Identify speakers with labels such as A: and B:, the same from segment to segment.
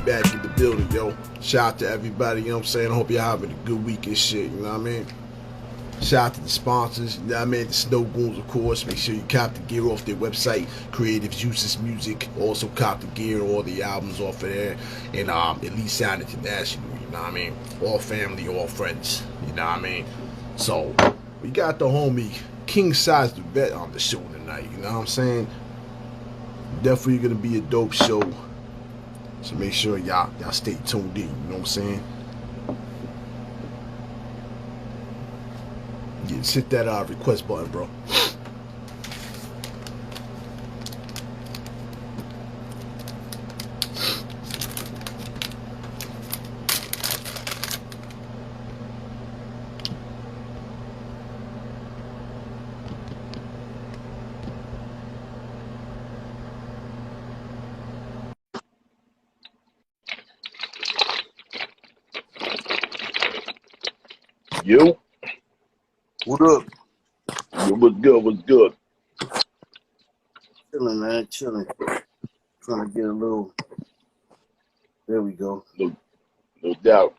A: back in the building, yo. Shout out to everybody, you know what I'm saying? I hope y'all having a good week and shit, you know what I mean? Shout out to the sponsors, you know what I mean? The Snow Goons, of course. Make sure you cop the gear off their website, Creative Juices Music. Also cop the gear, all the albums off of there. And Elite Sound International, you know what I mean? All family, all friends, you know what I mean? So, we got the homie kingSize the Vet on the show tonight, you know what I'm saying? Definitely gonna be a dope show. So make sure y'all stay tuned in, you know what I'm saying? Yeah, just hit that request button, bro.
B: You?
C: What up?
B: What's good? What's good?
C: Chilling, man. Chilling. Trying to get a little. There we go.
B: No doubt.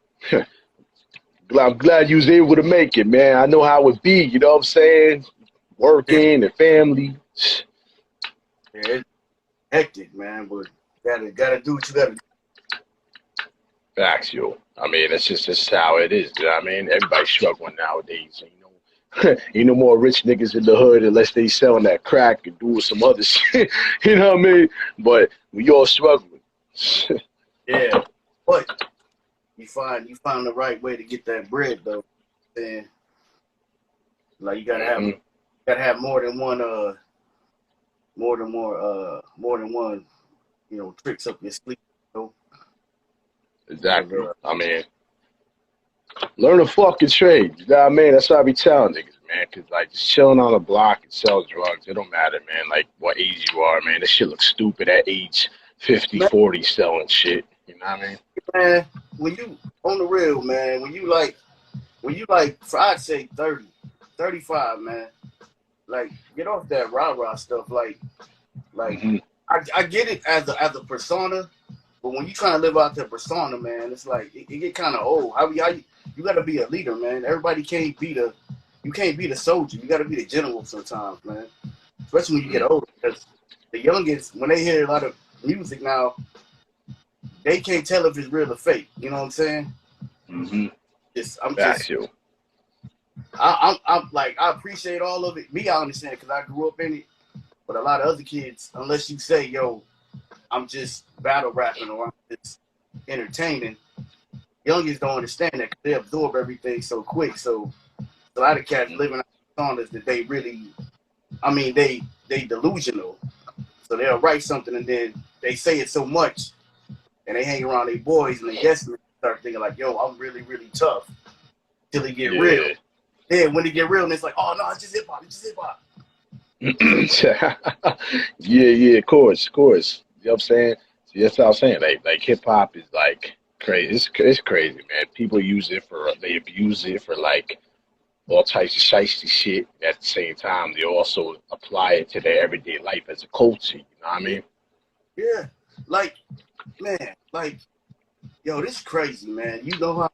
B: I'm glad you was able to make it, man. I know how it be, you know what I'm saying? Working and family.
C: Yeah, it's hectic, man. But gotta do what you gotta do.
B: Facts, yo. I mean, that's how it is. You know what I mean? Everybody's struggling nowadays. Ain't no more rich niggas in the hood unless they selling that crack and doing some other shit. You know what I mean? But we all struggling.
C: Yeah, but you find the right way to get that bread, though. And like you gotta have more than one tricks up your sleeve. You know?
B: Exactly. I mean, learn a fucking trade. You know what I mean? That's what I be telling niggas, man. Cause like just chilling on the block and sell drugs, it don't matter, man. Like what age you are, man. This shit looks stupid at age 50, 40 selling shit. You know what I mean?
C: Man, when you on the real, man, when you like, I'd say 30, 35, man. Like get off that rah-rah stuff. Like I get it as a persona. But when you trying to live out that persona, man, it's like it get kind of old. You got to be a leader, man. Everybody can't be the soldier. You got to be the general sometimes, man. Especially when you get older, because the youngest, when they hear a lot of music now, they can't tell if it's real or fake. You know what I'm saying? I'm like I appreciate all of it. Me, I understand because I grew up in it. But a lot of other kids, unless you say, yo, I'm just battle rapping or I'm just entertaining, youngins don't understand that because they absorb everything so quick. So a lot of cats living out personas that they really, they delusional. So they'll write something and then they say it so much and they hang around their boys and they yes men start thinking like, yo, I'm really, really tough till it get real. Then when it get real, and it's like, oh no, it's just hip hop,
B: Yeah, of course. You know what I'm saying? So that's what I'm saying. Like hip hop is like crazy. It's crazy, man. People they abuse it for like all types of shiesty shit. At the same time, they also apply it to their everyday life as a culture. You know what I mean?
C: Yeah. Like, man, yo, this is crazy, man. You know how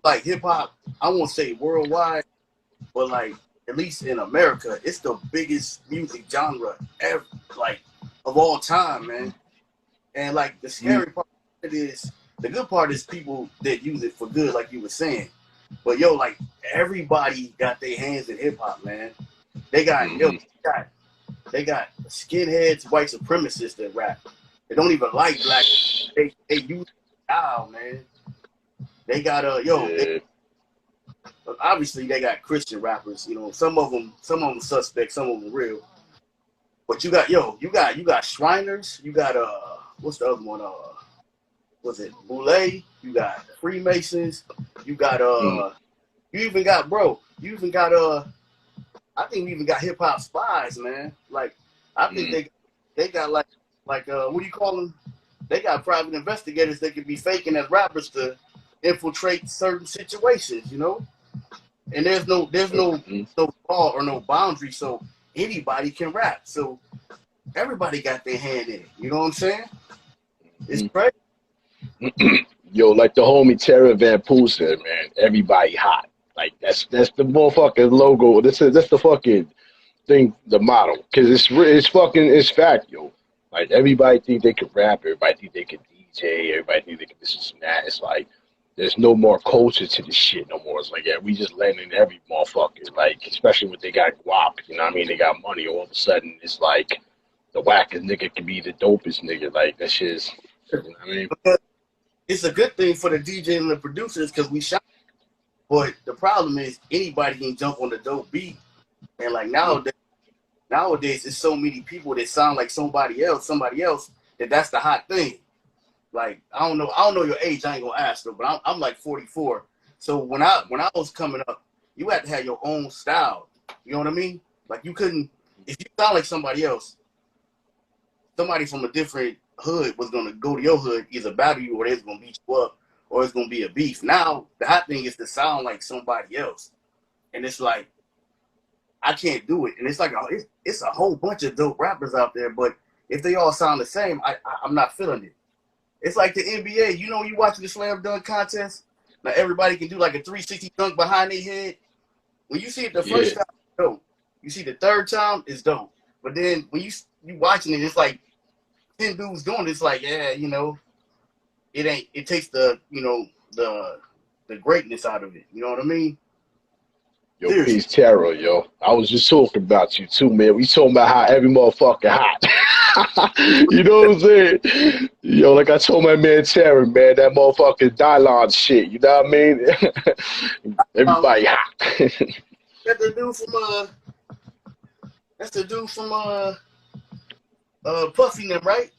C: like hip hop, I won't say worldwide, but like at least in America, it's the biggest music genre ever, like of all time, man. And like the scary part of it is, the good part is people that use it for good, like you were saying. But yo, like everybody got their hands in hip hop, man. They got they got skinheads, white supremacists that rap. They don't even like black. They use style, man. They got obviously they got Christian rappers, you know, some of them suspect, some of them real. But you got Shriners, you got what's the other one? Was it Boule? You got Freemasons, you got you even got I think we even got hip hop spies, man. Like I think they got like what do you call them? They got private investigators that could be faking as rappers to infiltrate certain situations, you know. And there's no law or no boundary, so anybody can rap. So everybody got their hand in it. You know what I'm saying? It's crazy.
B: Yo, like the homie Tara Van Poel said, man, everybody hot. Like that's the motherfucking logo. That's the fucking thing, the motto. Cause it's fact, yo. Like everybody think they can rap, everybody think they can DJ, everybody think they can this and that. It's like there's no more culture to this shit no more. It's like, yeah, we just letting every motherfucker, like, especially when they got guap, you know what I mean? They got money, all of a sudden it's like the wackest nigga can be the dopest nigga. Like that shit's, you know what I mean?
C: It's a good thing for the DJ and the producers because we shot. But the problem is anybody can jump on the dope beat. And like nowadays it's so many people that sound like somebody else, that's the hot thing. Like I don't know your age, I ain't gonna ask though, but I'm like 44. So when I was coming up, you had to have your own style. You know what I mean? Like you couldn't, if you sound like somebody else, somebody from a different hood was gonna go to your hood, either battle you or they're gonna beat you up or it's gonna be a beef. Now the hot thing is to sound like somebody else. And it's like I can't do it. And it's like it's a whole bunch of dope rappers out there, but if they all sound the same, I'm not feeling it. It's like the NBA. You know, you watching the slam dunk contest. Now everybody can do like a 360 dunk behind their head. When you see it the first time, it's dope. You see the third time, it's dope. But then when you watching it, it's like 10 dudes doing it. It's like, yeah, you know, it takes the, you know, the greatness out of it. You know what I mean?
B: Yo, peace, Tara, yo. I was just talking about you too, man. We talking about how every motherfucker hot. You know what I'm saying? Yo, like I told my man Tara, man, that motherfucking Dylon shit. You know what I mean? Everybody hot.
C: That's the dude from Puffy them, right?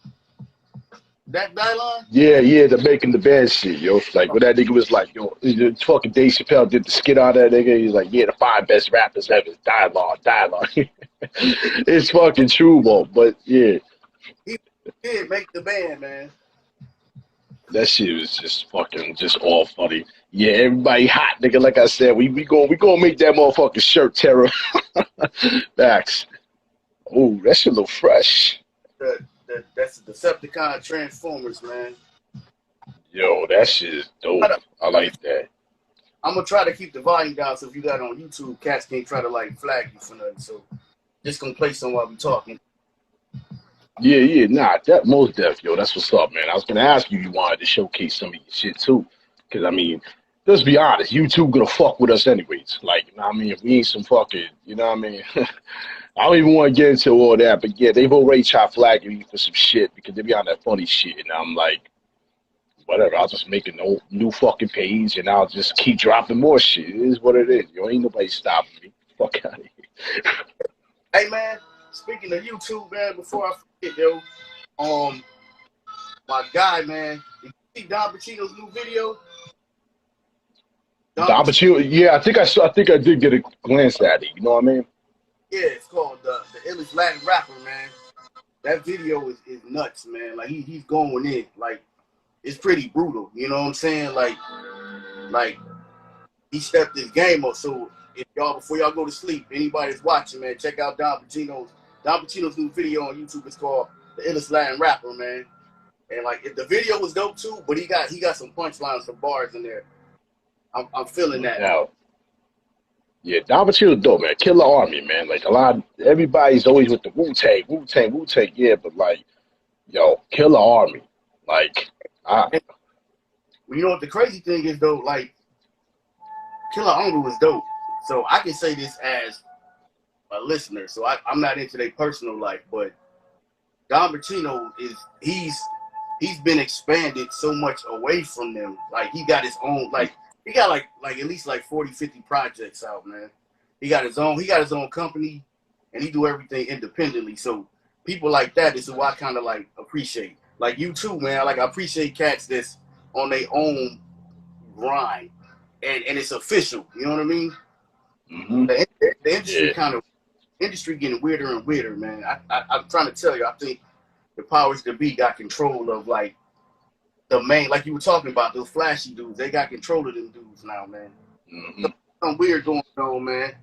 C: That Dylon?
B: Yeah, the making the band shit, yo. Like when that nigga was like, yo, fucking Dave Chappelle did the skit on that nigga. He's like, yeah, the 5 best rappers ever is Dylon. It's fucking true, but yeah.
C: He did make the band, man.
B: That shit was just all funny. Yeah, everybody hot, nigga. Like I said, we gonna make that motherfucking shirt terror. Facts. Oh, that shit look fresh.
C: That's the Decepticon Transformers, man.
B: Yo, that shit is dope. I like that.
C: I'm gonna try to keep the volume down so if you got it on YouTube, cats can't try to like flag you for nothing. So just gonna play some while we talking.
B: Yeah, nah, that most def, yo. That's what's up, man. I was gonna ask you wanted to showcase some of your shit too, because I mean, let's be honest, YouTube gonna fuck with us anyways. Like, you know what I mean? If we ain't some fucking, you know what I mean? I don't even want to get into all that, but yeah, they've already tried flagging me for some shit because they be on that funny shit, and I'm like, whatever. I'll just make a new fucking page, and I'll just keep dropping more shit. It is what it is. Yo, ain't nobody stopping me. Fuck out of here.
C: Hey man, speaking of YouTube, man, before I forget, yo, my guy, man, did you see Don Pacino's new video?
B: Don Pacino, yeah, I think I did get a glance at it. You know what I mean?
C: Yeah, it's called the illest Latin rapper, man. That video is nuts, man. Like he's going in, like it's pretty brutal. You know what I'm saying? Like he stepped his game up. So if y'all before y'all go to sleep, anybody's watching, man, check out Don Pacino's new video on YouTube. It's called the illest Latin rapper, man. And like the video was dope too, but he got some punchlines, some bars in there. I'm feeling that.
B: Now, yeah, Don Pacino's dope, man. Killer Army, man. Like everybody's always with the Wu-Tang. Yeah, but like, yo, Killer Army. Like,
C: you know what the crazy thing is though? Like, Killer Army was dope. So I can say this as a listener. So I'm not into their personal life, but Don Pacino he's been expanded so much away from them. Like he got his own he got like at least like 40, 50 projects out, man. He got his own company and he do everything independently. So people like that is who I kind of like appreciate. Like you too, man. Like I appreciate cats that's on their own grind and it's official. You know what I mean?
B: Mm-hmm.
C: The industry industry getting weirder and weirder, man. I'm trying to tell you, I think the powers that be got control of like the main, like you were talking about, those flashy dudes. They got control of them dudes now, man.
B: Mm-hmm.
C: Something weird going on, man.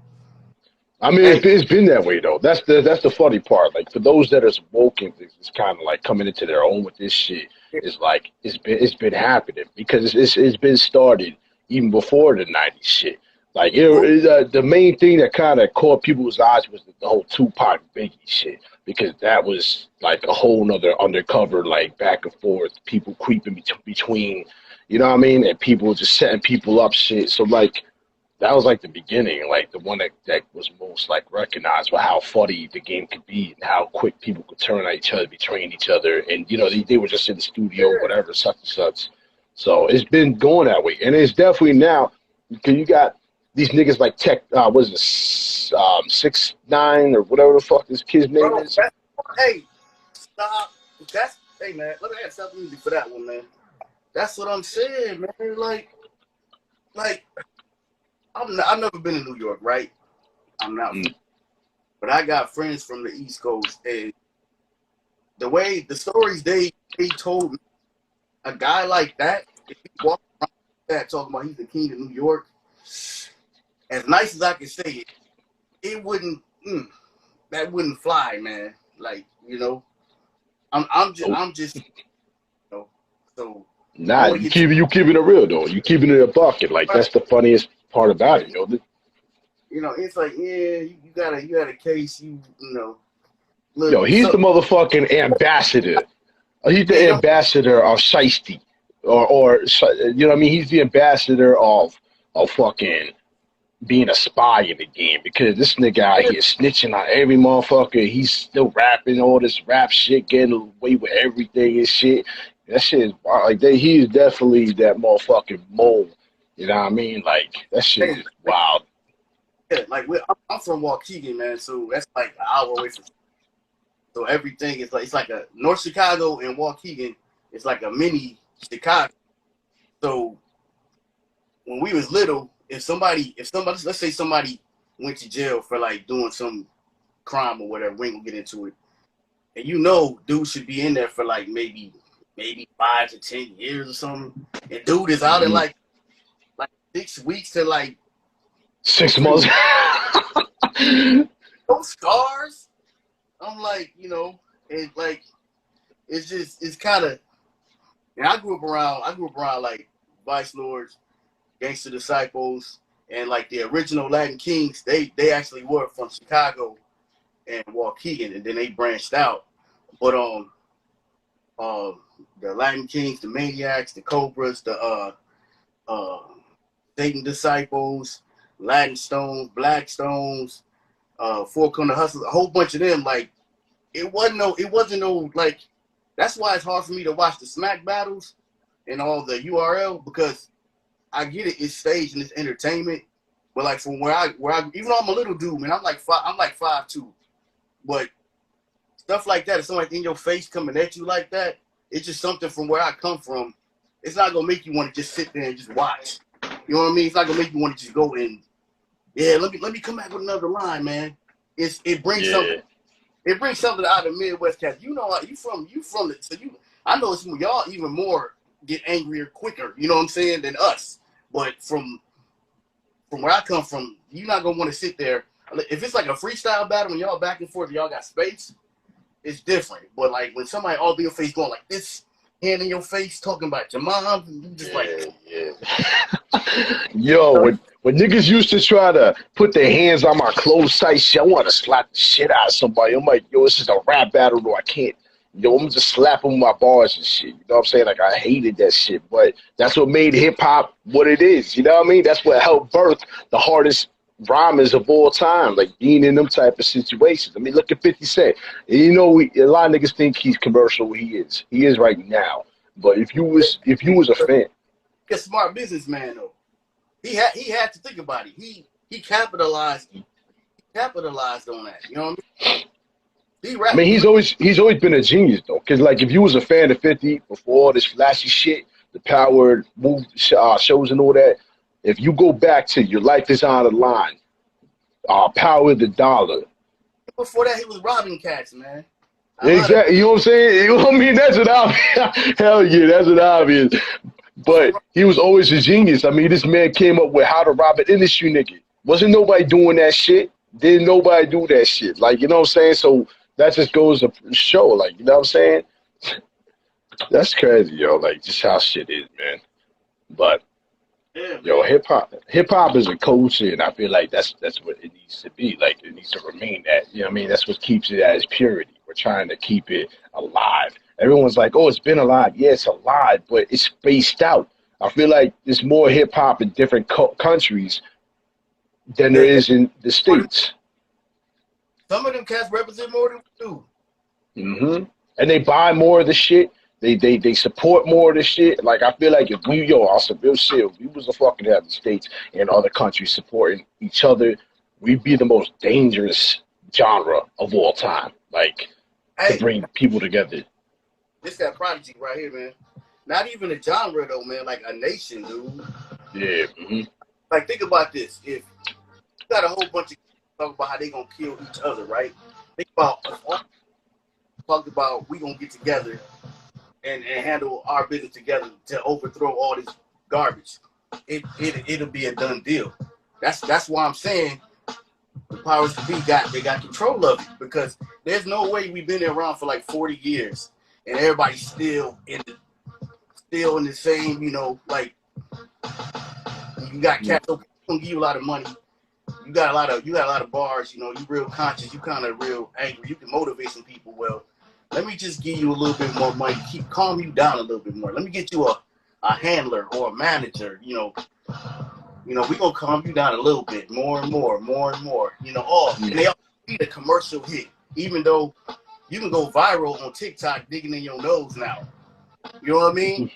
B: I mean, it's been that way though. That's the funny part. Like for those that are woke, it's kind of like coming into their own with this shit. is like it's been happening because it's been started even before the '90s shit. Like the main thing that kind of caught people's eyes was the whole Tupac Biggie shit, because that was like a whole nother undercover, like back and forth, people creeping between, you know what I mean, and people just setting people up shit. So like that was like the beginning, like the one that was most like recognized for how funny the game could be and how quick people could turn on each other, betraying each other, and you know they were just in the studio, whatever, such and such. So it's been going that way, and it's definitely now because you got these niggas like Tech, what is this, 6ix9ine or whatever the fuck this kid's name is.
C: Hey, stop. Hey man, let me have something easy for that one, man. That's what I'm saying, man. Like I've never been to New York, right? I'm not, but I got friends from the East Coast, and the stories they told me, a guy like that, if he walked around that talking about he's the king of New York, as nice as I can say it, it wouldn't. That wouldn't fly, man. Like, you know, I'm just, you know. So
B: nah, you keeping it real though. You keeping it a bucket. Like that's the funniest part about it, you know.
C: You know, it's like, yeah, you got a case, you know. Look,
B: yo, he's the motherfucking ambassador. He's the ambassador of Shiesty, or you know what I mean. He's the ambassador of fucking being a spy in the game, because this nigga out here snitching on every motherfucker. He's still rapping all this rap shit, getting away with everything and shit. That shit is like he is definitely that motherfucking mole. You know what I mean? Like that shit is wild.
C: Yeah, like I'm from Waukegan, man, so that's like an hour away from. So everything is like it's like a North Chicago and Waukegan. It's like a mini Chicago. So when we was little, if somebody, let's say somebody went to jail for like doing some crime or whatever, we ain't gonna get into it. And you know, dude should be in there for like maybe 5 to 10 years or something. And dude is out in like 6 weeks to like
B: 6 months.
C: Those scars. I'm like, you know, it's like it's kind of. And I grew up around like Vice Lords, Gangster Disciples, and like the original Latin Kings. They actually were from Chicago and Waukegan, and then they branched out. But the Latin Kings, the Maniacs, the Cobras, the Satan Disciples, Latin Stones, Black Stones, Four Corner Hustlers, a whole bunch of them. Like it wasn't no like. That's why it's hard for me to watch the smack battles and all the URL, because I get it, it's staged and it's entertainment. But like from where I even though I'm a little dude, man, I'm like 5'2", but stuff like that, if somebody in your face coming at you like that, it's just something from where I come from. It's not gonna make you want to just sit there and just watch. You know what I mean? It's not gonna make you want to just go and let me come back with another line, man. It brings something. It brings something out of the Midwest cats. You know, you from it, so I know it's y'all even more get angrier quicker. You know what I'm saying, than us. But from where I come from, you're not gonna want to sit there. If it's like a freestyle battle and y'all back and forth, y'all got space, it's different. But like when somebody all in your face going like this, hand in your face, talking about your mom, you just
B: Yo, when niggas used to try to put their hands on my closed tight shit, I want to slap the shit out of somebody. I'm like, yo, this is a rap battle, though. I can't. Yo, I'm just slapping with my bars and shit. You know what I'm saying? Like, I hated that shit. But that's what made hip-hop what it is. You know what I mean? That's what helped birth the hardest rhymers of all time, like being in them type of situations. I mean, look at 50 Cent. And you know, a lot of niggas think he's commercial. He is. He is right now. But if you was a fan.
C: He's a smart businessman, though. He had to think about it. He capitalized on that. You know what I mean?
B: I mean, he's always been a genius though, because like if you was a fan of 50 before all this flashy shit, the power move shows and all that, if you go back to Your Life Is on the Line, Power of the Dollar.
C: Before that, he was robbing cats, man.
B: Exactly. You know what I'm saying? You know what I mean? That's what obvious. Hell yeah, that's what obvious. But he was always a genius. I mean, this man came up with how to rob an industry nigga. Wasn't nobody doing that shit. Didn't nobody do that shit. Like, you know what I'm saying? So that just goes to show, like, you know what I'm saying? That's crazy, yo. Like just how shit is, man. But
C: Yeah,
B: yo,
C: man.
B: hip hop is a culture, and I feel like that's what it needs to be. Like it needs to remain that. You know what I mean? That's what keeps it at its purity. We're trying to keep it alive. Everyone's like, "Oh, it's been alive." Yeah, it's alive, but it's spaced out. I feel like there's more hip hop in different countries than there
C: Yeah,
B: is in the states.
C: some of them cats represent more than we do.
B: And they buy more of the shit. They support more of the shit. Like I feel like if we on some real shit, if we was a fucking have the states and other countries supporting each other, we'd be the most dangerous genre of all time. Like to
C: Hey,
B: bring people together.
C: this got Prodigy right here, man. Not even a genre though, man. Like a nation, dude.
B: Yeah.
C: Like think about this. If you got a whole bunch of talk about how they gonna kill each other, right? Think about talked about we gonna get together and handle our business together to overthrow all this garbage. It'll be a done deal. That's why I'm saying the powers to be got control of it, because there's no way we've been around for like 40 years and everybody's still in the same, like you got cats okay, gonna give you a lot of money. You got a lot of bars, you real conscious, you kind of real angry, you can motivate some people. Well, let me just give you a little bit more money, calm you down a little bit more. Let me get you a handler or a manager, we gonna calm you down a little bit, more and more, and they all need a commercial hit, even though you can go viral on TikTok digging in your nose now. You know what I mean?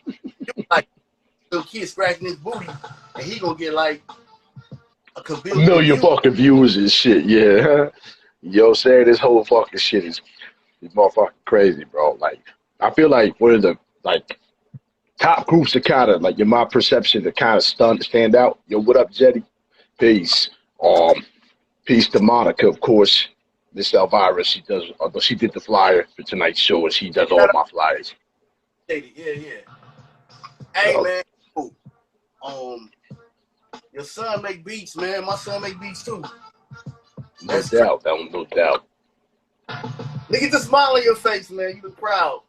C: Like little kid scratching his booty, and he gonna get like a
B: A million
C: views.
B: fucking views and shit. Yeah. Yo, saying this whole fucking shit is motherfucking crazy, bro. Like I feel like one of the like top groups that kind of like in my perception that kind of stand out. Yo, what up, Jetty? Peace. Peace to Monica, of course. Miss Elvira, she did the flyer for tonight's show, and she does all my flyers.
C: Yeah. Hey
B: Yo,
C: man, cool. Your son make beats, man. My son make beats too.
B: no doubt, no doubt.
C: Look at the smile on your face, man. You look proud.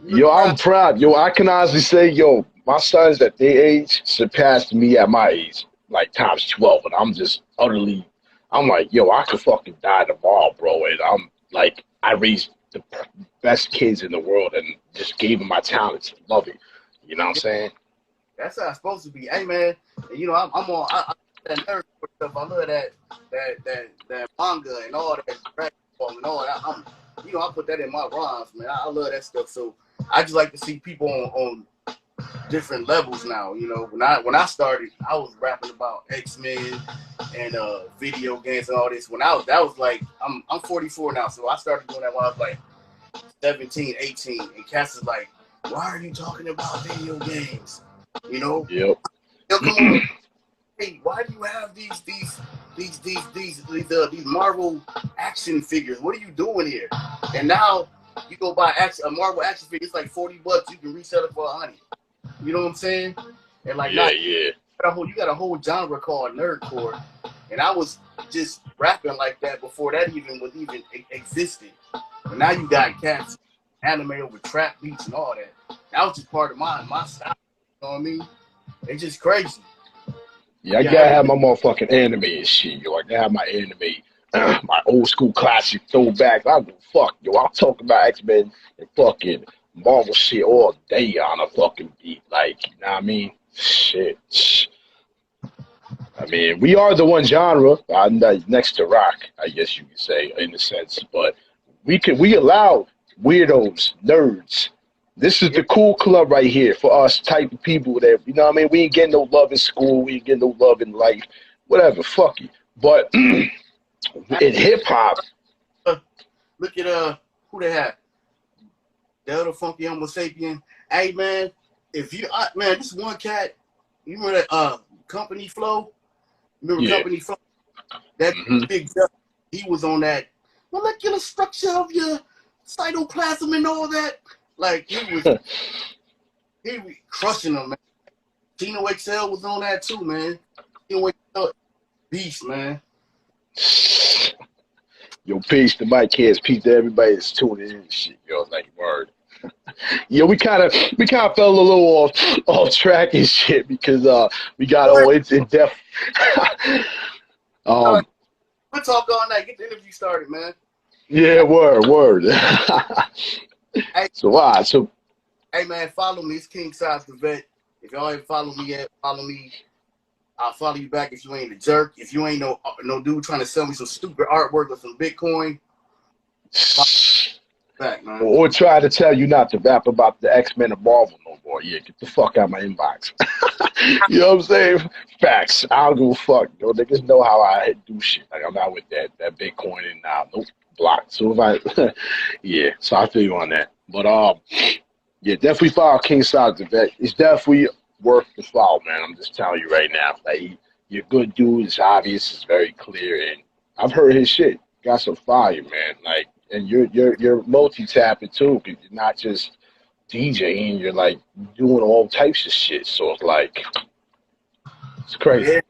B: Yo, I'm proud. Yo, I can honestly say, yo, my sons at their age surpassed me at my age, like times 12. And I'm like, yo, I could fucking die tomorrow, bro. And I'm like, I raised the best kids in the world and just gave them my talents. Love it. You know what I'm saying?
C: That's how it's supposed to be. Hey man, I'm on that nerd stuff. I love that manga and all that Dragon Ball and all that. I put that in my rhymes, man. I love that stuff. So I just like to see people on different levels now. When I started, I was rapping about X-Men and video games and all this. That was like I'm 44 now, so I started doing that when I was like 17, 18, and Cass is like, why are you talking about video games?
B: Yep.
C: Come on. Hey, why do you have these Marvel action figures? What are you doing here? And now you go buy a Marvel action figure. It's like $40. You can resell it for $100. You know what I'm saying? And like,
B: Yeah.
C: you got a whole genre called nerdcore, and I was just rapping like that before that even existed. But now you got cats anime over trap beats and all that. That was just part of my style. You know what I mean? It's just crazy.
B: Yeah, I gotta have my motherfucking anime and shit, yo. I gotta have my anime, my old school classic throwback. I go fuck, yo. I'm talking about X-Men and fucking Marvel shit all day on a fucking beat. Like, you know what I mean? Shit. I mean, we are the one genre next to rock, I guess you could say, in a sense. But we allow weirdos, nerds. This is the cool club right here for us type of people that, you know what I mean? We ain't getting no love in school. We ain't getting no love in life. Whatever, fuck you. But in hip-hop.
C: Look at who they have. Delta Funky Homo Sapien. Hey, man, this one cat, you remember that Company Flow? Company Flow? That big guy, he was on that molecular structure of your cytoplasm and all that. Like, he was crushing them, man. Tino XL was on that too, man. Tino XL, beast, man.
B: Yo, peace to my kids. Peace to everybody that's tuning in and shit, yo. Like, word. Yeah, we kind of fell a little off track and shit because we got all in depth.
C: All right,
B: um,
C: we'll talk all night. Get the interview started, man.
B: yeah, word.
C: Hey,
B: So so
C: hey, man, follow me. It's kingSize the Vet. If y'all ain't follow me yet, follow me. I'll follow you back if you ain't a jerk. If you ain't no dude trying to sell me some stupid artwork or some Bitcoin, follow me back, man.
B: or try to tell you not to rap about the X-Men and Marvel no more. Yeah, get the fuck out of my inbox. You know what I'm saying? Facts. I don't give a fuck. You know, niggas know how I do shit. Like I'm not with that Bitcoin and nope, blocked. So if I, yeah. So I feel you on that. But yeah, definitely follow kingSize the Vet. It's definitely worth the follow, man. I'm just telling you right now. Like you're a good dude. It's obvious. It's very clear, and I've heard his shit. Got some fire, man. Like, and you're multi-tapping too. 'Cause you're not just DJing. You're like doing all types of shit. So it's like it's crazy.
C: Yeah,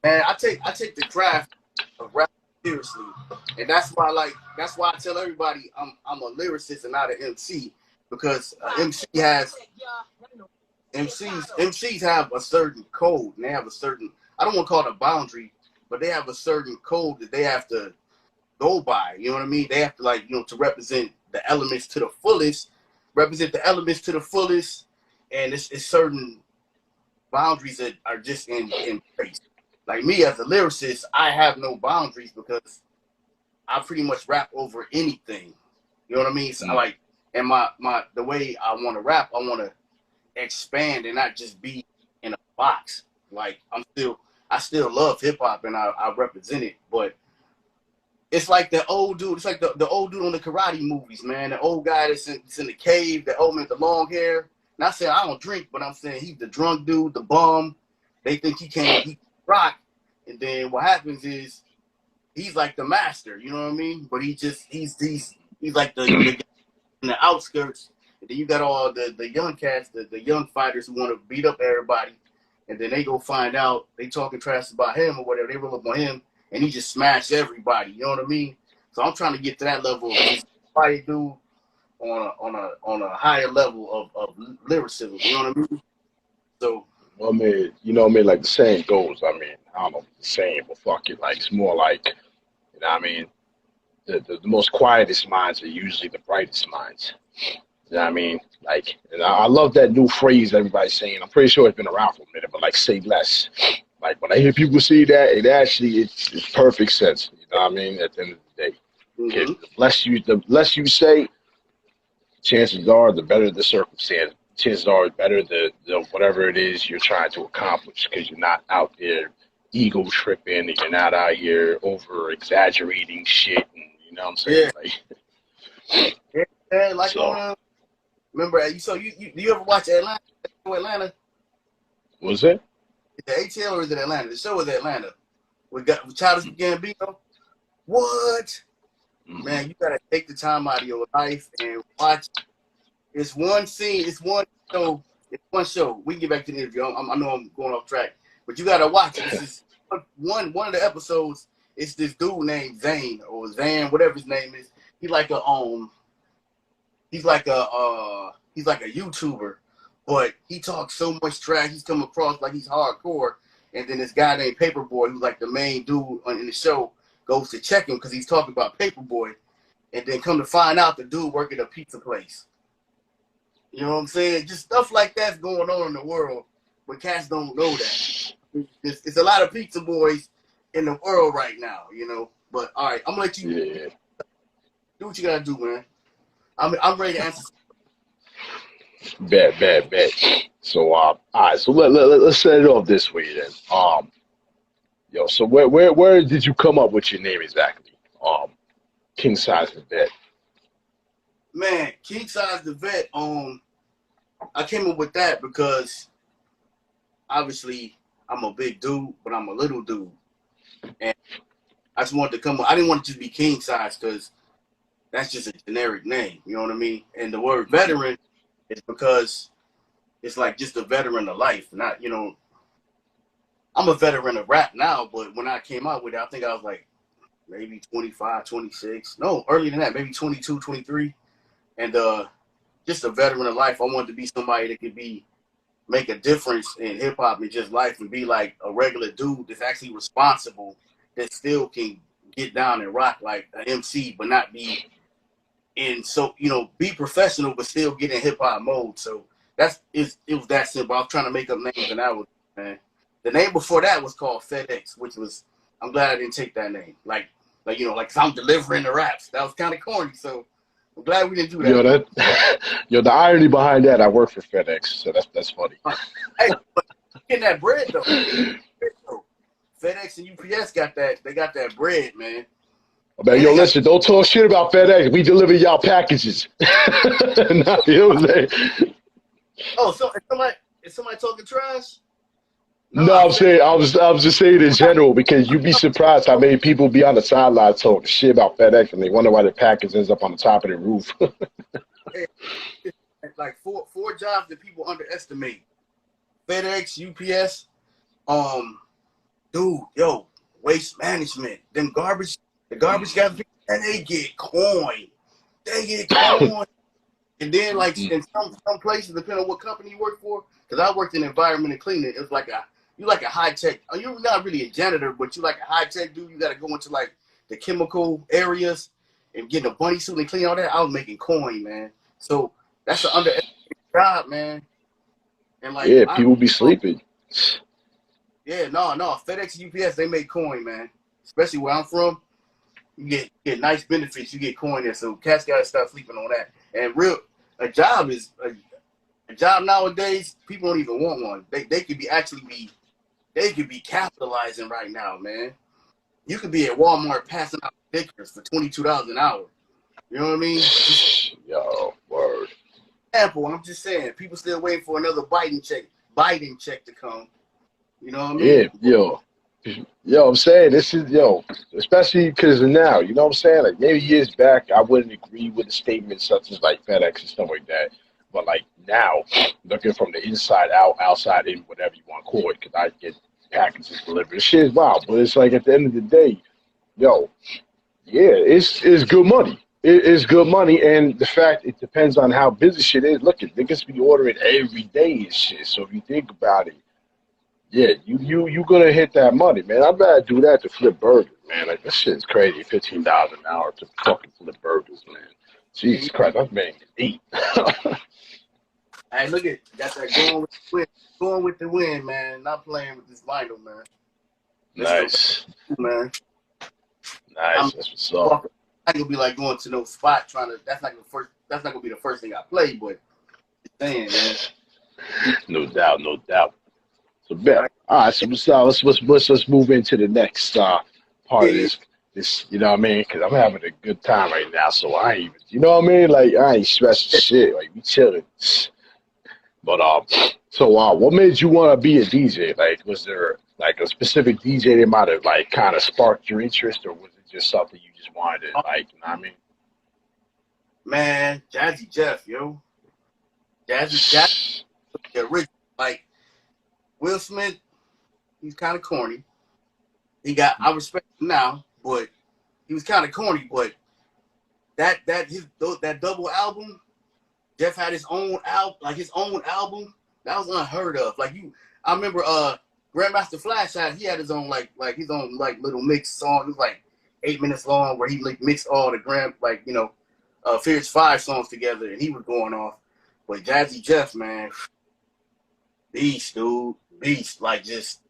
C: man. I take the craft of rap seriously, and that's why I tell everybody I'm a lyricist and not an MC because MCs have a certain code and they have a certain, I don't want to call it a boundary, but they have a certain code that they have to go by. You know what I mean? They have to to represent the elements to the fullest, and it's certain boundaries that are just in place. Like me as a lyricist, I have no boundaries because I pretty much rap over anything. You know what I mean? So and the way I want to rap, I want to expand and not just be in a box. Like I still love hip hop and I represent it, but it's like the old dude. It's like the old dude on the karate movies, man. The old guy that's in the cave, the old man with the long hair. Not saying I don't drink, but I'm saying he's the drunk dude, the bum. They think he can rock, and then what happens is he's like the master. You know what I mean? But he's like the guy in the outskirts. And then you got all the young cats, the young fighters who want to beat up everybody, and then they go find out they talking trash about him or whatever. They roll up on him, and he just smashed everybody. You know what I mean? So I'm trying to get to that level of just fight dude on a higher level of lyricism. You know what I mean? So
B: I mean, you know what I mean? Like the saying goes, I mean, I don't know if it's the saying, but fuck it. Like, it's more like, you know what I mean? The most quietest minds are usually the brightest minds. You know what I mean? Like, and I love that new phrase everybody's saying. I'm pretty sure it's been around for a minute, but like, say less. Like, when I hear people say that, it's perfect sense. You know what I mean? At the end of the day.
C: mm-hmm.
B: The less you say, chances are the better the circumstance. Chances are better the whatever it is you're trying to accomplish because you're not out there ego tripping and you're not out here over exaggerating shit and you know what I'm saying?
C: Yeah.
B: Like
C: Yeah, like
B: so
C: remember so you do you ever watch Atlanta?
B: was it?
C: Is it ATL or is it Atlanta? The show is Atlanta. We got Childish Gambino. What?
B: Mm-hmm.
C: Man, you gotta take the time out of your life and watch. It's one scene. It's one show. It's one show. We can get back to the interview. I know I'm going off track, but you gotta watch it. This is one of the episodes. It's this dude named Zane or Zan, whatever his name is. He's like a YouTuber, but he talks so much trash. He's come across like he's hardcore. And then this guy named Paperboy, who's like the main dude in the show, goes to check him because he's talking about Paperboy. And then come to find out the dude working a pizza place. You know what I'm saying? Just stuff like that's going on in the world, but cats don't know that. It's a lot of pizza boys in the world right now, you know. But all right, I'm gonna let you do what you gotta do, man. I'm ready to answer.
B: Bet. So all right, so let's set it off this way then. Yo, so where did you come up with your name exactly? kingSize the Vet.
C: Man, kingSize the Vet. I came up with that because obviously I'm a big dude, but I'm a little dude, and I just wanted to come up. I didn't want to just be kingSize because that's just a generic name. You know what I mean? And the word veteran is because it's like just a veteran of life. Not, you know, I'm a veteran of rap now, but when I came out with it, I think I was like maybe 25, 26. No, earlier than that, maybe 22, 23. And just a veteran of life. I wanted to be somebody that could make a difference in hip hop and just life, and be like a regular dude that's actually responsible, that still can get down and rock like an MC, but not be in, so be professional but still get in hip hop mode. So it was that simple. I was trying to make up names, and that was, man. The name before that was called FedEx, which was, I'm glad I didn't take that name. Like if I'm delivering the raps. That was kind of corny. So I'm glad we didn't do that.
B: Yo, the irony behind that, I work for FedEx, so that's funny.
C: Hey, but getting that bread though. FedEx and UPS got that. They got that bread, man.
B: Man, yo, listen, don't talk shit about FedEx. We deliver y'all packages. Nah, you know what I'm saying?
C: Oh, so is somebody talking trash?
B: No, I'm saying I was just saying in general, because you'd be surprised how many people be on the sideline talking shit about FedEx and they wonder why their package ends up on the top of the roof.
C: Like four jobs that people underestimate: FedEx, UPS, waste management. The garbage guys, and they get coin. And then like in some places, depending on what company you work for, because I worked in environment and cleaning, it's like you like a high tech. You're not really a janitor, but you like a high tech dude. You got to go into like the chemical areas and get a bunny suit and clean all that. I was making coin, man. So that's an underestimated job, man. And like,
B: yeah, people be sleeping.
C: Yeah, no. FedEx and UPS, they make coin, man. Especially where I'm from, you get nice benefits. You get coin there, so cats gotta start sleeping on that. And a job is a job nowadays. People don't even want one. They could be capitalizing right now, man. You could be at Walmart passing out stickers for $22 an hour. You know what I mean?
B: Yo, word.
C: Apple. I'm just saying, people still waiting for another Biden check to come. You know what I
B: Yeah,
C: mean?
B: yo, I'm saying this is, especially because now, you know what I'm saying? Like maybe years back, I wouldn't agree with the statements such as like FedEx and stuff like that. But like now, looking from the inside out, outside in, whatever you want to call it, because I get packages delivered. This shit is wild, but it's like at the end of the day, yeah, it's good money. It's good money, and the fact it depends on how busy shit is. Look, niggas be ordering every day and shit. So if you think about it, yeah, you gonna hit that money, man. I'd rather do that to flip burgers, man. Like this shit's crazy. $15 an hour to fucking flip burgers, man. Jesus Christ, that's man eat.
C: Hey, look at that's that going with the wind, man. Not playing with this vinyl, man.
B: Nice,
C: man.
B: Nice. That's what's up.
C: I ain't gonna be like going to no spot trying to. That's not gonna be the first thing I play, but saying, man.
B: No doubt. So, all right. So, let's move into the next part of this. You know what I mean? Because I'm having a good time right now. So I ain't even. You know what I mean? Like I ain't stressing shit. Like we chilling. But so what made you want to be a DJ? Like, was there like a specific DJ that might have like kind of sparked your interest, or was it just something you just wanted to like? You know what I mean?
C: Man, Jazzy Jeff, yo. Jazzy Jeff, the original. Like Will Smith, he's kind of corny. I respect him now, but he was kind of corny. But that double album, Jeff had his own album. That was unheard of. I remember Grandmaster Flash he had his own his own little mix song. It was like 8 minutes long, where he mixed all the Fierce 5 songs together, and he was going off. But Jazzy Jeff, man, beast, dude, beast. Like just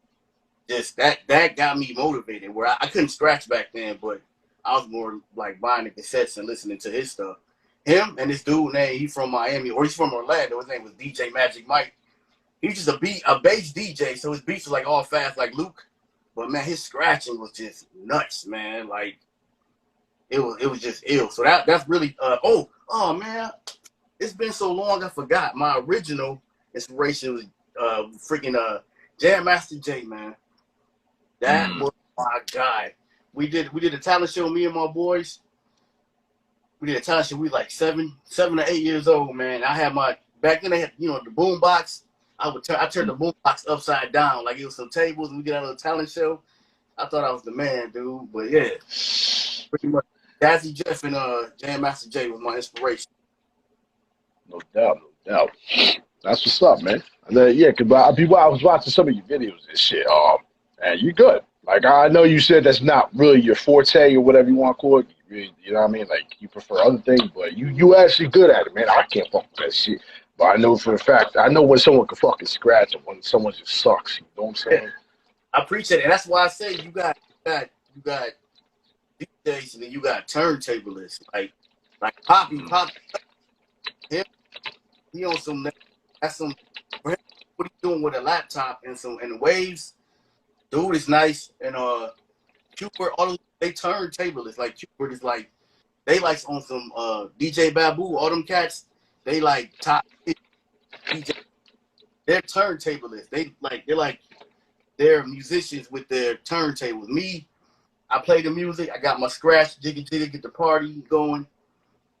C: that got me motivated. Where I couldn't scratch back then, but I was more like buying the cassettes and listening to his stuff. Him and this dude name, he's from Miami, or he's from Orlando. His name was DJ Magic Mike. He's just a bass DJ, so his beats was like all fast like Luke. But man, his scratching was just nuts, man. Like it was just ill. So that's really oh man, it's been so long I forgot. My original inspiration was freaking Jam Master Jay, man. That was my guy. We did a talent show, me and my boys. We did a talent show. We were like 7 or 8 years old, man. I had back then they had, the boom box. I turned the boom box upside down, like it was some tables, and we did a little talent show. I thought I was the man, dude. But yeah, pretty much Jazzy Jeff and Jam Master Jay was my inspiration.
B: No doubt, no doubt. That's what's up, man. And then, yeah, cause I was watching some of your videos and shit. And you good. Like I know you said that's not really your forte or whatever you want to call it. You know what I mean? Like you prefer other things, but you actually good at it, man. I can't fuck with that shit. But I know for a fact, I know when someone can fucking scratch and when someone just sucks. You know what I'm saying?
C: I appreciate it. And that's why I say you got DJs and then you got turntablists. Like Poppy, he on some that's some what he doing with a laptop and waves. Dude is nice. And Cupid, all those, they turntablists. Like Cupid is like they like on some DJ Babu, all them cats, they like top DJ. They're turntablists. They're musicians with their turntables. Me, I play the music. I got my scratch, jiggy, get the party going.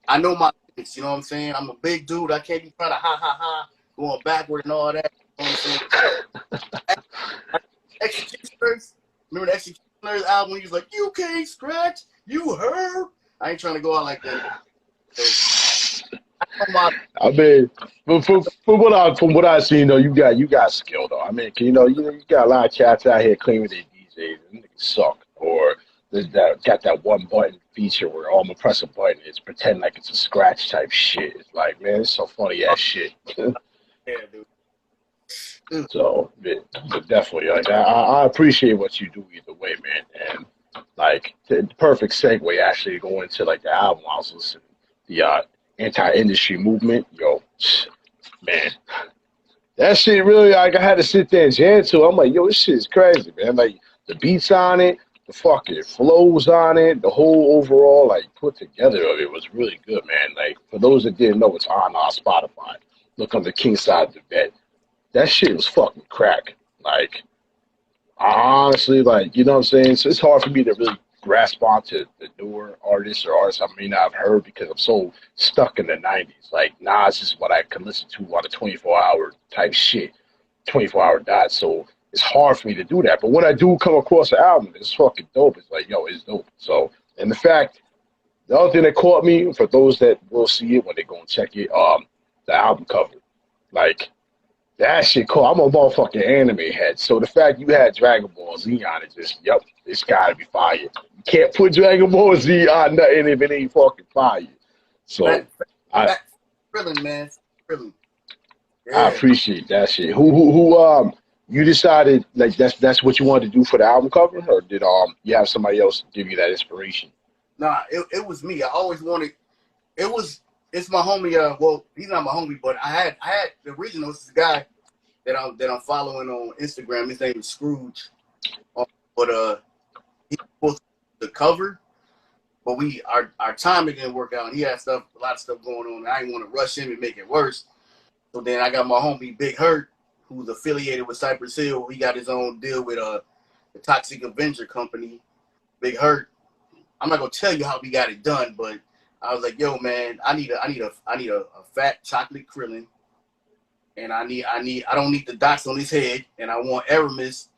C: I know my limits, you know what I'm saying? I'm a big dude. I can't be trying to ha, going backward and all that. You know what I'm saying? Executioners, remember the Executioners album? He was like, "You can't scratch, you heard." I ain't trying to go out like that. So,
B: I mean, from what I've seen though, you got skill though. I mean, you got a lot of cats out here claiming they DJs and they suck, or got that one button feature where all I'm gonna press a button, it's pretend like it's a scratch type shit. It's like, man, it's so funny ass shit.
C: Yeah, dude.
B: So, but definitely, like I appreciate what you do either way, man. And like the perfect segue actually going into like the album I was listening, the anti-industry movement, yo, man, that shit really, like I had to sit there and jam to. I'm like, yo, this shit is crazy, man. Like the beats on it, the fucking flows on it, the whole overall like put together of it was really good, man. Like for those that didn't know, it's on Spotify. Look on the kingSize event. That shit was fucking crack. Like, I honestly, like, you know what I'm saying? So it's hard for me to really grasp onto the newer artists or artists I may not have heard because I'm so stuck in the 90s. Like, Nas is what I can listen to on a 24-hour type shit, 24-hour dot. So it's hard for me to do that. But when I do come across an album, it's fucking dope. It's like, yo, it's dope. So, and the fact, the other thing that caught me, for those that will see it when they go and check it, the album cover. Like, that shit cool. I'm a motherfucking anime head. So the fact you had Dragon Ball Z on it, just, yep, it's gotta be fire. You can't put Dragon Ball Z on nothing if it ain't fucking fire. So
C: that's thrilling, man. Thrilling. Yeah.
B: I appreciate that shit. Who you decided like that's what you wanted to do for the album cover, or did you have somebody else give you that inspiration?
C: Nah, it was me. I always wanted it's my homie, well, he's not my homie, but I had the original, this guy that I'm following on Instagram. His name is Scrooge. But he was the cover, but our timing didn't work out, and he had a lot of stuff going on, and I didn't want to rush him and make it worse. So then I got my homie Big Hurt, who's affiliated with Cypress Hill. He got his own deal with the Toxic Avenger company. Big Hurt. I'm not gonna tell you how we got it done, but I was like, yo, man, I need a fat chocolate Krillin, and I don't need the dots on his head, and I want Aramis.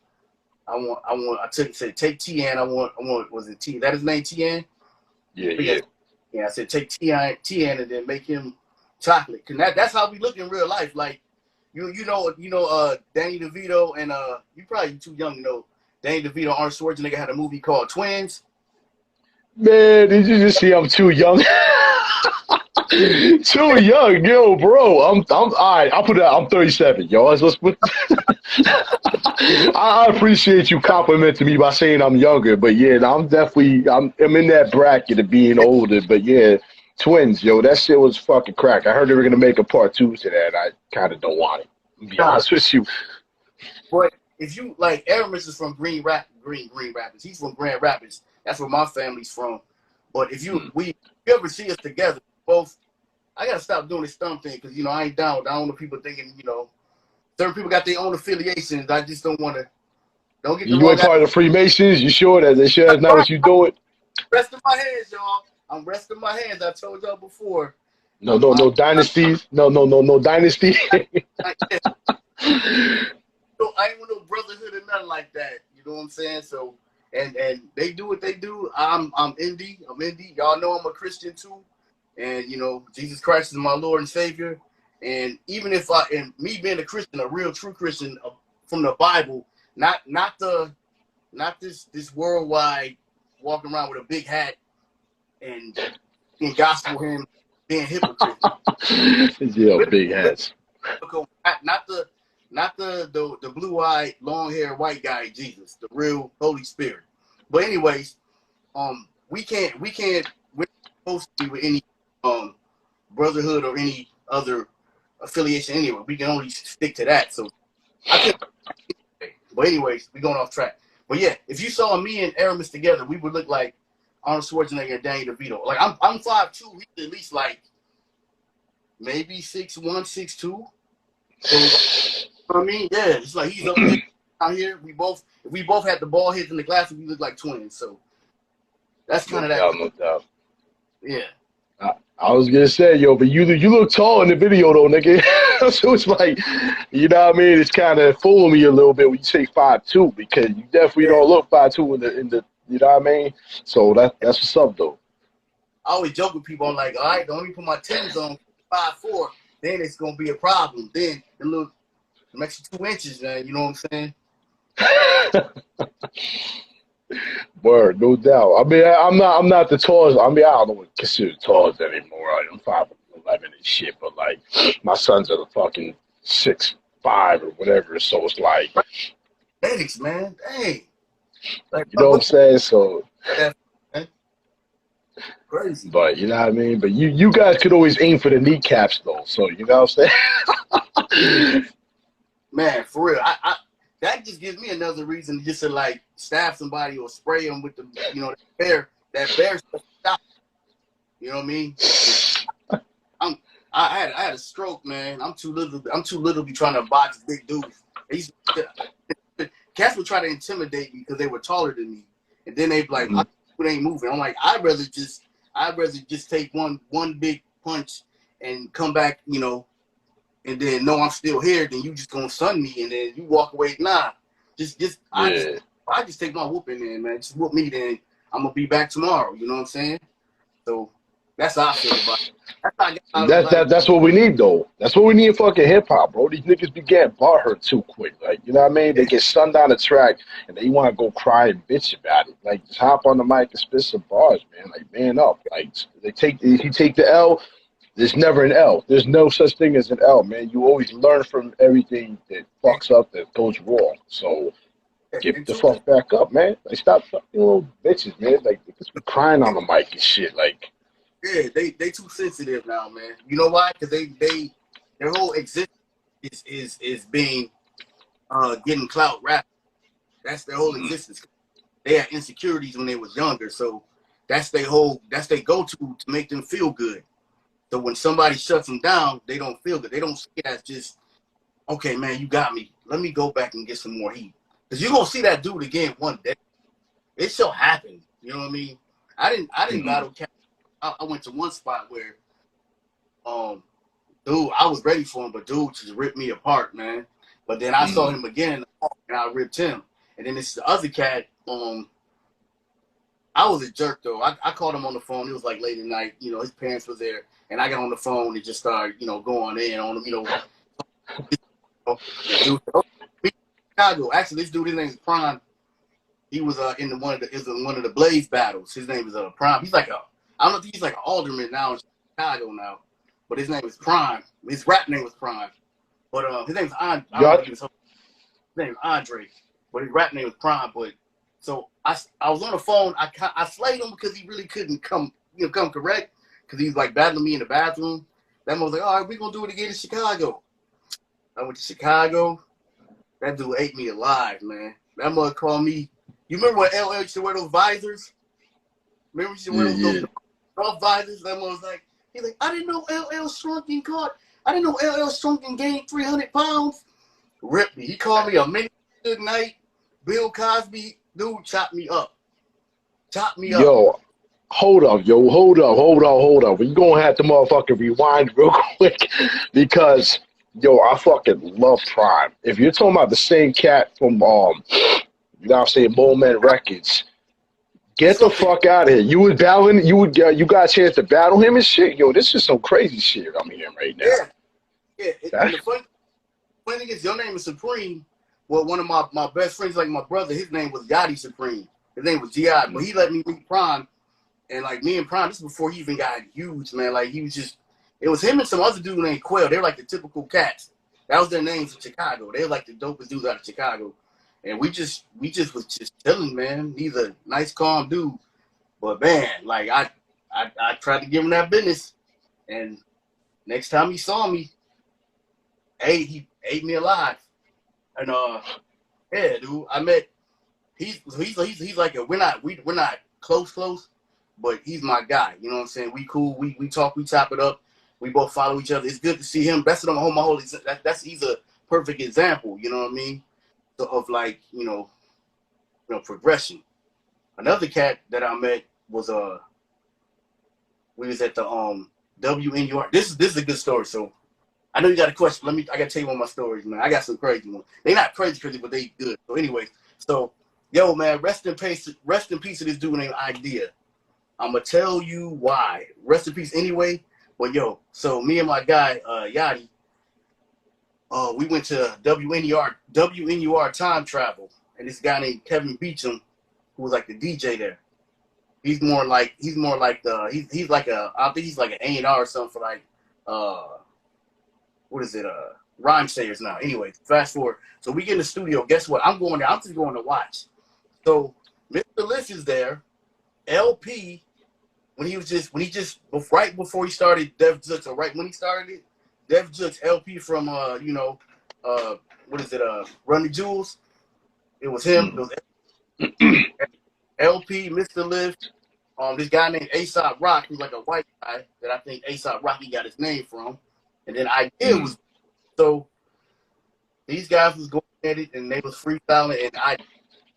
C: I said take Tian. Was it T? That his name, Tian?
B: Yeah.
C: Yeah, I said take Tian and then make him chocolate. Cause that's how we look in real life. Like you know Danny DeVito and you probably too young to know Danny DeVito, Arnold Schwarzenegger had a movie called Twins.
B: Man, did you just see I'm too young? Too young, yo, bro. I'm all right. I'll put it out. I'm 37, yo. Let's put. I appreciate you complimenting me by saying I'm younger, but yeah, I'm in that bracket of being older. But yeah, Twins, yo, that shit was fucking crack. I heard they were gonna make a part 2 to that. I kind of don't want it. To be honest with you.
C: But if you like, Aramis is from Green Rapids. He's from Grand Rapids. That's where my family's from. But if you ever see us together, both, I gotta stop doing this thumb thing because I ain't down. I don't want people thinking certain people got their own affiliations. I just don't want to. Don't get.
B: You ain't part of the Freemasons? You sure that's not what you doing?
C: Resting my hands, y'all. I'm resting my hands. I told y'all before.
B: No dynasties. No dynasty.
C: I ain't with no brotherhood or nothing like that. You know what I'm saying? So. And they do what they do. I'm indie. Y'all know I'm a Christian too. and you know, Jesus Christ is my Lord and Savior. And even if and me being a Christian, a real true Christian from the Bible, not this worldwide walking around with a big hat and being gospel hymn, being hypocrite.
B: Yeah, big hats.
C: Not the blue-eyed, long-haired white guy, Jesus, the real Holy Spirit. But anyways, we're supposed to be with any brotherhood or any other affiliation anyway. We can only stick to that. So but anyways, we're going off track. But yeah, if you saw me and Aramis together, we would look like Arnold Schwarzenegger and Danny DeVito. Like I'm 5'2", he's at least like maybe 6'1", 6'2". So I mean, yeah, it's like he's up there out here. If we both had the ball heads in the glasses, we look like twins. So that's kind of that.
B: No doubt.
C: Yeah.
B: I was gonna say, yo, but you look tall in the video though, nigga. So it's like, you know what I mean? It's kind of fooling me a little bit when you say 5'2", because you definitely don't look 5'2" in the you know what I mean? So that's what's up though.
C: I always joke with people. I'm like, all right, don't let me put my Timbs on 5'4", then it's gonna be a problem. Then the little extra 2 inches, man. You know what I'm saying?
B: Word, no doubt. I mean, I'm not the tallest. I mean, I don't know what consider tallest anymore. I'm 5'11" and shit, but like my sons are the fucking 6'5" or whatever. So it's like,
C: thanks, man. Dang. Like,
B: you know what I'm saying? So
C: crazy.
B: But you know what I mean? But you guys could always aim for the kneecaps though. So you know what I'm saying?
C: Man, for real. I that just gives me another reason just to like stab somebody or spray them with the that bear stuff. You know what I mean? I had a stroke, man. I'm too little to be trying to box big dudes. Cats would try to intimidate me because they were taller than me, and then they'd be like, "My foot ain't moving." I'm like, I'd rather just take one big punch and come back, you know, and then know I'm still here. Then you just gonna stun me, and then you walk away. Nah, I just take my whooping, man. Just whoop me, then I'm gonna be back tomorrow. You know what I'm saying? So that's how I feel about it.
B: That's what we need though. That's what we need in fucking hip hop, bro. These niggas be getting butthurt too quick. Like, you know what I mean? They get stunned down the track and they want to go cry and bitch about it. Like, just hop on the mic and spit some bars, man. Like, man up. Like, if you take the L, there's never an L. There's no such thing as an L, man. You always learn from everything that fucks up, that goes wrong. So get the fuck back up, man. Like, stop fucking little bitches, man. Like, they just be crying on the mic and shit. Like,
C: yeah, they too sensitive now, man. You know why? Because their whole existence is being getting clout rap. That's their whole existence. They had insecurities when they was younger, so that's their go-to to make them feel good. So when somebody shuts them down, they don't feel good. They don't see it as just, okay, man, you got me. Let me go back and get some more heat. Because you're gonna see that dude again one day. It shall happen. You know what I mean? I didn't battle Cat. I went to one spot where, dude, I was ready for him, but dude just ripped me apart, man. But then I saw him again, and I ripped him. And then this the other cat. I was a jerk though. I called him on the phone. It was like late at night. You know, his parents was there, and I got on the phone and just started, you know, going in on him. You know, Chicago. Actually, this dude, his name is Prime. He was in one of the Blaze battles. His name is Prime. He's like I don't know if he's like an alderman now in Chicago now, but his name is Prime. His rap name was Prime, but his name is Andre. His name is Andre, but his rap name was Prime. But so I was on the phone. I slayed him because he really couldn't come correct because he was like battling me in the bathroom. That man was like, all right, we're gonna do it again in Chicago. I went to Chicago. That dude ate me alive, man. That mother called me. You remember when LL used to wear those visors? Remember he used to wear those visors? That mother was like, he's like, I didn't know LL shrunk and gained 300 pounds. Ripped me. He called me a mini good night. Bill Cosby, dude, chopped me up.
B: Yo, hold up. We're going to have to motherfucking rewind real quick because, yo, I fucking love Prime. If you're talking about the same cat from, you know what I'm saying, Moment Records, Get the fuck out of here. You was battling, you got a chance to battle him and shit? Yo, this is some crazy shit I'm hearing right now.
C: Yeah. And the funny thing is, your name is Supreme. Well, one of my best friends, like my brother, his name was Gotti Supreme. His name was G.I., but he let me meet Prime. And like me and Prime, this is before he even got huge, man. Like he was just, it was him and some other dude named Quail. They were like the typical cats. That was their names in Chicago. They were like the dopest dudes out of Chicago. And we just was just chilling, man. He's a nice, calm dude. But man, like I tried to give him that business. And next time he saw me, he ate me alive. And yeah, dude, I met he's like we're not close, but he's my guy. You know what I'm saying? We cool, we talk, we chop it up, we both follow each other. It's good to see him. That's what I'm my whole he's a perfect example, you know what I mean? Of like, progression. Another cat that I met was we was at the WNUR. This is a good story. So I know you got a question. I gotta tell you one of my stories, man. I got some crazy ones. They not crazy, but they good. So anyways, yo, man, rest in peace to this dude named Idea. I'ma tell you why. Rest in peace anyway. But yo, so me and my guy Yachty, we went to WNUR time travel, and this guy named Kevin Beecham, who was like the DJ there. He's like I think he's like an A&R or something for like rhyme sayers now. Anyway, fast forward. So we get in the studio. Guess what? I'm going there. I'm just going to watch. So Mr. Lish is there. LP, right before he started Def Jux, or right when he started it, Def Jux, LP from Run the Jewels. It was him. It was LP, Mr. Lish. This guy named A$AP Rock, who's like a white guy that I think A$AP Rocky got his name from. And then Idea was, so these guys was going at it and they was freestyling, and I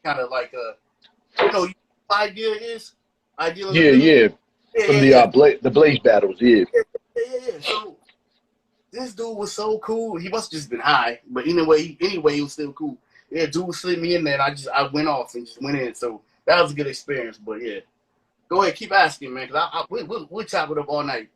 C: kind of like, Idea is? Idea
B: Yeah. From the Blaze battles, yeah.
C: Yeah. So this dude was so cool. He must have just been high, but anyway, he was still cool. Yeah, dude slid me in there, and I went off and just went in. So that was a good experience, but yeah. Go ahead, keep asking, man, because we'll chop it up all night.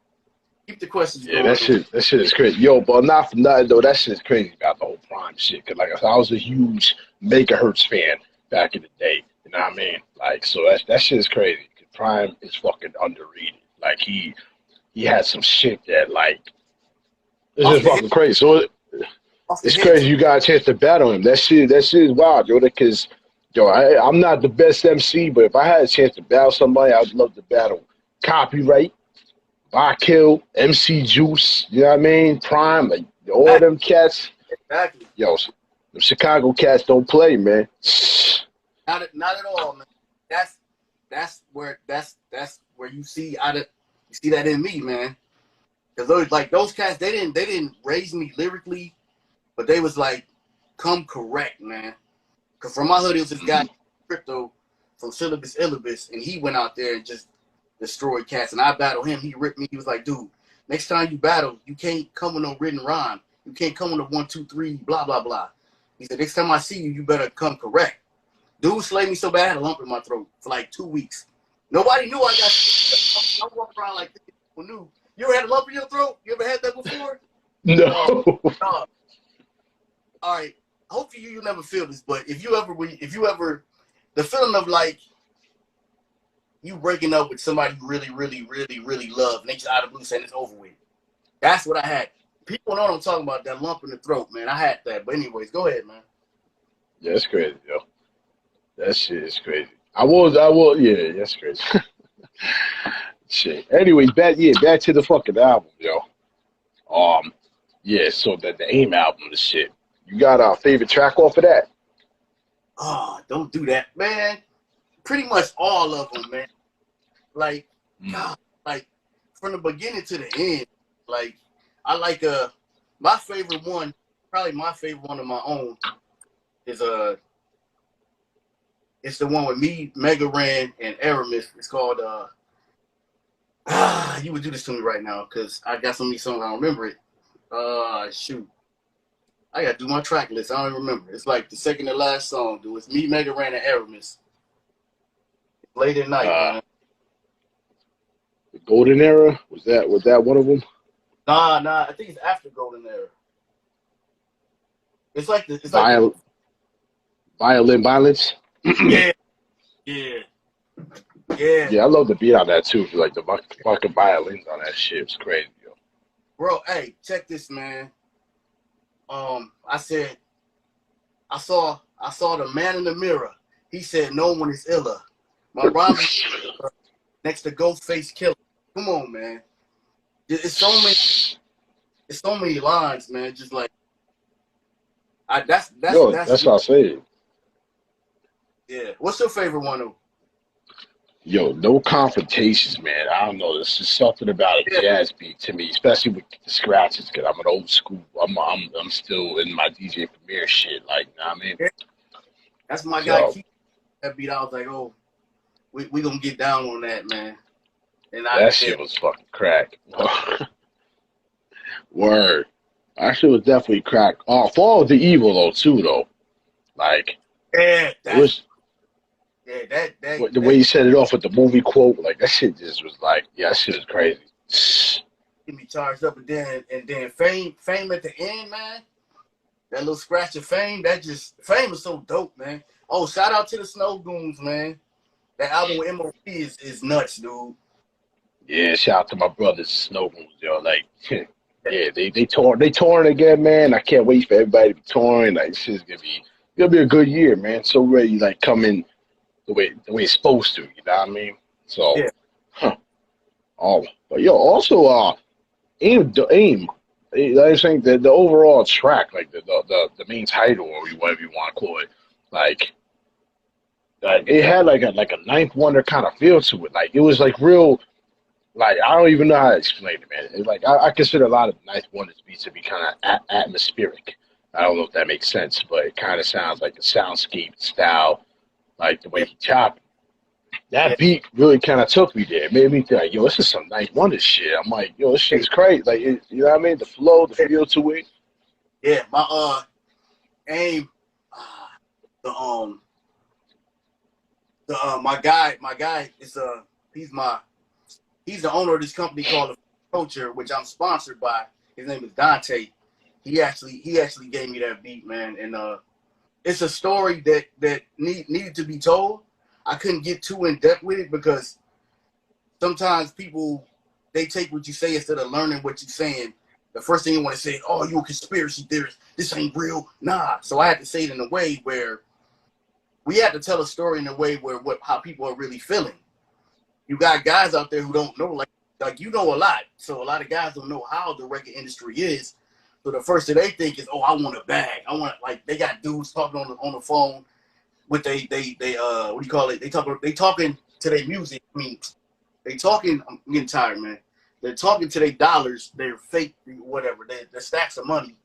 C: Keep the questions going.
B: That shit is crazy. Yo, but not for nothing, though, that shit is crazy about the whole Prime shit. Because, like I said, I was a huge Megahertz fan back in the day. You know what I mean? Like, so that shit is crazy. Prime is fucking underrated. Like, he had some shit that, like, it's just fucking crazy. So it's crazy you got a chance to battle him. That shit is wild, yo, because, I'm not the best MC, but if I had a chance to battle somebody, I'd love to battle Copyright, By Kill, MC Juice, you know what I mean? Prime, like, all them cats.
C: Exactly.
B: Yo, the Chicago cats don't play, man.
C: Not at all, man. That's where you see that in me, man. Because those cats, they didn't raise me lyrically, but they was like, come correct, man. Because from my hood, it was this guy, Crypto, from Syllabus Illibus, and he went out there and just destroyed cats. And I battled him. He ripped me. He was like, dude, next time you battle, you can't come with no written rhyme. You can't come with a 1, 2, 3, blah, blah, blah. He said, next time I see you, you better come correct. Dude slayed me so bad, I had a lump in my throat for like 2 weeks. Nobody knew I got. I walked around like this. People knew. You ever had a lump in your throat? You ever had that before?
B: No.
C: All right. Hopefully you never feel this, but if you ever, the feeling of like you breaking up with somebody you really, really, really, really love, and they just out of blue saying it's over with. That's what I had. People know what I'm talking about. That lump in the throat, man. I had that. But anyways, go ahead, man.
B: Yeah, it's crazy, yo. That shit is crazy. Yeah, that's crazy. Shit. Anyways, back to the fucking album, yo. Yeah, so the AIM album, the shit. You got a favorite track off of that?
C: Oh, don't do that, man. Pretty much all of them, man. Like, God, like from the beginning to the end. Like, I like my favorite one, probably my favorite one of my own is it's the one with me, Mega Ran, and Aramis. It's called you would do this to me right now because I got so many songs I don't remember it. Shoot. I gotta do my track list. I don't even remember. It's like the second to last song, dude. It's me, Mega Ran, and Aramis. Late at night, man.
B: The Golden Era, was that one of them?
C: Nah. I think it's after Golden Era. It's like
B: Violin Violence.
C: yeah.
B: Yeah, I love the beat on that too. Like the fucking violins on that shit. It's crazy, yo.
C: Bro, hey, check this, man. I said, I saw the man in the mirror. He said, "No one is iller." My rhyme next to Ghostface Killer. Come on, man. It's so many lines, man. Just like that's
B: what I say.
C: Yeah. What's your favorite one, though?
B: Yo, no confrontations, man. I don't know. There's just something about a jazz beat to me, especially with the scratches, because I'm an old school. I'm still in my DJ Premier shit. Like, you know what I mean?
C: That's my guy. That beat, I was like, oh, we gonna get down on that, man. And
B: that shit was fucking crack. Word. Actually, was definitely crack. Oh, Fall of the Evil though, too, though. Like,
C: it was. Yeah,
B: the way you set it off with the movie quote, like that shit just was like, yeah, that shit is crazy.
C: Get me charged up, and then fame at the end, man. That little scratch of fame, fame is so dope, man. Oh, shout out to the Snow Goons, man. That album with MOP is nuts, dude.
B: Yeah, shout out to my brothers, Snow Goons, yo. Like, yeah, they touring again, man. I can't wait for everybody to be touring. Like, this is gonna be a good year, man. So ready, like, come in the way it's supposed to, you know what I mean? So, but yo, also, aim. I think that the overall track, like the main title or whatever you want to call it, like it had like a Ninth Wonder kind of feel to it. Like it was like real, like I don't even know how to explain it, man. It's like I consider a lot of Ninth Wonder's beats to be kind of atmospheric. I don't know if that makes sense, but it kind of sounds like a soundscape style. Like the way he chopped that beat really kind of took me there. It made me think, like, yo, this is some Ninth Wonder shit. I'm like, yo, this shit's crazy. Like, you know what I mean? The flow, the feel to it.
C: Yeah, my aim, my guy is he's the owner of this company called Culture, which I'm sponsored by. His name is Dante. He actually gave me that beat, man, and it's a story that needed to be told. I couldn't get too in depth with it because sometimes people, they take what you say instead of learning what you're saying. The first thing you want to say, oh, you a conspiracy theorist. This ain't real. Nah. So I had to say it in a way where we had to tell a story in a way where how people are really feeling. You got guys out there who don't know, like you know a lot. So a lot of guys don't know how the record industry is. So the first thing they think is, oh, I want a bag. I want, like, they got dudes talking on the phone with they what do you call it? They talking to their music. I mean, they talking. I'm getting tired, man. They're talking to their dollars. They're fake, whatever. They're stacks of money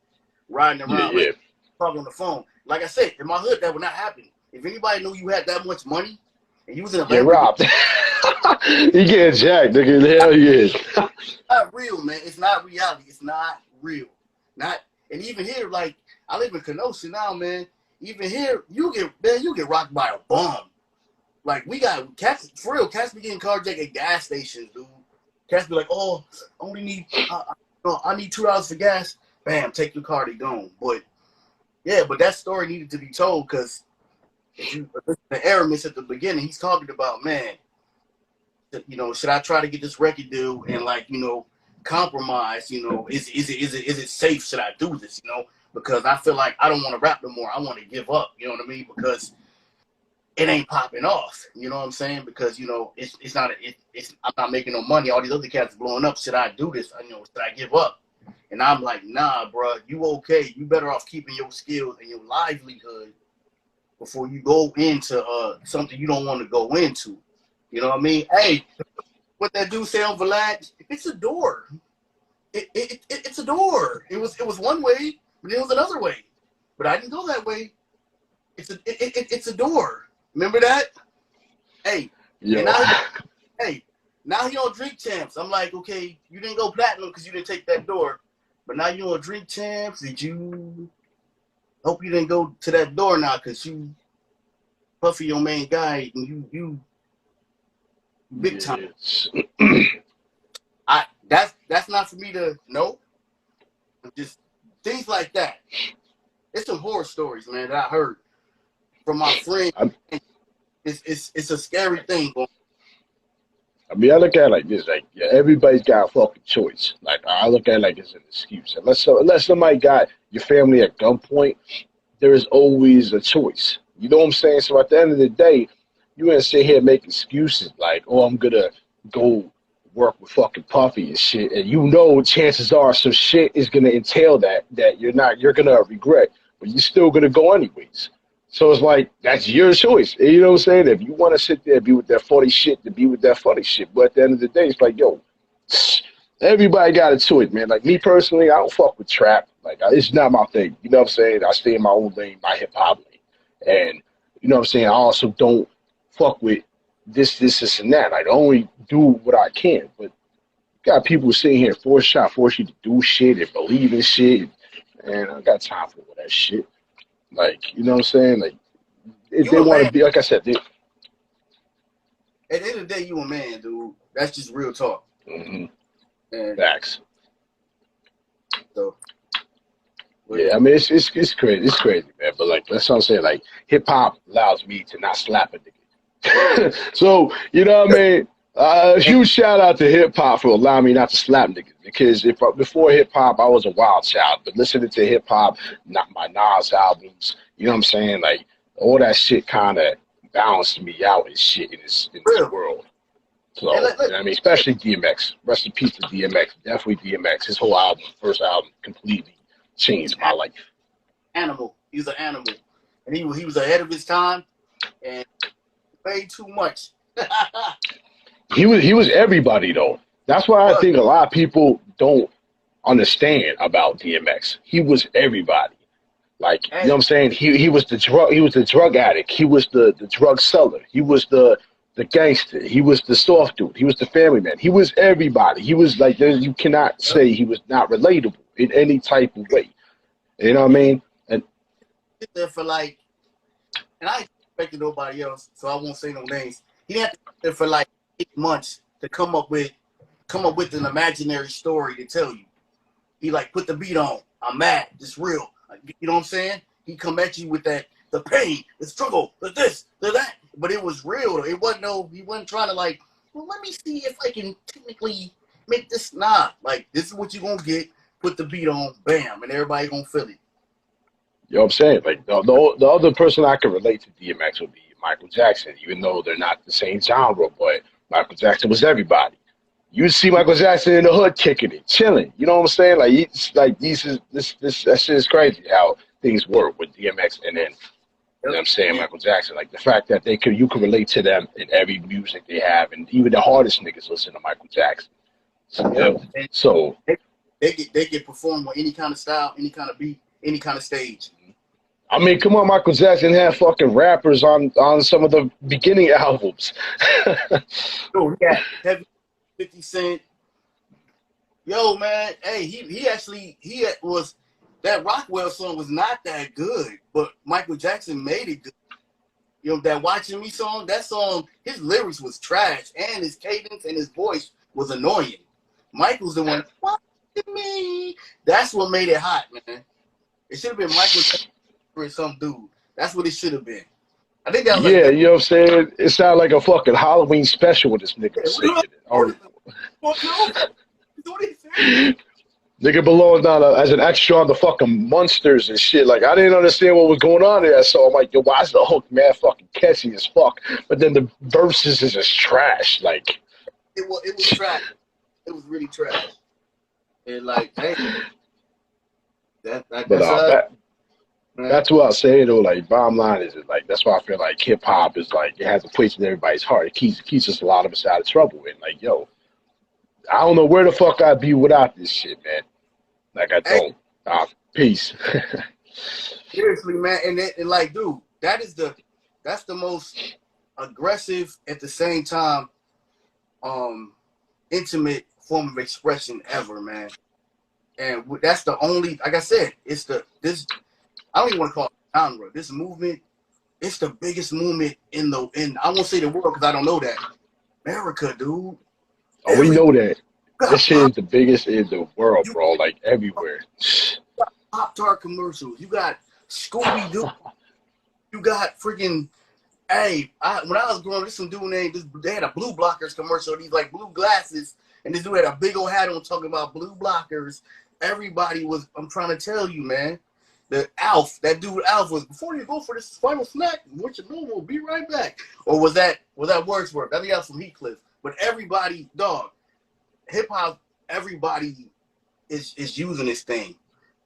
C: riding around, like, talking on the phone. Like I said, in my hood, that would not happen. If anybody knew you had that much money and you was in a
B: get robbed, you get jacked, nigga. Hell yeah.
C: It's not real, man. It's not reality. It's not real. Not, and even here, like, I live in Kenosha now, man. Even here, you get rocked by a bomb. Like, we got cats, for real, cats be getting carjacked at gas stations, dude. Cats be like, oh, I need $2 for gas. Bam, take your car, they gone. But yeah, but that story needed to be told because if you listen to Aramis at the beginning, he's talking about, man, you know, should I try to get this record deal and, like, you know, compromise, you know, is it safe? Should I do this, you know? Because I feel like I don't want to rap no more. I want to give up, you know what I mean? Because it ain't popping off, you know what I'm saying? Because, you know, I'm not making no money. All these other cats blowing up. Should I do this? You know, should I give up? And I'm like, nah, bro, you okay? You better off keeping your skills and your livelihood before you go into something you don't want to go into. You know what I mean? Hey, what that dude say on Vlad? It's a door. It's a door. It was one way, but it was another way. But I didn't go that way. It's a door. Remember that? Hey,
B: yeah.
C: Now he on Drink Champs. I'm like, okay, you didn't go platinum because you didn't take that door, but now you on Drink Champs. Did you? Hope you didn't go to that door now because you, Puffy, your main guy, and you big time.
B: Yes.
C: That's not for me to know. Just things like that. It's some horror stories, man, that I heard from my friend. It's a scary thing.
B: I mean, I look at it like this: like, yeah, everybody's got a fucking choice. Like, I look at it like it's an excuse. Unless somebody got your family at gunpoint, there is always a choice. You know what I'm saying? So at the end of the day, you ain't sit here and make excuses like, oh, I'm gonna go work with fucking Puffy and shit, and you know chances are some shit is gonna entail that you're gonna regret, but you're still gonna go anyways. So it's like that's your choice. You know what I'm saying? If you want to sit there and be with that funny shit, to be with that funny shit. But at the end of the day, it's like, yo, everybody got a choice, man. Like me personally, I don't fuck with trap. Like it's not my thing. You know what I'm saying? I stay in my own lane, my hip hop lane, and you know what I'm saying. I also don't fuck with this, and that. I only do what I can. But you got people sitting here force you to do shit and believe in shit, and I got time for all that shit. Like, you know what I'm saying? Like, if they want to be, like I said,
C: at the end of the day, you a man, dude. That's just real talk.
B: Mm-hmm. Facts.
C: So,
B: yeah, I mean, it's crazy. It's crazy, man. But, like, that's what I'm saying. Like, hip-hop allows me to not slap a nigga. So, you know what I mean? A huge shout out to hip hop for allowing me not to slap niggas, because before hip hop I was a wild child, but listening to hip hop, not my Nas albums, you know what I'm saying? Like all that shit kind of balanced me out and shit in this world. So you know what I mean, especially DMX. Rest in peace to DMX. Definitely DMX. His whole album, first album, completely changed my life.
C: Animal. He was an animal, and he was ahead of his time, and way too much.
B: He was everybody though. That's why I think a lot of people don't understand about DMX. He was everybody. Like, you know what I'm saying? He was the drug addict. He was the drug seller. He was the gangster. He was the soft dude. He was the family man. He was everybody. He was like, you cannot say he was not relatable in any type of way. You know what I mean? And
C: there for like, and I ain't expecting nobody else, so I won't say no names. He had to sit there for like 8 months to come up with an imaginary story to tell you. He like put the beat on. I'm mad. It's real. You know what I'm saying? He come at you with the pain, the struggle, the this, the that. But it was real. It wasn't he wasn't trying to like, well, let me see if I can technically make this. Nah, like this is what you're gonna get. Put the beat on, bam, and everybody gonna feel it.
B: You know what I'm saying? Like the other person I could relate to DMX would be Michael Jackson, even though they're not the same genre, but Michael Jackson was everybody. You see Michael Jackson in the hood kicking it, chilling. You know what I'm saying? Like that shit is crazy how things work with DMX and then you know what I'm saying, Michael Jackson. Like the fact that you can relate to them in every music they have, and even the hardest niggas listen to Michael Jackson. So
C: they can perform on any kind of style, any kind of beat, any kind of stage.
B: I mean, come on, Michael Jackson had fucking rappers on some of the beginning albums.
C: Yo, he had Heavy 50 Cent. Yo, man, hey, he was that Rockwell song was not that good, but Michael Jackson made it good. You know, that Watching Me song, that song, his lyrics was trash, and his cadence and his voice was annoying. Michael's the one, watching me. That's what made it hot, man. It should have been Michael Jackson or some dude. That's what it should have been. I think that was
B: you know what I'm saying? It sounded like a fucking Halloween special with this nigga singing it. Nigga belonged as an extra on the fucking Monsters and shit. Like, I didn't understand what was going on there. So I'm like, yo, why is the hook man fucking catchy as fuck? But then the verses is just trash. Like,
C: it was trash. It was really trash. And like, hey,
B: that's what I say though. Like, bottom line is like that's why I feel like hip hop is like it has a place in everybody's heart. It keeps us a lot of us out of trouble. And like, yo, I don't know where the fuck I'd be without this shit, man. Like I don't. Peace.
C: Seriously, man, and like, dude, that's the most aggressive at the same time, intimate form of expression ever, man. And that's the only, like I said, I don't even want to call it genre. This movement, it's the biggest movement in I won't say the world because I don't know that, America, dude.
B: Oh, we know that. This shit
C: Pop,
B: is the biggest in the world,
C: you
B: bro. Like everywhere.
C: got Pop-Tart commercials. You got Scooby-Doo. You got freaking, hey, when I was growing up, this some dude named, they had a Blue Blockers commercial, these like blue glasses, and this dude had a big old hat on talking about blue blockers. Everybody was, I'm trying to tell you, man, the Alf, that dude Alf was, before you go for this final snack, what you doing, we'll be right back. Or was that Wordsworth? I think that was from Heathcliff. But everybody, dog, hip-hop, everybody is using this thing.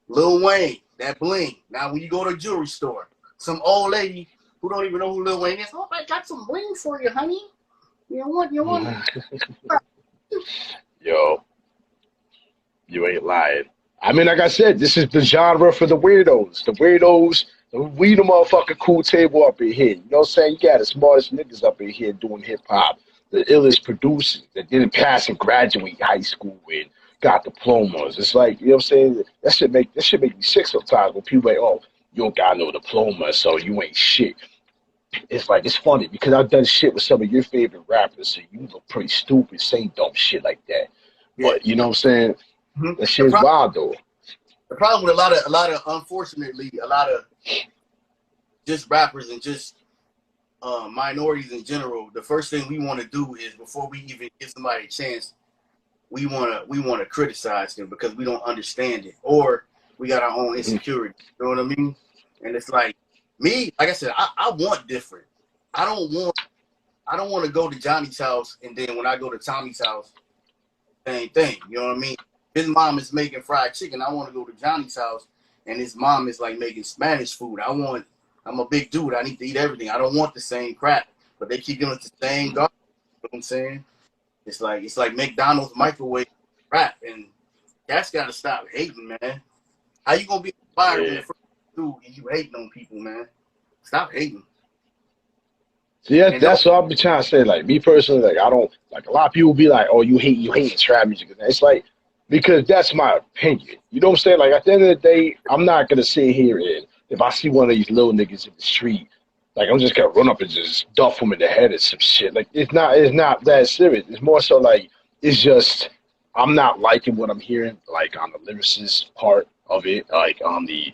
C: Lil Wayne, that bling. Now, when you go to a jewelry store, some old lady who don't even know who Lil Wayne is, oh, I got some bling for you, honey. You want?
B: Yo, you ain't lying. I mean, like I said, this is the genre for the weirdos. The weirdos, we the motherfucking cool table up in here. You know what I'm saying? You got the smartest niggas up in here doing hip-hop. The illest producers that didn't pass and graduate high school with, got diplomas. It's like, you know what I'm saying? That should make me sick sometimes when people like, oh, you don't got no diploma, so you ain't shit. It's like, it's funny because I've done shit with some of your favorite rappers, so you look pretty stupid saying dumb shit like that.
C: Yeah.
B: But you know what I'm saying?
C: Mm-hmm.
B: That shit's wild though.
C: The problem with a lot of unfortunately, a lot of just rappers and just minorities in general, the first thing we want to do is, before we even give somebody a chance, we want to criticize them because we don't understand it, or we got our own insecurity. You know what I mean? And it's like, me, like I said, I want different. I don't want to go to Johnny's house and then when I go to Tommy's house, same thing. You know what I mean? His mom is making fried chicken. I want to go to Johnny's house and his mom is like making Spanish food. I'm a big dude. I need to eat everything. I don't want the same crap, but they keep giving us the same garbage. You know what I'm saying? It's like McDonald's microwave crap, and that's got to stop hating, man. How you gonna be inspired when the first dude and you hating on people, man? Stop hating.
B: See, that's what I've been trying to say. Like me personally, like I don't like, a lot of people be like, "Oh, you hate trap music." It's like, because that's my opinion. You know what I'm saying? Like at the end of the day, I'm not gonna sit here and if I see one of these little niggas in the street, like I'm just gonna run up and just duff them in the head or some shit. Like it's not that serious. It's more so like it's just I'm not liking what I'm hearing, like on the lyricist part of it, like on the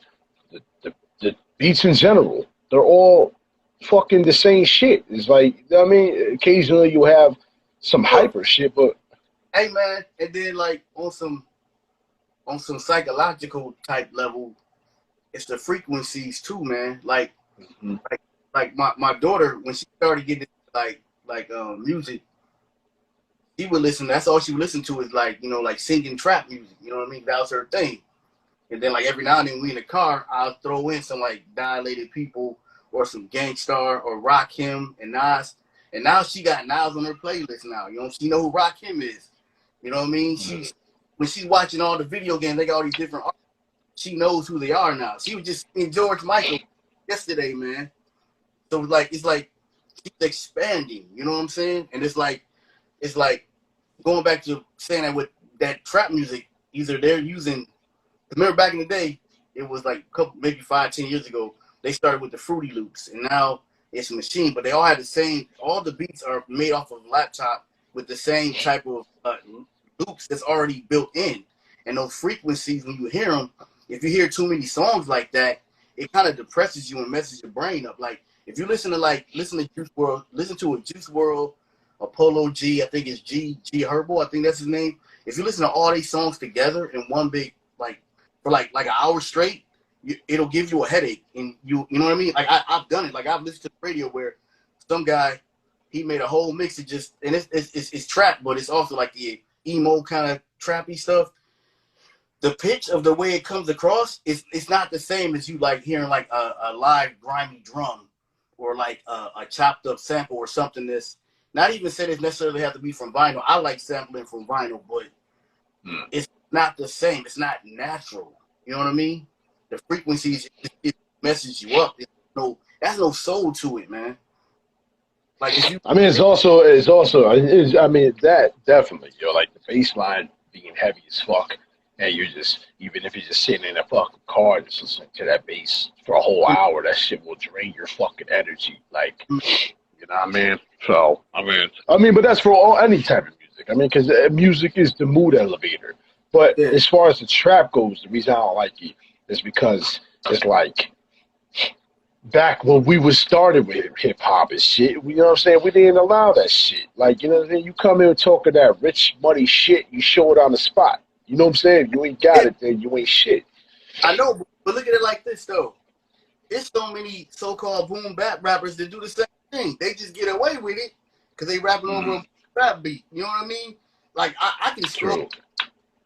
B: beats in general. They're all fucking the same shit. It's like, you know what I mean, occasionally you have some hyper shit, but
C: hey man, and then like on some psychological type level, it's the frequencies too, man. Like my daughter, when she started getting like music, she would listen. That's all she would listen to is like, you know, like singing trap music. You know what I mean? That was her thing. And then like every now and then we in the car, I'll throw in some like Dilated People or some Gangstar or Rakim and Nas. And now she got Nas on her playlist now. You know, she know who Rakim is. You know what I mean? When she's watching all the video games, they got all these different artists. She knows who they are now. She was just in George Michael yesterday, man. So it's like she's expanding. You know what I'm saying? And it's like going back to saying that with that trap music, either they're using. Remember back in the day, it was like a couple, maybe 5-10 years ago, they started with the Fruity Loops, and now it's a machine, but they all have the same. All the beats are made off of a laptop with the same type of loops that's already built in, and those frequencies when you hear them. If you hear too many songs like that, it kind of depresses you and messes your brain up. Like if you listen to Juice WRLD, listen to a Juice WRLD, Apollo G, I think it's G Herbo, I think that's his name. If you listen to all these songs together in one big for like an hour straight, it'll give you a headache, and you know what I mean. Like I've done it. Like I've listened to the radio where some guy he made a whole mix of just, and it's trap, but it's also like the emo kind of trappy stuff. The pitch of the way it comes across it's not the same as you like hearing like a live grimy drum or like a chopped up sample or something that's not even said it necessarily have to be from vinyl. I like sampling from vinyl, but it's not the same. It's not natural. You know what I mean? The frequencies it messes you up. There's no soul to it, man. Like if you,
B: I mean, it's also I mean, that definitely, yo, like the bass line being heavy as fuck, and you're just, even if you're just sitting in a fucking car just listening to that bass for a whole hour, that shit will drain your fucking energy. Like, You know what I mean? So but that's for any type of music. I mean, because music is the mood elevator. But
C: Yeah.
B: as far as the trap goes, the reason I don't like it is because it's like back when we was started with hip hop and shit, you know what I'm saying? We didn't allow that shit. Like, you know what I'm saying? You come in talking that rich money shit, you show it on the spot. You know what I'm saying? You ain't got it, then you ain't shit.
C: I know, but look at it like this though. There's so many so-called boom bap rappers that do the same thing. They just get away with it because they rapping over a rap beat. You know what I mean? Like I can scroll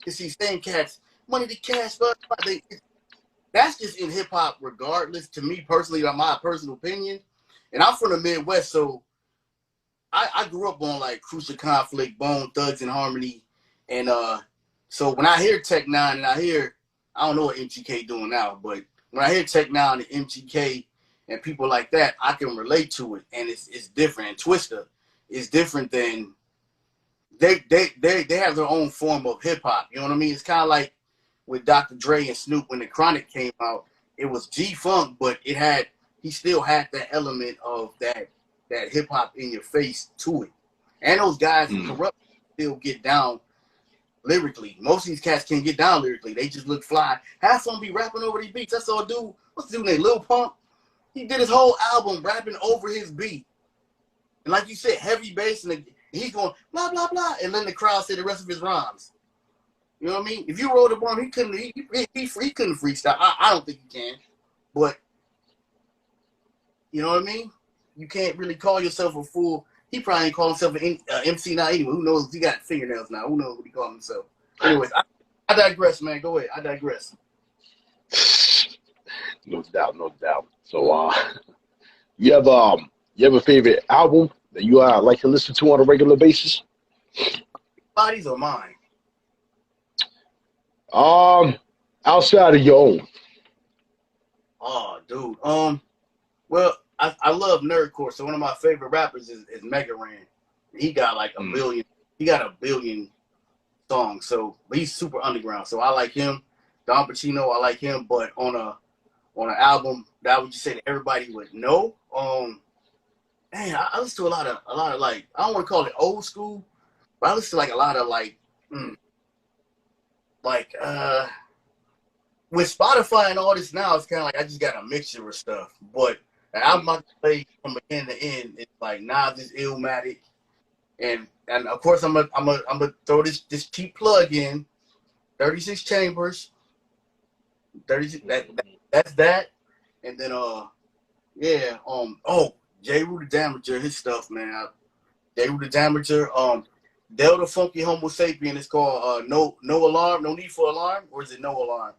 C: and see same cats, money to cash, but that's just in hip hop, regardless. To me personally, my personal opinion, and I'm from the Midwest, so I grew up on like Crucial Conflict, Bone Thugs and Harmony, and so when I hear Tech Nine and I don't know what MGK doing now, but when I hear Tech Nine and MGK and people like that, I can relate to it, and it's different. And Twista is different than they have their own form of hip hop. You know what I mean? It's kind of like with Dr. Dre and Snoop when the Chronic came out. It was G Funk, but he still had that element of that hip hop in your face to it. And those guys corrupt still get down lyrically. Most of these cats can't get down lyrically. They just look fly. Have fun be rapping over these beats. That's all dude. What's the dude named Lil Pump? He did his whole album rapping over his beat. And like you said, heavy bass, and he's going blah blah blah, and then the crowd say the rest of his rhymes. You know what I mean? If you wrote a bomb, he couldn't freestyle. I don't think he can. But you know what I mean? You can't really call yourself a fool. He probably ain't call himself an MC now anyway. Who knows? He got fingernails now. Who knows what he called himself? Anyways, I digress, man. Go ahead. I digress.
B: No doubt, no doubt. So, you have a favorite album that you like to listen to on a regular basis?
C: Bodies or mine?
B: Outside of your own.
C: Oh, dude. Well, I love Nerdcore, so one of my favorite rappers is Mega Ran. He got like a billion. He got a billion songs, so but he's super underground. So I like him. Don Pacino, I like him, but on an album that I would just say that everybody would know. Man, I listen to a lot of like, I don't want to call it old school, but I listen to like a lot of like with Spotify and all this now, it's kind of like I just got a mixture of stuff. But the album I play from beginning to end, it's like Nas is Illmatic, and of course I'm gonna throw this cheap plug in, 36 Chambers, 36 that's that, and then J. Rue the Damager, his stuff, man. J. Rue the Damager, Delta Funky Homo Sapien. It's called No Alarm, No Need for Alarm, or is it No Alarm?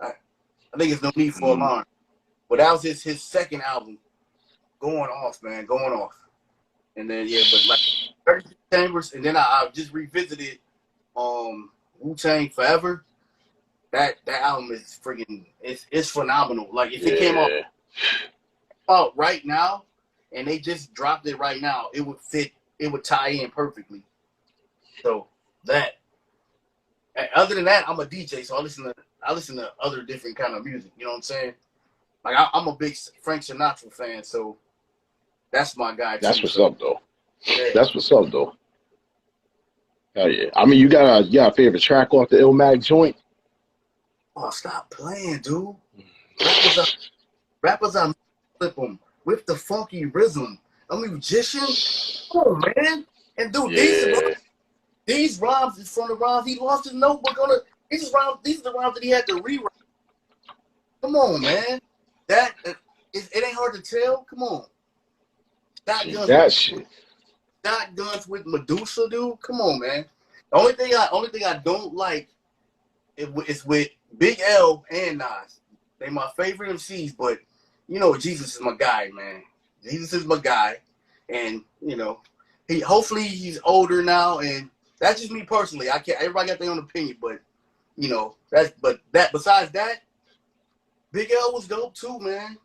C: I think it's No Need for Alarm. But that was his second album. Going off, man, going off. And then but like 36 Chambers, and then I just revisited Wu-Tang Forever. That album is freaking it's phenomenal. Like if it came out right now and they just dropped it right now, it would fit, it would tie in perfectly. So that. Other than that, I'm a DJ, so I listen to other different kind of music. You know what I'm saying? Like I'm a big Frank Sinatra fan, so that's my guy too.
B: That's what's up though.
C: Yeah.
B: That's what's up though. Hell yeah. I mean, you got a favorite track off the Illmatic joint?
C: Oh, stop playing, dude. Rappers are flip them with the funky rhythm. A musician? Come on, man. And dude, these rhymes is from the rhymes he lost his notebook on it. These are the rhymes that he had to rewrite. Come on, man. That it ain't hard to tell. Come on. Shotguns with Medusa, dude. Come on, man. The only thing I don't like is with Big L and Nas. They my favorite MCs, but you know Jesus is my guy, man. Jesus is my guy, and you know hopefully he's older now, and that's just me personally. I can't. Everybody got their own opinion, but you know besides that, Big L was dope too, man.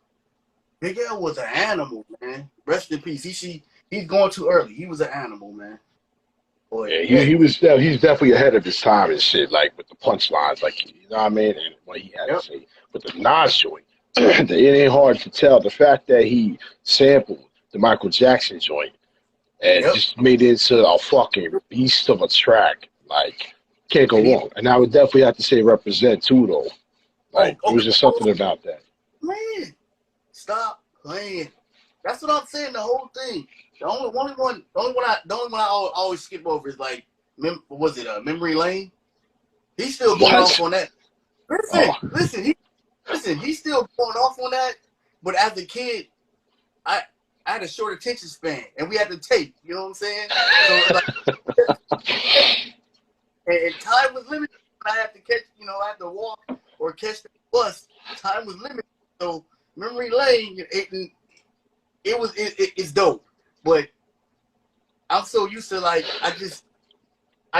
C: Big L was an animal, man. Rest in peace. He's going too early. He was an animal, man. Boy,
B: yeah, he's definitely ahead of his time and shit, like with the punchlines, like, you know what I mean, and what he had to say. With the Nas joint, it ain't hard to tell the fact that he sampled the Michael Jackson joint, and just made it into a fucking beast of a track. Like, can't go wrong. And I would definitely have to say Represent too, though. Like, it was just something about that.
C: Man, stop playing. That's what I'm saying. The whole thing. The only one I always skip over is like, was it Memory Lane? He's still going off on that. Listen, he's still going off on that. But as a kid, I had a short attention span, and we had to tape. You know what I'm saying? So like, and time was limited. I had to catch, I had to walk or catch the bus. Time was limited. So Memory Lane, it's dope. But I'm so used to like I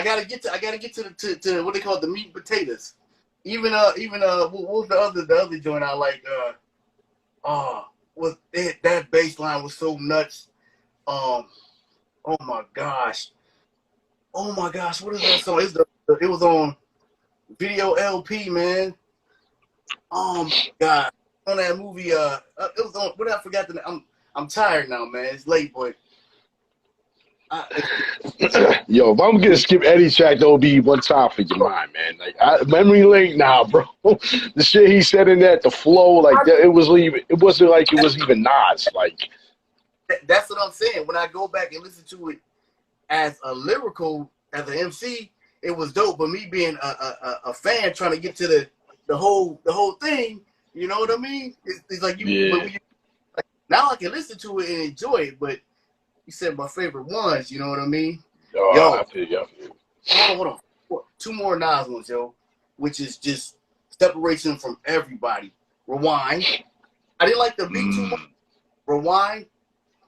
C: gotta get to what they call the meat and potatoes. Even what was the other joint I like? That bass line was so nuts. Oh my gosh, what is that song? It was on Video LP, man. Oh my god, on that movie. It was on. What I forgot the name. I'm tired now, man. It's late, but.
B: Yo, if I'm gonna skip any track, there'll be one time for your mind, man. Like Memory Lane, nah, bro. The shit he said in that, the flow, like that, it wasn't like it was even Nas. Like
C: that's what I'm saying. When I go back and listen to it as a lyrical, as an MC, it was dope. But me being a fan, trying to get to the whole thing, you know what I mean? It's like like, now I can listen to it and enjoy it, but. You said my favorite ones, you know what I mean?
B: I feel you.
C: Hold on. 2 more Nas ones, yo, which is just separation from everybody. Rewind. I didn't like the beat too much. Rewind.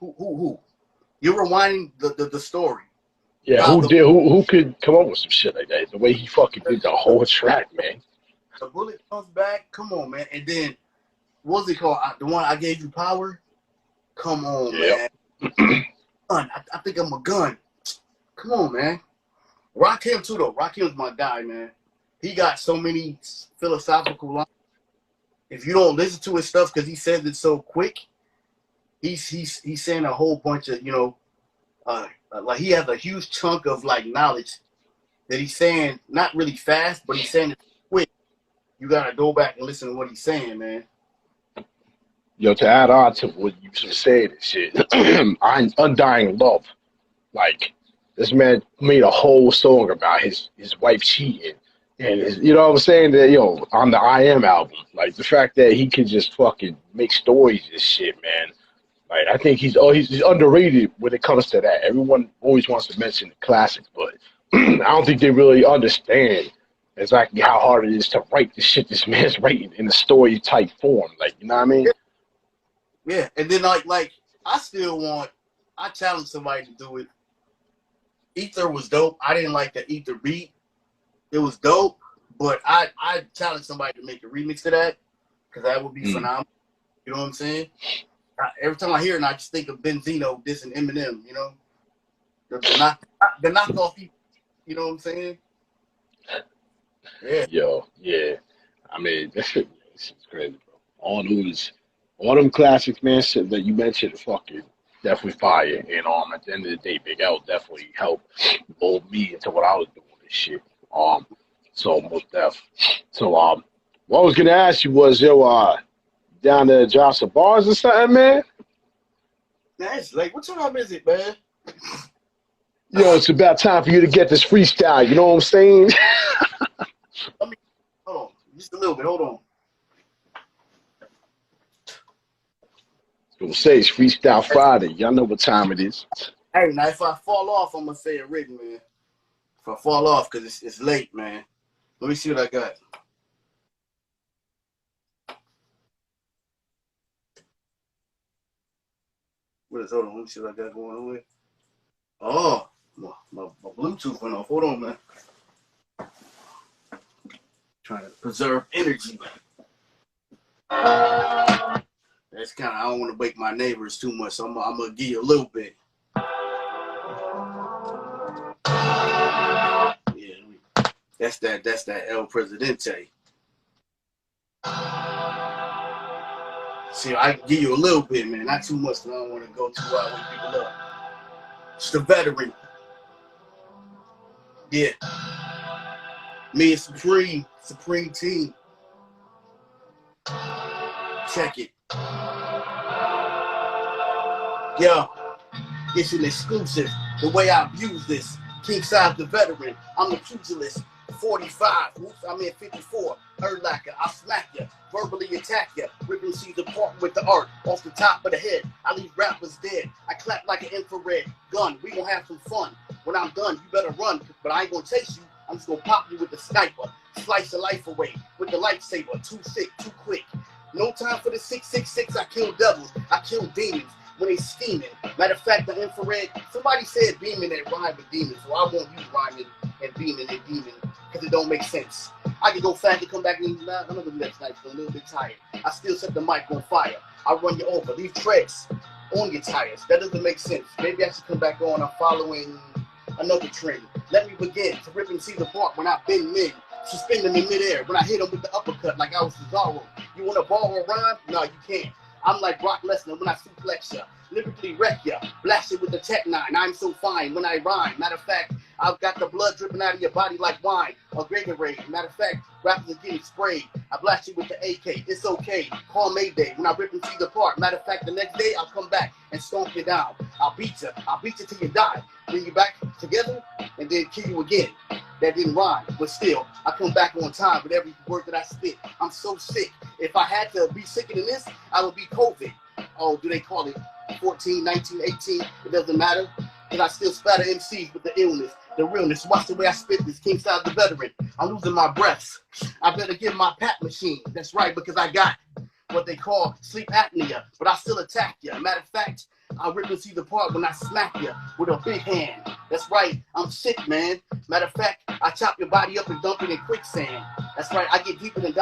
C: Who? You're rewinding the story.
B: Yeah, who could come up with some shit like that? The way he fucking did the whole track, man.
C: The bullet comes back. Come on, man. And then, what's it called? The one I gave you power? Come on, man. I think I'm a gun. Come on, man. Rakim too, though. Rakim's my guy, man. He got so many philosophical lines. If you don't listen to his stuff because he says it so quick, he's saying a whole bunch of, like he has a huge chunk of like knowledge that he's saying not really fast, but he's saying it quick. You gotta go back and listen to what he's saying, man.
B: Yo, to add on to what you just said and shit, Undying Love. Like, this man made a whole song about his wife cheating. And, you know what I'm saying? That, on the I Am album, like, the fact that he can just fucking make stories and shit, man. Like, I think he's underrated when it comes to that. Everyone always wants to mention the classics, but I don't think they really understand exactly how hard it is to write the shit this man's writing in a story type form. Like, you know what I mean?
C: Yeah, and then like I challenge somebody to do it. Ether was dope. I didn't like the Ether beat. It was dope, but I challenge somebody to make a remix to that because that would be phenomenal. You know what I'm saying? Every time I hear it, I just think of Benzino dissing Eminem. You know, the knockoff. You know what I'm saying? Yeah.
B: Yo, yeah. I mean, this is crazy, bro. All them classics, man, shit that you mentioned, fucking definitely fire. And at the end of the day, Big L definitely helped mold me into what I was doing and shit. So most def. So what I was gonna ask you was, down to drop some bars or something, man?
C: Man, it's like, what time is it, man?
B: It's about time for you to get this freestyle. You know what I'm saying?
C: Hold on, just a little bit. Hold on.
B: Gonna say it's Freestyle Friday. Y'all know what time it is.
C: Hey, now if I fall off, I'm gonna say it written, man. If I fall off, because it's late, man. Let me see what I got. Hold on, let me see what I got going on with. Oh, my Bluetooth went off. Hold on, man. Trying to preserve energy. That's kind of, I don't want to wake my neighbors too much, so I'm going to give you a little bit. Yeah, that's that El Presidente. See, I can give you a little bit, man. Not too much, but I don't want to go too wild with people up. It's the veteran. Yeah. Me and Supreme Team. Check it. Yo, it's an exclusive. The way I abuse this. kingSize the veteran. I'm the pugilist. 45. Oops, I'm in 54. Erlacher, I'll smack ya. Verbally attack ya. Rip MCs apart with the art. Off the top of the head. I leave rappers dead. I clap like an infrared gun. We gonna have some fun. When I'm done, you better run. But I ain't gonna chase you. I'm just gonna pop you with the sniper. Slice your life away with the lightsaber. Too sick, too quick. No time for the 666. I kill devils. I kill demons when they scheming. Matter of fact, the infrared, somebody said beaming and rhyme with demons, so I won't use rhyming and beaming and demon because it don't make sense. I can go fast and come back and I'm gonna do that tonight because I'm a little bit tired. I still set the mic on fire. I run you over, leave treads on your tires. That doesn't make sense. Maybe I should come back on. I'm following another trend. Let me begin to rip and see the bark when I bend men. Suspend them in midair when I hit them with the uppercut like I was Cesaro. You want to borrow a rhyme? No, you can't. I'm like Brock Lesnar when I suplex ya, lyrically wreck ya, blast it with the Tech 9. I'm so fine when I rhyme. Matter of fact, I've got the blood dripping out of your body like wine or Gatorade. Matter of fact, rappers are getting sprayed. I blast you with the AK. It's okay. Call Mayday when I rip and see the part. Matter of fact, the next day I'll come back and stomp you down. I'll beat you. I'll beat you till you die. Bring you back together and then kill you again. That didn't rhyme, but still, I come back on time with every word that I spit. I'm so sick. If I had to be sicker than this, I would be COVID. Oh, do they call it 14, 19, 18? It doesn't matter. And I still spatter MCs with the illness, the realness. Watch the way I spit this, kingSize the veteran. I'm losing my breaths. I better get my pat machine. That's right, because I got what they call sleep apnea, but I still attack you. Matter of fact, I rip and see the part when I smack you with a big hand. That's right, I'm sick, man. Matter of fact, I chop your body up and dump it in quicksand. That's right, I get deeper than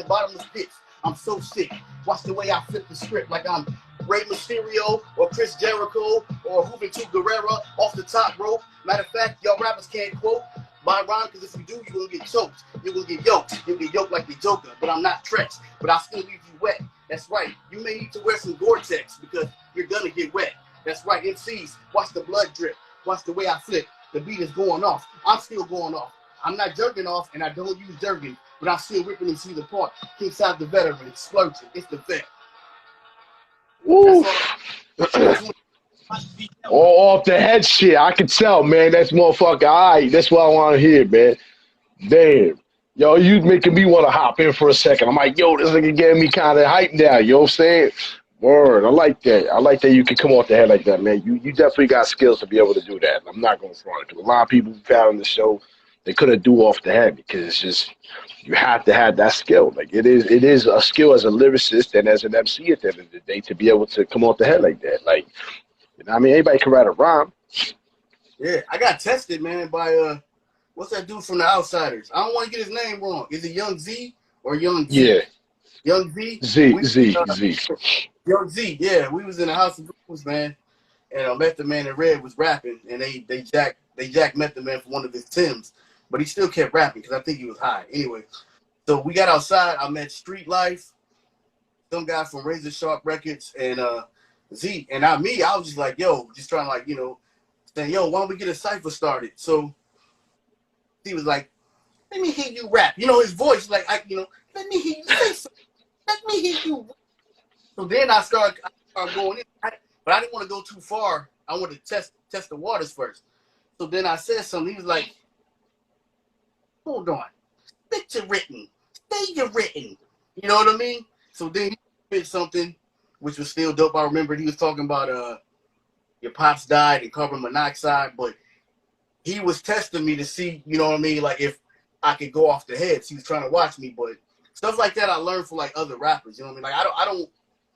C: bottomless pits. I'm so sick. Watch the way I flip the script like I'm Rey Mysterio or Chris Jericho or Juventud Guerrera off the top rope. Matter of fact, y'all rappers can't quote my rhyme because if you do, you're going to get choked. You're going to get yoked. You'll get yoked like the Joker, but I'm not Trex. But I'll still leave you wet. That's right. You may need to wear some Gore-Tex because you're going to get wet. That's right. MCs, watch the blood drip. Watch the way I flip. The beat is going off. I'm still going off. I'm not jerking off, and I don't use jerking, but I'm still ripping and see the part. kingSize the veteran, explosion. It's the vet.
B: Woo. All off the head shit. I can tell, man. That's motherfucker. All right, that's what I want to hear, man. Damn. Yo, you making me want to hop in for a second. I'm like, yo, this nigga getting me kind of hyped now. You know what I'm saying? Word. I like that. I like that you can come off the head like that, man. You definitely got skills to be able to do that. I'm not going to front it. Because a lot of people we've had on the show, they couldn't do off the head because it's just, you have to have that skill. Like it is a skill as a lyricist and as an MC at the end of the day to be able to come off the head like that. Like, you know what I mean? Anybody can write a rhyme.
C: Yeah, I got tested, man, by what's that dude from The Outsiders? I don't want to get his name wrong. Is it Young Z or Young Z?
B: Yeah.
C: Young Z?
B: Z.
C: Young Z, yeah. We was in the House of Blues, man, and Method Man and Red was rapping, and they jacked Method Man for one of his Tims, but he still kept rapping because I think he was high. Anyway, so we got outside. I met Street Life, some guy from Razor Sharp Records, and Z, and I was just like, yo, just trying to like, you know, saying, yo, why don't we get a cipher started? So he was like, let me hear you rap. You know, his voice, like, let me hear you say something. Let me hear you. So then I started going in, but I didn't want to go too far. I wanted to test the waters first. So then I said something. He was like, hold on. Spit your written. Say your written. You know what I mean? So then he spit something, which was still dope. I remember he was talking about your pops died and carbon monoxide, but he was testing me to see, you know what I mean, like if I could go off the head. So he was trying to watch me, but stuff like that I learned from like other rappers. You know what I mean? Like I don't.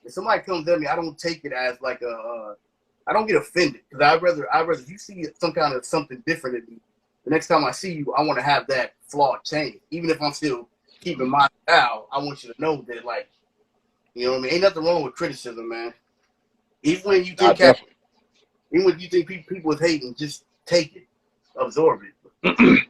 C: If somebody comes at me, I don't take it as like I don't get offended because I'd rather if you see some kind of something different in me, the next time I see you, I want to have that flawed change. Even if I'm still keeping my style, I want you to know that, like, you know what I mean? Ain't nothing wrong with criticism, man. Even when you think people is hating, just take it, absorb it.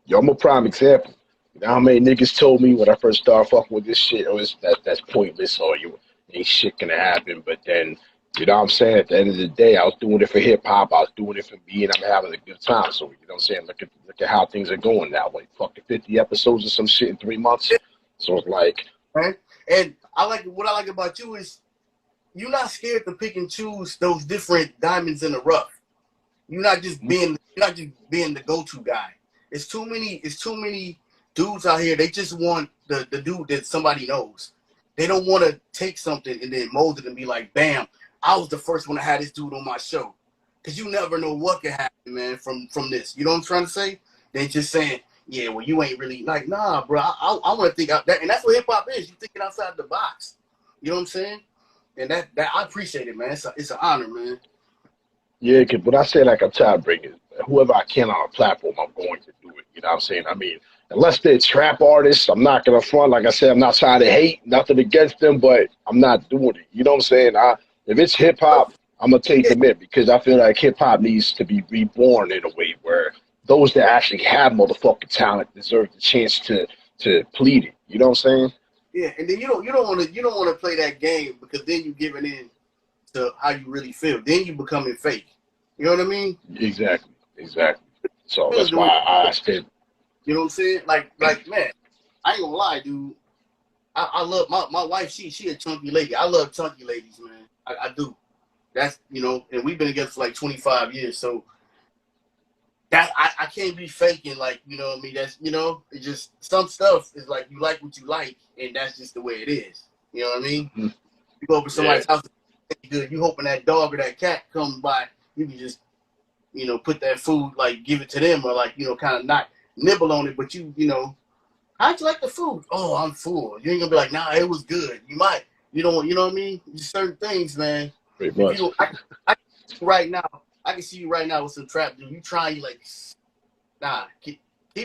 B: Yo, I'm a prime example. You know how many niggas told me when I first started fucking with this shit, oh, that's pointless, or you ain't shit gonna happen. But then, you know what I'm saying? At the end of the day, I was doing it for hip hop. I was doing it for me, and I'm having a good time. So, you know what I'm saying? Look at how things are going now. Like fucking 50 episodes or some shit in 3 months. So it's like,
C: Right? And what I like about you is you're not scared to pick and choose those different diamonds in the rough. You're not just being the go-to guy. It's too many dudes out here. They just want the dude that somebody knows. They don't want to take something and then mold it and be like, bam, I was the first one to have this dude on my show. Because you never know what can happen, man, from this. You know what I'm trying to say? They just saying, yeah, well, you ain't really like, nah, bro. I want to think out that, and that's what hip hop is. You thinking outside the box. You know what I'm saying? And that I appreciate it, man. It's an honor, man.
B: yeah, because when I say like I'm trying to bring it, whoever I can on a platform, I'm going to do it. You know what I'm saying? I mean, unless they're trap artists, I'm not gonna front. Like I said, I'm not trying to hate, nothing against them, but I'm not doing it. You know what I'm saying? If it's hip hop, I'm gonna take them in because I feel like hip hop needs to be reborn in a way where those that actually have motherfucking talent deserve the chance to plead it. You know what I'm saying?
C: Yeah, and then you don't want to play that game because then you giving in to how you really feel. Then you becoming fake. You know what I mean?
B: Exactly. So that's why I said.
C: You know what I'm saying? Like man, I ain't gonna lie, dude. I love my wife. She a chunky lady. I love chunky ladies, man. I do. That's, you know, and we've been together for like 25 years. So that I can't be faking, like, you know what I mean? That's, you know, it's just some stuff is like you like what you like, and that's just the way it is. You know what I mean?
B: Mm-hmm.
C: You go over somebody's house, good. You hoping that dog or that cat comes by, you can just, you know, put that food, like give it to them, or like, you know, kind of not nibble on it, but you know, how'd you like the food? Oh, I'm full. You ain't gonna be like, nah, it was good. You might, you don't, you know what I mean? Just certain things, man.
B: Pretty much.
C: Right now, I can see you right now with some trap. You trying, you like, nah, keep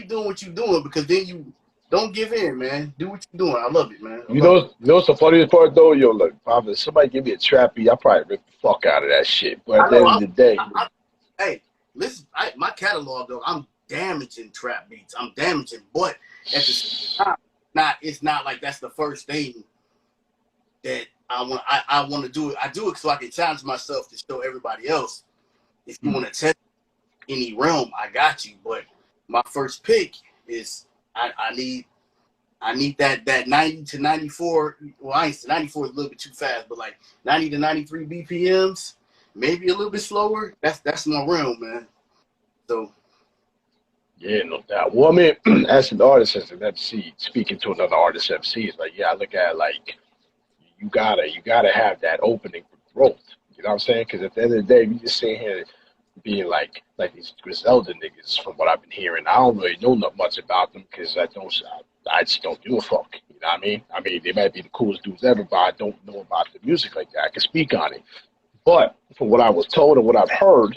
C: doing what you're doing, because then you don't give in, man. Do what you're doing. I love it, man.
B: You know what's the funniest part though? Yo, look, if somebody give me a trap beat, I probably rip the fuck out of that shit. But at the end of the day,
C: hey, listen, my catalog though, I'm damaging trap beats. I'm damaging, but at the same time, it's not like that's the first thing that I want to do it. I do it so I can challenge myself to show everybody else. If you want to test any realm, I got you. But my first pick is I need that 90 to 94. Well, 94 is a little bit too fast, but like 90 to 93 BPMs, maybe a little bit slower. That's my realm, man. So.
B: Yeah, no doubt. Well, I mean, as an artist, as an MC, speaking to another artist MC, is like, yeah, I look at it like you gotta have that opening for growth. You know what I'm saying? Because at the end of the day, we just sitting here being like these Griselda niggas, from what I've been hearing. I don't really know not much about them because I just don't give a fuck. You know what I mean? I mean, they might be the coolest dudes ever, but I don't know about the music like that. I can speak on it. But from what I was told and what I've heard,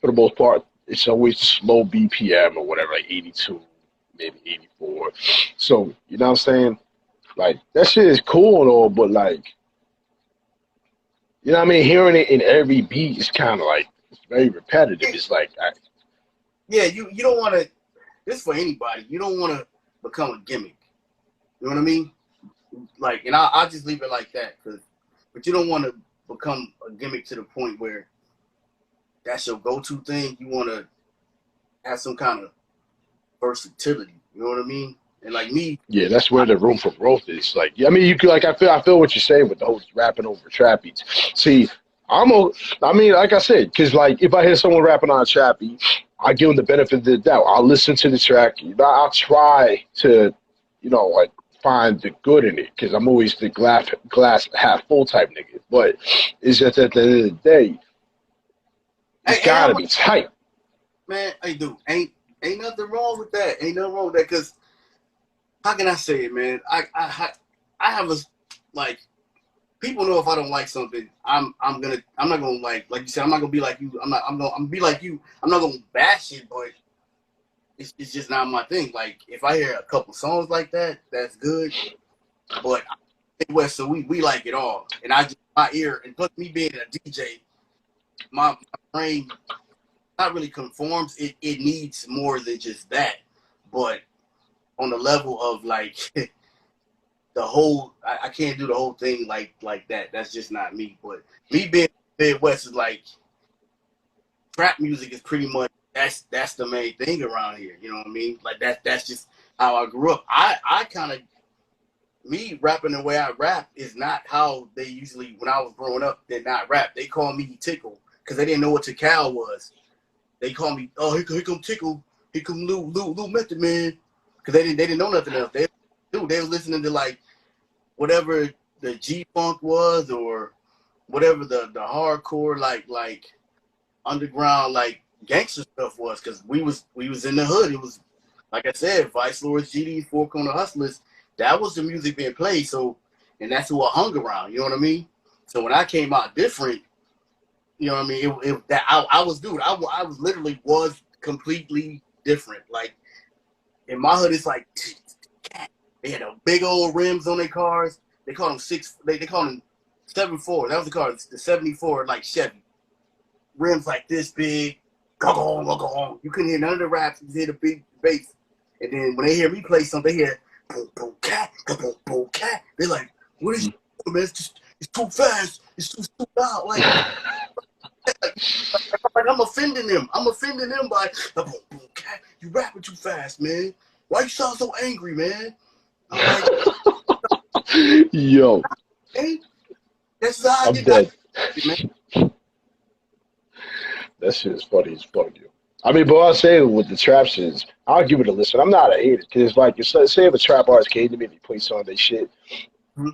B: for the most part, it's always slow BPM or whatever, like 82, maybe 84. So, you know what I'm saying? Like, that shit is cool and all, but like, you know what I mean? Hearing it in every beat is kind of like, it's very repetitive. It's like,
C: yeah, you don't want to, this is for anybody, you don't want to become a gimmick. You know what I mean? Like, and I'll just leave it like that, but you don't want to become a gimmick to the point where that's your go-to thing. You want to have some kind of versatility. You know what I mean? And like me,
B: yeah, that's where the room for growth is. Like, I mean, you could, like, I feel what you're saying with the whole rapping over trap beats. See, I mean, like I said, because like if I hear someone rapping on a trap beat, I give them the benefit of the doubt. I'll listen to the track. You know, I'll try to, you know, like find the good in it, because I'm always the glass half full type nigga. But it's just at the end of the day, it's gotta be tight.
C: Man, hey, dude, ain't nothing wrong with that. Ain't nothing wrong with that, because how can I say it, man? I have a, like, people know if I don't like something, I'm not gonna like you said, I'm not gonna be like you. I'm gonna be like you. I'm not gonna bash it, but it's just not my thing. Like, if I hear a couple songs like that, that's good. But West, so we like it all, and my ear, and plus me being a DJ, my brain not really conforms. It needs more than just that, but on the level of like the whole. I can't do the whole thing like that. That's just not me. But me being Midwest is like trap music is pretty much that's the main thing around here. You know what I mean? Like that's just how I grew up. I kind of me rapping the way I rap is not how they usually when I was growing up did not rap. They call me Tickle because they didn't know what Tical was. They call me here come Tickle, here come Lou Method Man because they didn't know nothing else. They were listening to like whatever the G Funk was or whatever the hardcore like underground like gangster stuff was because we was in the hood. It was like I said, Vice Lords, GD, Four Corner Hustlers. That was the music being played. So, and that's who I hung around. You know what I mean? So when I came out different, you know what I mean? I was literally was completely different. Like in my hood, it's like they had a big old rims on their cars. They called them They called them 7.4. That was the car, the 74 like Chevy. Rims like this big. Go. You couldn't hear none of the raps. You hear the big bass. And then when they hear me play something, they hear boom, boom, cat. They're like, what is you doing, man? It's too fast. It's too loud. Like I'm offending them. I'm offending them by boom, boom, cat. You rapping too fast, man. Why you sound so angry, man? I'm like,
B: yo,
C: hey, that's how I
B: I'm
C: get
B: dead.
C: man.
B: That shit is funny as fuck, yo. I mean, but I'll say with the trap shit, I'll give it a listen. I'm not a hater because it's like, say if a trap artist came to me and he plays some of their shit,
C: Mm-hmm.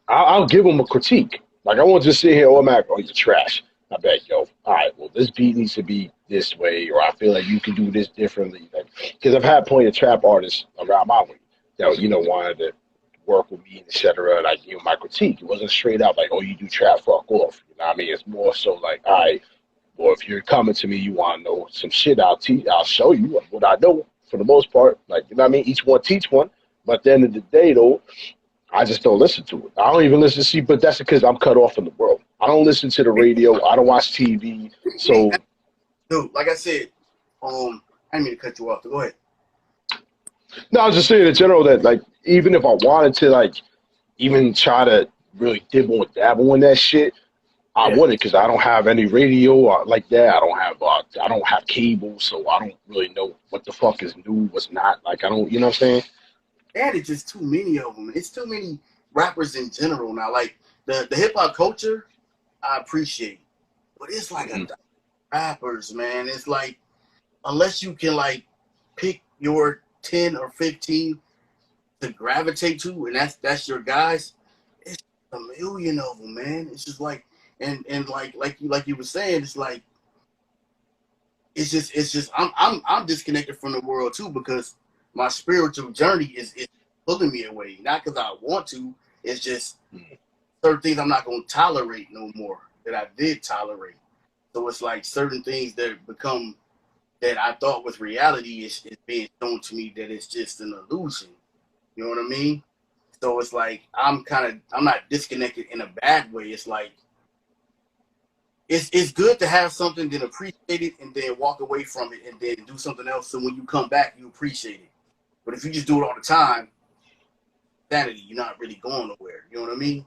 B: I'll give him a critique. Like I won't just sit here automatic, oh, you're trash. I bet, yo, all right, well, this beat needs to be this way, or I feel like you can do this differently. Because I've had plenty of trap artists around my way that, wanted to work with me, etc. Like, my critique. It wasn't straight out like, oh, you do trap, fuck off. You know what I mean? It's more so like, all right, or if you're coming to me, you want to know some shit, I'll show you what I know for the most part. Like, you know what I mean? Each one teach one. But at the end of the day, though, I just don't listen to it. I don't even listen to see, but that's because I'm cut off from the world. I don't listen to the radio. I don't watch TV. So,
C: Dude, like I said, I didn't mean to cut you off. So go ahead.
B: no, I was just saying in general that, like, even if I wanted to, like, even try to really dibble and dabble in that shit, I wouldn't because I don't have any radio like that. I don't have cable, so I don't really know what the fuck is new, what's not. Like, I don't, you know what I'm saying?
C: And it's just too many of them. It's too many rappers in general now. Like the hip hop culture, I appreciate, but it's like rappers, man. It's like unless you can like pick your 10 or 15 to gravitate to, and that's your guys. It's a million of them, man. It's just like and like you were saying, it's like it's just I'm disconnected from the world too because my spiritual journey is pulling me away. Not because I want to. It's just certain things I'm not going to tolerate no more that I did tolerate. So it's like certain things that become that I thought was reality is being shown to me that it's just an illusion. You know what I mean? So it's like I'm not disconnected in a bad way. It's like it's good to have something, then appreciate it, and then walk away from it, and then do something else. So when you come back, you appreciate it. But if you just do it all the time, sanity, you're not really going nowhere. You know what I mean?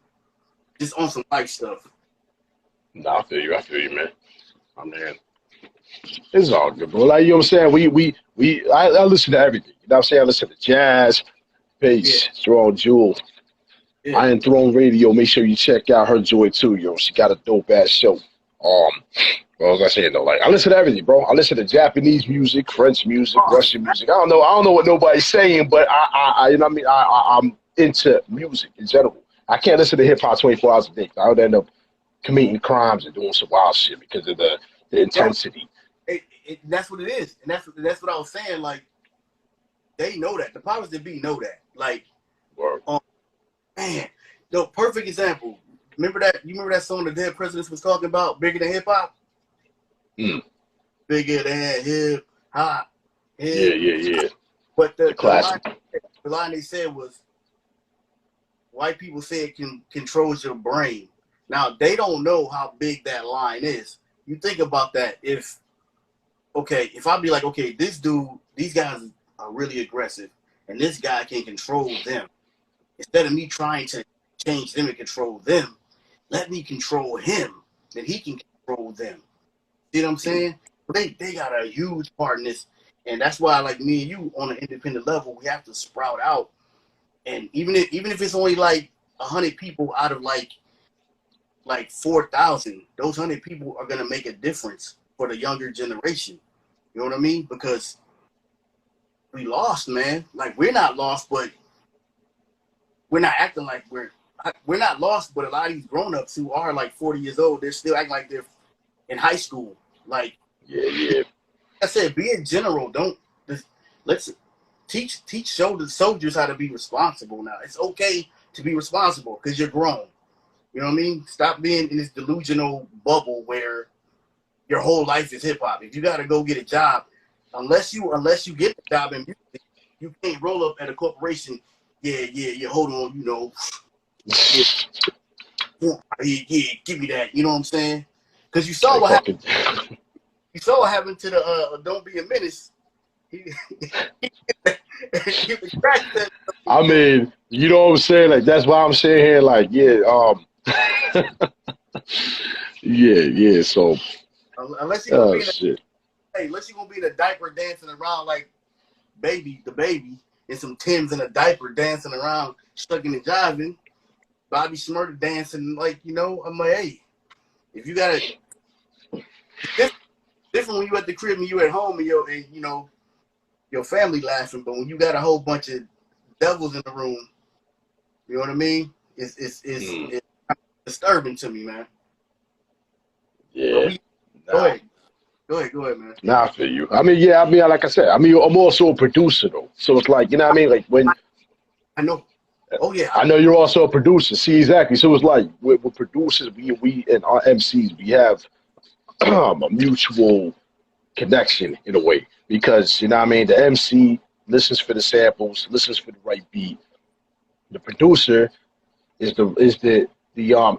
C: Just on some life stuff.
B: No, I feel you, man. I mean, it's all good, bro. Like, you know what I'm saying? I listen to everything. You know what I'm saying? I listen to jazz, bass, Throne Jewel.
C: Yeah.
B: Iron Throne Radio. Make sure you check out her joy too, yo. She got a dope ass show. What was I saying though? Like I listen to everything, bro. I listen to Japanese music, French music, Russian music. I don't know what nobody's saying, but I you know what I mean? I'm into music in general. I can't listen to hip hop 24 hours a day. I would end up committing crimes and doing some wild shit because of the intensity.
C: That's what it is, and that's what I was saying. Like they know that the powers that be know that. Like, man, the perfect example. Remember that song the Dead Presidents was talking about, bigger than hip hop. Bigger than hip hop.
B: Yeah.
C: But the
B: classic.
C: The line they said was, white people say it controls your brain. Now they don't know how big that line is. You think about that. If I be like, okay, these guys are really aggressive, and this guy can control them. Instead of me trying to change them and control them, let me control him, then he can control them. See what I'm saying? They got a huge part in this, and that's why, like me and you, on an independent level, we have to sprout out. And even if it's only like 100 people out of like 4,000, those 100 people are gonna make a difference for the younger generation. You know what I mean? Because we lost, man. Like, we're not lost, but we're not acting like we're not lost. But a lot of these grown-ups who are like 40 years old, they're still acting like they're in high school. Like,
B: yeah.
C: I said, be in general. Let's teach show the soldiers how to be responsible now. It's okay to be responsible because you're grown. You know what I mean? Stop being in this delusional bubble where your whole life is hip hop. If you got to go get a job, unless you get the job in music, you can't roll up at a corporation. Yeah. Hold on, you know. Yeah, give me that. You know what I'm saying? Because you saw what happened. You saw what happened to the Don't Be a Menace.
B: I mean, you know what I'm saying? Like, that's why I'm saying here, like, yeah, yeah. So,
C: unless you're gonna be in a diaper dancing around like the baby, in some Timbs in a diaper dancing around, shucking and jiving, Bobby Shmurda dancing, like, you know, I'm like, hey, if you got it, different when you at the crib and you at home and you know, your family laughing, but when you got a whole bunch of devils in the room, you know what I mean? It's disturbing to me, man.
B: Yeah.
C: Go ahead, man.
B: Nah, I feel you. I mean, yeah, like I said, I'm also a producer though. So it's like, you know what I mean? Like, when
C: I know. Oh yeah.
B: I know you're also a producer. See, exactly. So it's like with producers, we and our MCs, we have a mutual connection in a way, because, you know what I mean, the MC listens for the samples, listens for the right beat. The producer is the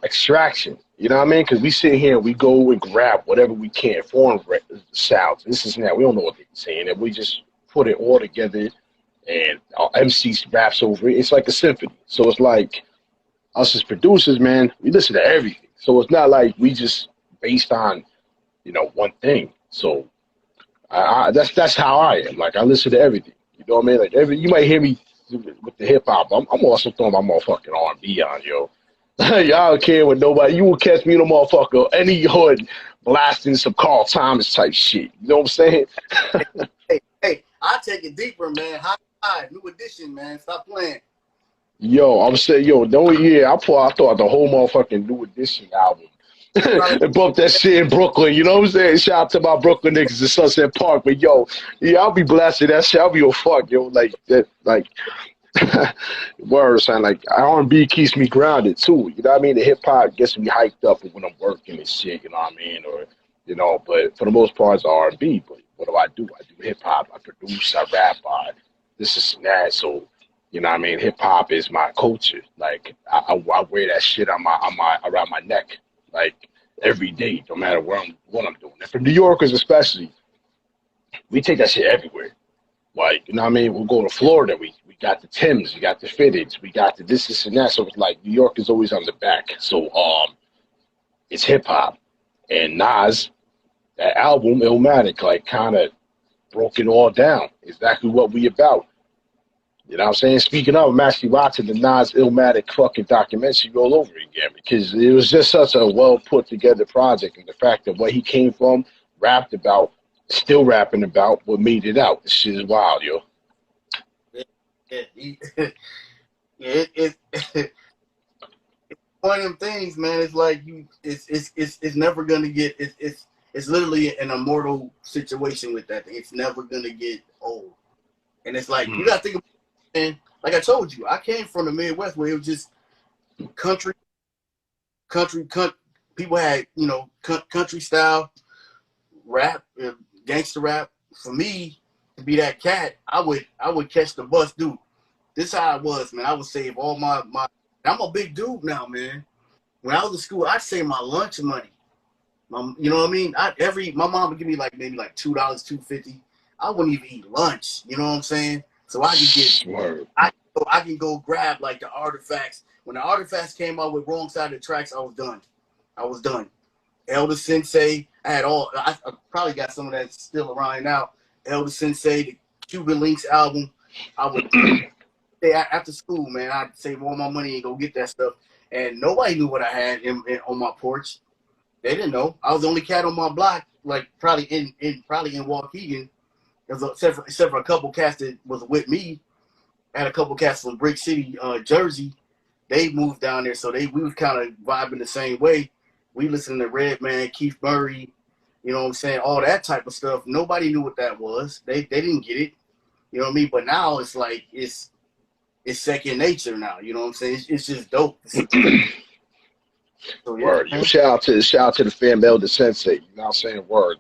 B: extraction. You know what I mean? Because we sit here and we go and grab whatever we can, foreign sounds, this is that. We don't know what they're saying, and we just put it all together, and our MC raps over it. It's like a symphony. So it's like us as producers, man, we listen to everything. So it's not like we just based on, you know, one thing. So that's how I am. Like, I listen to everything. You know what I mean? Like, you might hear me with the hip hop. I'm also throwing my motherfucking R&B on, yo. Y'all don't care with nobody. You will catch me in a motherfucker any hood blasting some Carl Thomas type shit. You know what I'm saying?
C: hey, I take it deeper, man. High, new edition, man. Stop playing.
B: Yo, I'm saying, yo, I thought the whole motherfucking new edition album. And bump that shit in Brooklyn, you know what I'm saying? Shout out to my Brooklyn niggas in Sunset Park, but yo, yeah, I'll be blasting that shit. I'll be a fuck, yo, like that, like words, son. Like, R&B keeps me grounded too. You know what I mean? The hip hop gets me hyped up when I'm working and shit. You know what I mean? Or, you know, but for the most part, it's R&B. But what do? I do hip hop. I produce. I rap. This is that. So, you know what I mean? Hip hop is my culture. Like, I wear that shit around my neck, like, every day, no matter what I'm doing. And for New Yorkers especially, we take that shit everywhere. Like, you know what I mean? We'll go to Florida. We got the Timbs, we got the fitteds, we got the this and that. So it's like New York is always on the back. So it's hip hop. And Nas, that album, Illmatic, like, kind of broke it all down. Exactly what we about. You know what I'm saying? Speaking of, I'm actually watching the Nas Illmatic fucking documentary all over again, because it was just such a well put together project, and the fact that what he came from, rapped about, still rapping about, what made it out. This shit is wild, yo.
C: It's one of them things, man. It's like it's never gonna get. It's literally an immortal situation with that thing. It's never gonna get old, and it's like you gotta think about it, man. Like I told you, I came from the Midwest where it was just country. People had, you know, country style rap, gangster rap. For me to be that cat, I would catch the bus, dude. This how I was, man. I would save all my. I'm a big dude now, man. When I was in school, I'd save my lunch money. You know what I mean? My mom would give me like maybe like $2, $2.50. I wouldn't even eat lunch. You know what I'm saying? so I can get
B: Word.
C: I can go grab like the artifacts. When the artifacts came out with Wrong Side of the Tracks, I was done. I was done. Elder Sensei, I had all. I probably got some of that still around now. Elder Sensei, the Cuban Links album. I would say after school, man, I'd save all my money and go get that stuff. And nobody knew what I had on my porch. They didn't know. I was the only cat on my block, like probably in Waukegan. Except for a couple cats that was with me. I had a couple cats from Brick City, Jersey. They moved down there, so we was kind of vibing the same way. We listened to Redman, Keith Murray, you know what I'm saying, all that type of stuff. Nobody knew what that was. They didn't get it, you know what I mean. But now it's like it's second nature now. You know what I'm saying? It's just dope. So, yeah.
B: Word. Yo, shout out to the fam, Elder Sensei. You know what I'm saying? Word.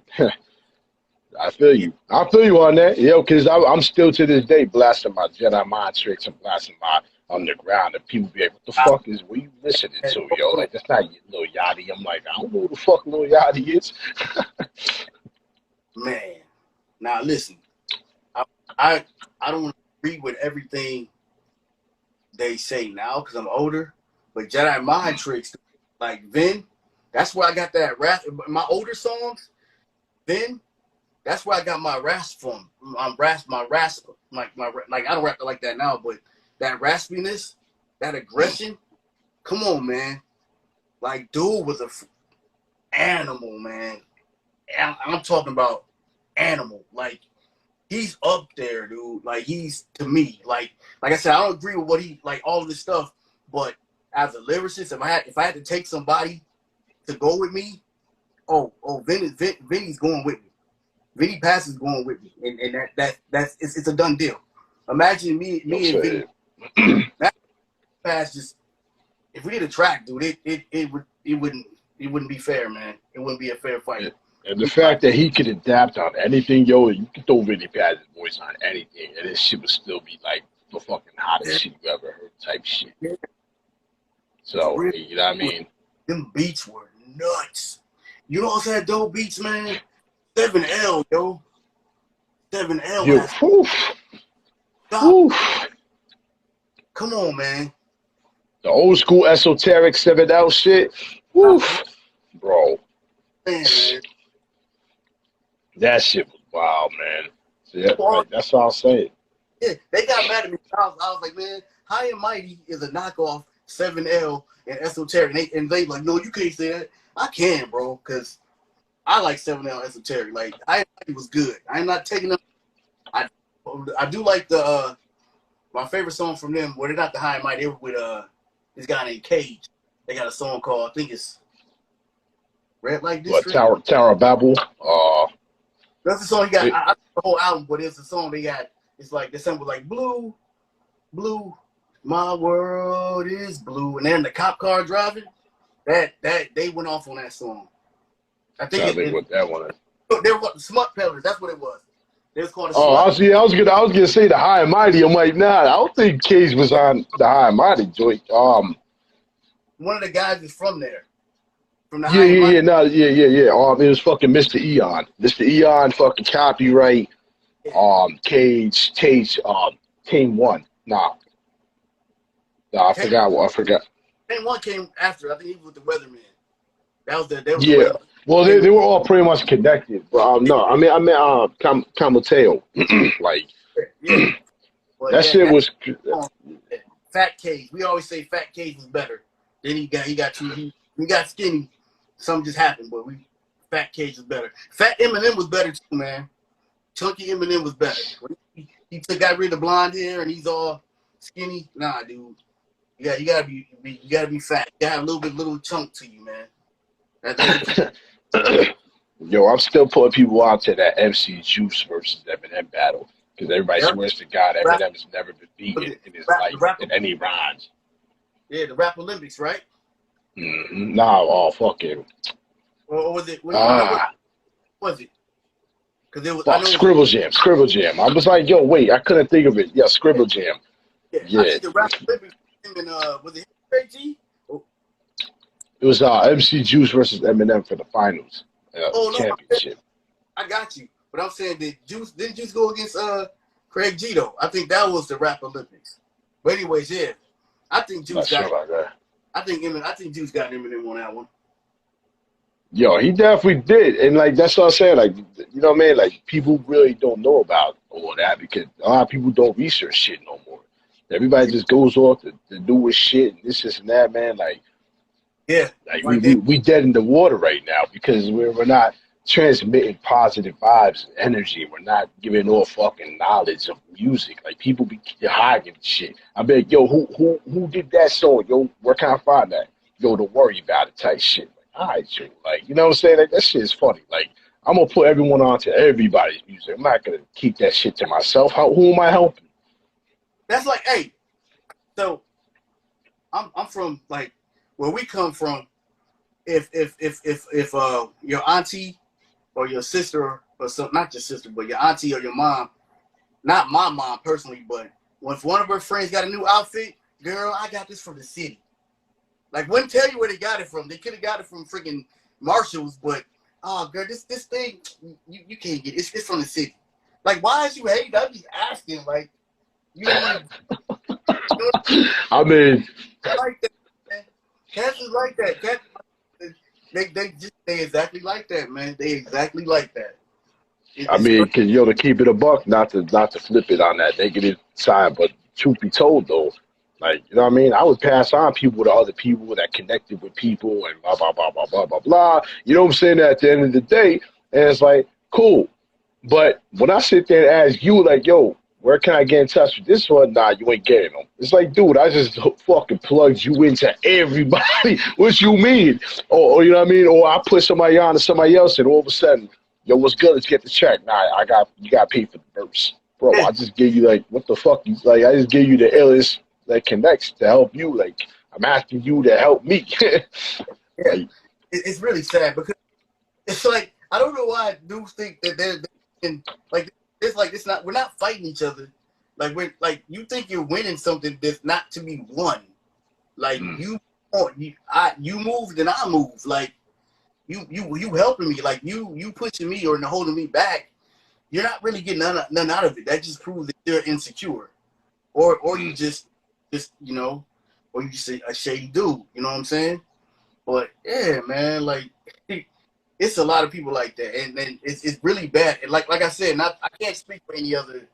B: I feel you. I feel you on that. Yo, because I'm still to this day blasting my Jedi mind tricks and blasting my underground, and people be like, what the fuck is, what you listening to, yo? Like, that's not Lil Yachty. I'm like, I don't know who the fuck Lil Yachty is.
C: Man, now listen, I don't agree with everything they say now because I'm older, but Jedi mind tricks, like Vin, that's where I got that rap. My older songs, Vin, that's where I got my rasp from. My rasp, like I don't rap like that now, but that raspiness, that aggression, come on, man. Like, dude was a animal, man. I'm talking about animal. Like, he's up there, dude. Like, he's, to me, like I said, I don't agree with what he, like, all of this stuff, but as a lyricist, if I had to take somebody to go with me, Vinny's going with me. Vinny Pass is going with me, and that's it's a done deal. Imagine me and Vinny. That Pass just, if we did a track, dude, it wouldn't be fair, man. It wouldn't be a fair fight.
B: And the fact that he could adapt on anything, yo, you could throw Vinny Paz's voice on anything, and this shit would still be like the fucking hottest shit you ever heard type shit.
C: Yeah.
B: So, you know what I mean?
C: Them beats were nuts. You know what's that dope beats, man? 7L, yo. 7L.
B: Yo,
C: Come on, man.
B: The old school esoteric 7L shit. Woof. Bro.
C: Man.
B: That shit was wild, man. So yeah, right, that's all I'll say.
C: Yeah, they got mad at me. I was like, man, High and Mighty is a knockoff 7L and esoteric. And they like, no, you can't say that. I can, bro, because I like 7L esoteric. Like, High and Mighty was good. I'm not taking them. I do like the my favorite song from them. Well, they're not the High and Mighty. They were with this guy named Cage. They got a song called, I think it's Red Light District.
B: What, Tower of Babel?
C: That's the song he got. I don't know the whole album, but it's a song they got. It's like the song was like blue, my world is blue, and then the cop car driving. That they went off on that song. I think
B: what that one is.
C: They were called the Smut Peddlers. That's what it was. They was called the
B: I was gonna say the High and Mighty. I'm like, nah, I don't think Cage was on the High and Mighty joint.
C: One of the guys is from there. From the
B: yeah. It was fucking Mr. Eon. Mr. Eon, fucking Copyright. Cage, Team One. Nah, I forgot.
C: Team One came after. I think he was with the Weatherman. That was the
B: Well, they were all pretty much connected. But no, I mean Camateo. Like,
C: yeah. Well,
B: that shit was.
C: Fat Cage. We always say Fat Cage was better. Then he got skinny. Something just happened, but Fat Cage was better. Fat Eminem was better too, man. Chunky Eminem was better. He got rid of the blonde hair and he's all skinny. Nah, dude. You gotta be fat. You gotta have a little chunk to you, man.
B: Yo, I'm still putting people out to that MC Juice versus Eminem battle because everybody swears to God Eminem has never been beaten in his life in any rounds.
C: Yeah, the Rap Olympics, right?
B: Mm-hmm. Nah, fucking.
C: Or was it? Was it? Because it was
B: Scribble Jam. I was like, yo, wait, I couldn't think of it. Yeah, Scribble Jam.
C: Yeah. I think the Rap Olympics was it Crazy?
B: It was MC Juice versus Eminem for the finals championship.
C: I got you, but I'm saying didn't Juice go against Craig Gito. I think that was the Rap Olympics. But anyways, yeah, I think
B: Not
C: Juice
B: sure
C: got.
B: about that.
C: I think Juice got Eminem on that one.
B: Yo, he definitely did, and like that's what I'm saying. Like, you know what I mean? Like, people really don't know about all that because a lot of people don't research shit no more. Everybody just goes off the newest shit and this and that, man.
C: Yeah,
B: Like
C: like they,
B: we dead in the water right now because we're not transmitting positive vibes and energy. We're not giving all fucking knowledge of music. Like, people be hiding shit. I be like, yo, who did that song? Yo, where can I find that? Yo, don't worry about it type shit. Like, all right, yo. Like, you know what I'm saying? Like, that shit is funny. Like, I'm gonna put everyone onto everybody's music. I'm not gonna keep that shit to myself. Who am I helping?
C: that's like, hey, so I'm from like where we come from. If your auntie or your sister or some, not your sister, but your auntie or your mom, not my mom personally, but if one of her friends got a new outfit, girl, I got this from the city. Like, wouldn't tell you where they got it from. They could have got it from freaking Marshalls, but oh, girl, this thing you can't get. It's from the city. Like, why is you hating? I'm just asking. Like, you don't want to
B: I mean,
C: like that. Man. Cats is like that. Cats, they exactly like that, man. They exactly like that.
B: I
C: It's
B: mean,
C: crazy.
B: cause to keep it a buck, not to flip it on that negative side, but truth be told, though, like, you know what I mean, I would pass on people to other people that connected with people and blah blah blah blah blah blah blah. You know what I'm saying? At the end of the day, and it's like, cool, but when I sit there and ask you, like, yo, where can I get in touch with this one? Nah, you ain't getting them. It's like, dude, I just fucking plugged you into everybody. What you mean? Or you know what I mean? Or I put somebody on to somebody else, and all of a sudden, yo, what's good? Let's get the check. Nah, you got to pay for the verse, bro.
C: Yeah,
B: I just gave you like, what the fuck? You like, I just gave you the illest that connects to help you. Like, I'm asking you to help me.
C: yeah.
B: Like,
C: It's really sad because it's like I don't know why dudes think that they're in, like it's like it's not. We're not fighting each other. Like we're like you think you're winning something that's not to be won. Like
B: mm,
C: you move, then I move. Like you helping me. Like you pushing me or holding me back. You're not really getting none out of it. That just proves that you're insecure, or you
B: mm.
C: just or you just a shady dude. You know what I'm saying? But yeah, man, like it's a lot of people like that, and it's really bad. And like I said, I can't speak for any other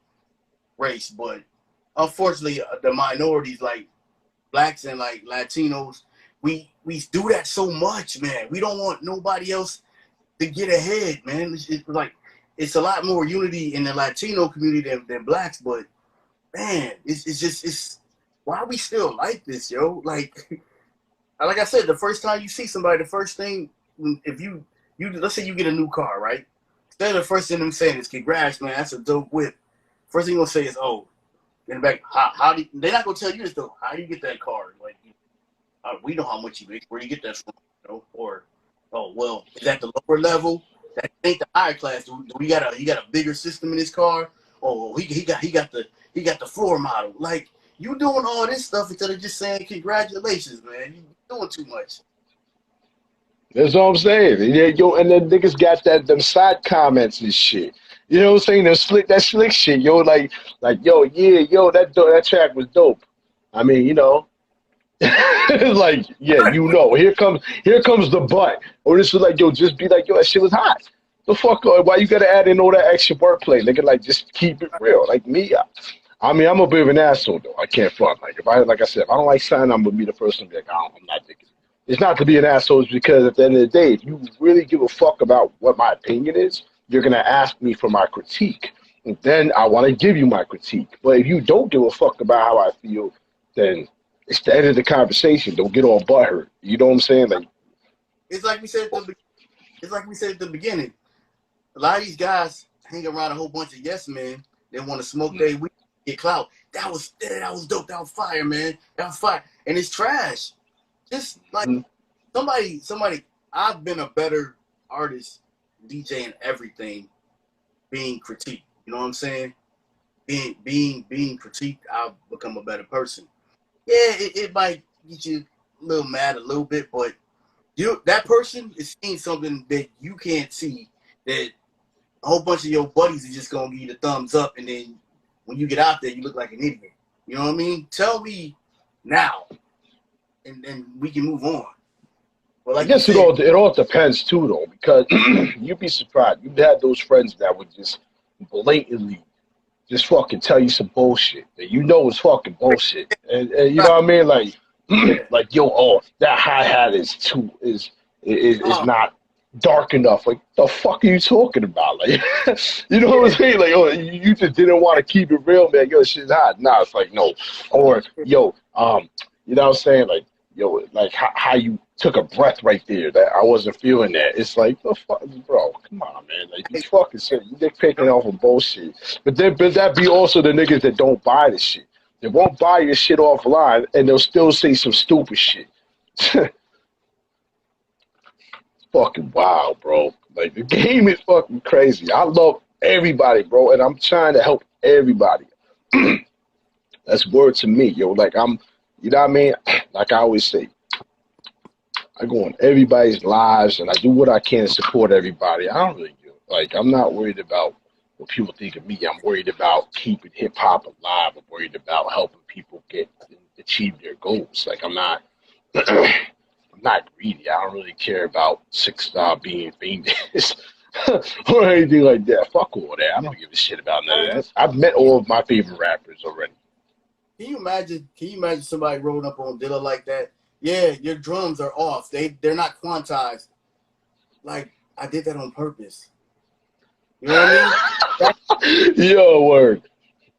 C: race, but unfortunately, the minorities like blacks and like Latinos, we do that so much, man. We don't want nobody else to get ahead, man. It's like it's a lot more unity in the Latino community than blacks, but man, it's why are we still like this, yo? Like I said, the first time you see somebody, the first thing, if you let's say you get a new car, right? Instead of the first thing them saying is, "Congrats, man, that's a dope whip." First thing you're gonna say is, "Oh, in the back, how do you, they're not gonna tell you this though? How do you get that car? Like, we know how much you make. Where you get that from? Or oh well, is that the lower level? That ain't the higher class. Do we got a bigger system in his car? Oh, he got the floor model. Like, you doing all this stuff instead of just saying congratulations, man. You doing too much.
B: That's what I'm saying. Yeah, yo, and then niggas got them side comments and shit. You know what I'm saying? That slick shit, yo. Like, yo, yeah, yo, that track was dope. I mean, you know, like, yeah, you know, here comes the butt. Or this was like, yo, just be like, yo, that shit was hot. The fuck, why you gotta add in all that extra wordplay, nigga? Like, just keep it real. Like me, I mean, I'm a bit of an asshole though. I can't front. Like I said, if I don't like something, I'm gonna be the first one to be like, I'm not digging it. It's not to be an asshole. It's because at the end of the day, if you really give a fuck about what my opinion is, you're gonna ask me for my critique, and then I want to give you my critique. But if you don't give a fuck about how I feel, then it's the end of the conversation. Don't get all butthurt. You know what I'm saying? Like,
C: It's like we said at the beginning. A lot of these guys hang around a whole bunch of yes men. They want to smoke their weed, get clout. That was dope. That was fire, man. That was fire. And it's trash. Just like
B: mm,
C: somebody. I've been a better artist, DJ, and everything, being critiqued. You know what I'm saying? Being critiqued, I've become a better person. Yeah, it might get you a little mad a little bit, but that person is seeing something that you can't see. That a whole bunch of your buddies are just gonna give you the thumbs up, and then when you get out there, you look like an idiot. You know what I mean? Tell me now, and we can move on. But like
B: I guess it all depends too, though, because you'd be surprised. You'd have those friends that would just blatantly just fucking tell you some bullshit that you know is fucking bullshit, and you know what I mean? Like, like yo, oh, that hi hat is not dark enough. Like, the fuck are you talking about? Like, you know what I'm saying? Like, oh, you just didn't want to keep it real, man. Yo, shit's hot. Nah, it's like no, or yo, you know what I'm saying? Like, yo, like how you took a breath right there that I wasn't feeling that. It's like, the fuck, bro, come on, man. Like, you fucking shit. You dick picking off of bullshit. But that be also the niggas that don't buy the shit. They won't buy your shit offline, and they'll still say some stupid shit. It's fucking wild, bro. Like, the game is fucking crazy. I love everybody, bro, and I'm trying to help everybody. That's word to me, yo. Like, you know what I mean? Like I always say, I go on everybody's lives and I do what I can to support everybody. I don't really do it. Like, I'm not worried about what people think of me. I'm worried about keeping hip hop alive. I'm worried about helping people achieve their goals. Like, I'm not greedy. I don't really care about being famous or anything like that. Fuck all that. I don't give a shit about none of that. I've met all of my favorite rappers already.
C: Can you imagine somebody rolling up on Dilla like that? Yeah, your drums are off. They're not quantized. Like, I did that on purpose. You know what I mean?
B: Yo, word.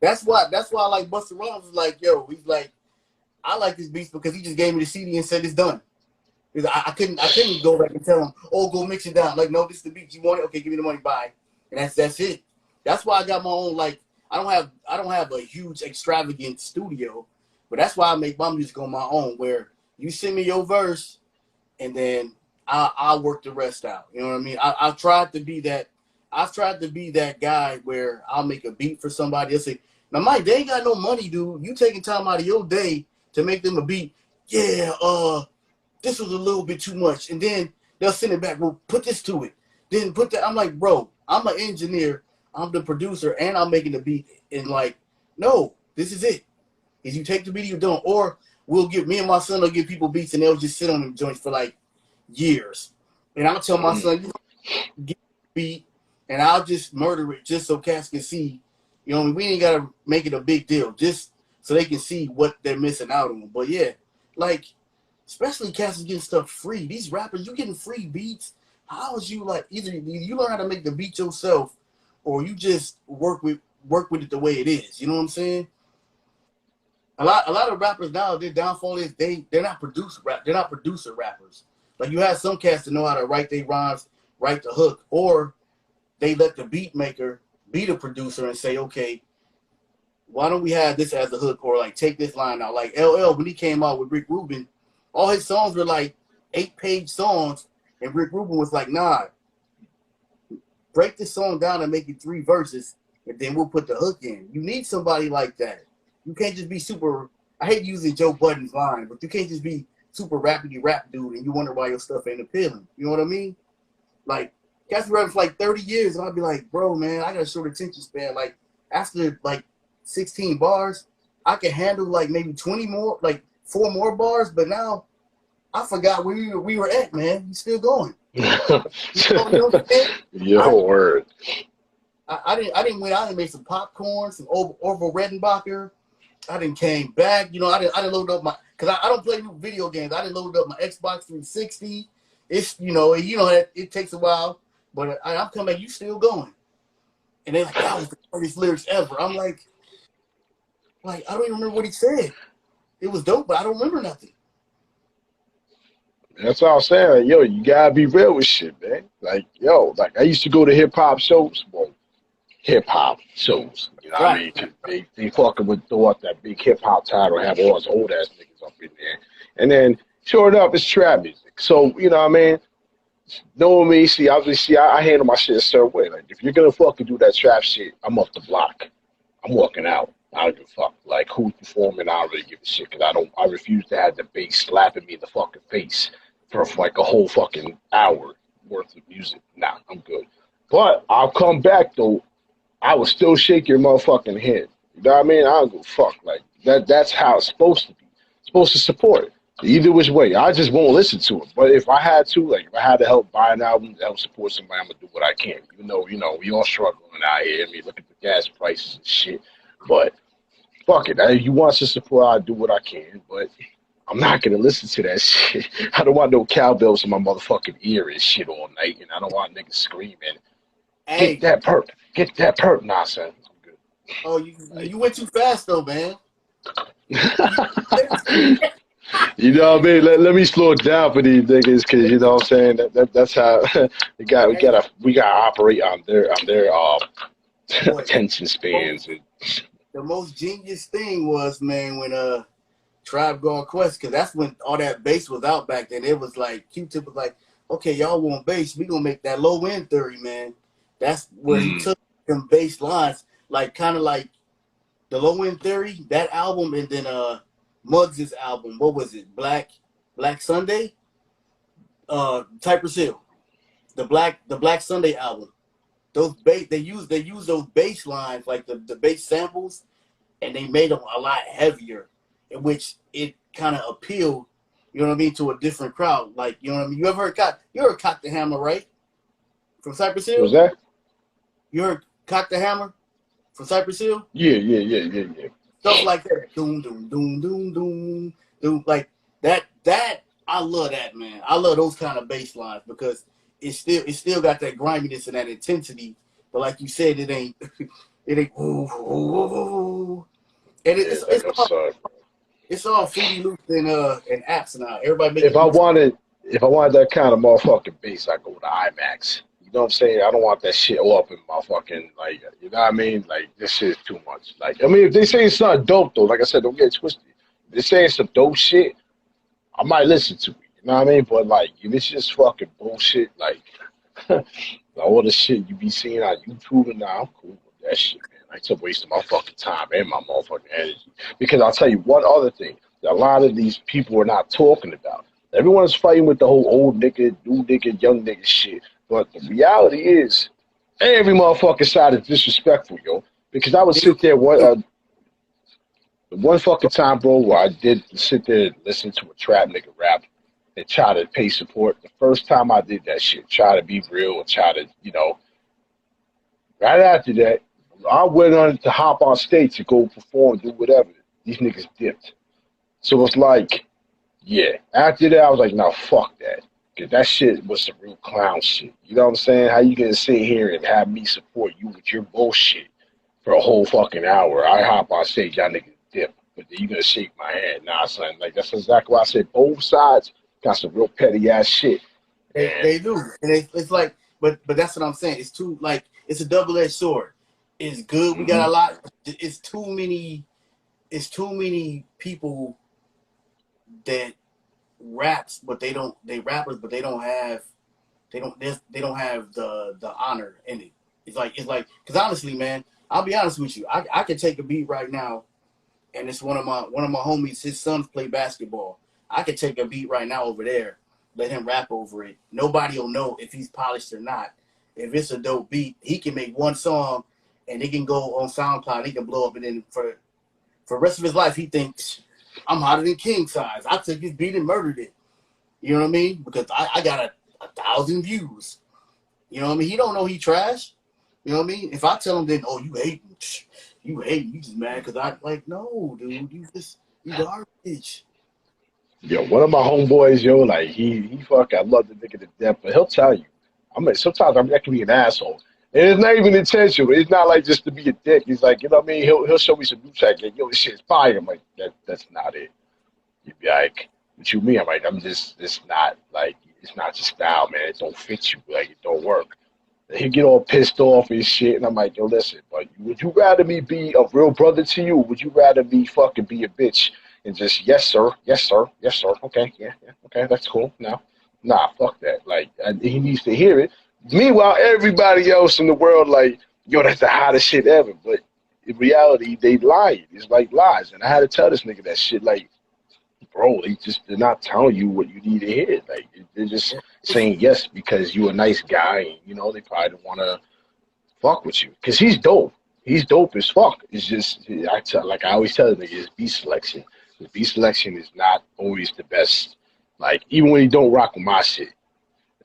C: That's why I like Busta Rhymes. Was like, yo, he's like, I like this beat because he just gave me the CD and said it's done. I couldn't go back and tell him, oh, go mix it down. Like, no, this is the beat. You want it? Okay, give me the money. Bye. And that's it. That's why I got my own, like, I don't have a huge extravagant studio, but that's why I make my music on my own, where you send me your verse and then I'll work the rest out. You know what I mean? I've tried to be that guy where I'll make a beat for somebody. They'll say, now Mike, they ain't got no money, dude. You taking time out of your day to make them a beat. Yeah, this was a little bit too much. And then they'll send it back. Well, put this to it. Then put that. I'm like, bro, I'm an engineer. I'm the producer, and I'm making the beat. And like, no, this is it. Is you take the beat, you don't. Or me and my son will give people beats, and they'll just sit on them joints for like years. And I'll tell my son, get the beat, and I'll just murder it just so cats can see. You know, we ain't got to make it a big deal, just so they can see what they're missing out on. But yeah, like, especially cats is getting stuff free. These rappers, you getting free beats. How is you like, either you learn how to make the beat yourself, or you just work with it the way it is. You know what I'm saying? A lot of rappers now, their downfall is they're not producer rappers. Like, you have some cats that know how to write their rhymes, write the hook, or they let the beat maker be the producer and say, okay, why don't we have this as a hook, or like take this line out. Like LL, when he came out with Rick Rubin, all his songs were like 8-page songs, and Rick Rubin was like, nah, break this song down and make it 3 verses, and then we'll put the hook in. You need somebody like that. You can't just be super, I hate using Joe Budden's line, but you can't just be super rapidy rap dude and you wonder why your stuff ain't appealing. You know what I mean? Like, cats been rapping for like 30 years, and I'd be like, bro, man, I got a short attention span. Like, after like 16 bars, I can handle like maybe 20 more, like 4 more bars, but now I forgot where we were at, man. You still going. You know what I'm saying?
B: Yo, word.
C: I didn't went out and made some popcorn, some Orville Redenbacher. I didn't came back. You know, I didn't load up my, because I don't play new video games. I didn't load up my Xbox 360. It's, it takes a while, but I'm coming back, you still going. And they're like, that was the greatest lyrics ever. I'm like, I don't even remember what he said. It was dope, but I don't remember nothing.
B: That's what I'm saying. Like, yo, you gotta be real with shit, man. Like, yo, like I used to go to hip hop shows. Well, hip hop shows. You know what I mean? They fucking would throw up that big hip hop title and have all those old ass niggas up in there. And then sure enough, it's trap music. So, you know what I mean? Knowing me, I handle my shit a certain way. Like, if you're gonna fucking do that trap shit, I'm off the block. I'm walking out. I don't give a fuck. Like, who's performing, I don't really give a shit, because I refuse to have the bass slapping me in the fucking face for like a whole fucking hour worth of music. I'm good. But I'll come back though. I will still shake your motherfucking head. You know what I mean? I don't give a fuck. Like that's how it's supposed to be. It's supposed to support. Either which way. I just won't listen to it. But if I had to, like if I had to help buy an album to help support somebody, I'm gonna do what I can. Even though, we all struggling out here. I mean, look at the gas prices and shit. But fuck it. If you want to support, I'll do what I can. But I'm not gonna listen to that shit. I don't want no cowbells in my motherfucking ear and shit all night, and I don't want niggas screaming.
C: Hey,
B: Get that perp. Get that perp. Nah, son. I'm good.
C: oh, you went too fast though, man.
B: You know what I mean? Let me slow it down for these niggas, because you know what I'm saying. That's how we gotta operate on their attention spans. And
C: The most genius thing was, man, when Tribe Called Quest, because that's when all that bass was out back then. It was like Q-Tip was like, okay, y'all want bass, we gonna make that low end theory, man. That's where he took them bass lines, like kind of like the low end theory, that album, and then Muggs' album. What was it? Black Sunday? Cypress Hill. The Black Sunday album. Those bass, they use those bass lines, like the bass samples, and they made them a lot heavier, in which it kind of appealed, you know what I mean, to a different crowd. Like, you know what I mean? You heard Cock the Hammer, right? From Cypress Hill?
B: what was that?
C: You heard Cock the Hammer from Cypress Hill?
B: Yeah.
C: Stuff like that. Doom, doom, doom, doom, doom, doom. Like that, I love that, man. I love those kind of bass lines because it still got that griminess and that intensity. But like you said, it ain't ooh, ooh, ooh. And it's all Fruity Loops and apps now. Everybody making
B: If I wanted that kind of motherfucking bass, I go to IMAX. You know what I'm saying? I don't want that shit all up in my fucking, like, you know what I mean? Like, this shit is too much. Like, I mean, if they say it's not dope, though, like I said, don't get it twisted. If they say it's some dope shit, I might listen to it. You know what I mean? But, like, if it's just fucking bullshit, like, all the shit you be seeing on YouTube and now, I'm cool with that shit, man. Like, it's a waste of my fucking time and my motherfucking energy. Because I'll tell you one other thing that a lot of these people are not talking about. Everyone's fighting with the whole old nigga, new nigga, young nigga shit. But the reality is, every motherfucking side is disrespectful, yo. Because I would sit there one fucking time, bro, where I did sit there and listen to a trap nigga rap and try to pay support. The first time I did that shit, try to be real and try to, right after that, I went on to hop on stage to go perform, do whatever. These niggas dipped. So it's like, yeah. After that, I was like, no, fuck that. Because that shit was some real clown shit. You know what I'm saying? How you gonna sit here and have me support you with your bullshit for a whole fucking hour? I hop on stage, y'all niggas dip. But then you gonna shake my hand. Nah, son. Like, that's exactly why I said both sides got some real petty ass shit.
C: They do. And it's like, but that's what I'm saying. It's too, like, it's a double-edged sword. It's good. We got a lot. It's too many people that rappers, but they don't have the honor in it. It's like because honestly, man, I'll be honest with you. I could take a beat right now, and it's one of my homies. His sons play basketball. I could take a beat right now over there, let him rap over it. Nobody will know if he's polished or not. If it's a dope beat, he can make one song, and it can go on SoundCloud. He can blow up, and then for the rest of his life, he thinks, I'm hotter than kingSize. I took his beat and murdered it. You know what I mean? Because I got 1,000 views. You know what I mean? He don't know he trash. You know what I mean? If I tell him then, oh, you hating, you just mad because I, like, no, dude, you garbage.
B: Yo, one of my homeboys, yo, like, he I love the nigga to death, but he'll tell you. Sometimes I can be an asshole. And it's not even intentional. It's not like just to be a dick. He's like, you know what I mean? He'll show me some new track. Like, yo, this shit's fire. I'm like, that's not it. You'd be like, what you mean? I'm like, it's not your style, man. It don't fit you. Like, it don't work. And he'd get all pissed off and shit. And I'm like, yo, listen, but would you rather me be a real brother to you? Or would you rather me fucking be a bitch and just, yes, sir, okay, yeah, okay, that's cool. No, nah, fuck that. Like, he needs to hear it. Meanwhile, everybody else in the world, like, yo, that's the hottest shit ever. But in reality, they lying. It's like lies. And I had to tell this nigga that shit, like, bro, they're not telling you what you need to hear. Like, they're just saying yes because you a nice guy. And, they probably don't want to fuck with you. Because he's dope. he's dope as fuck. It's just like I always tell the niggas, beat selection. The beat selection is not always the best. Like even when he don't rock with my shit.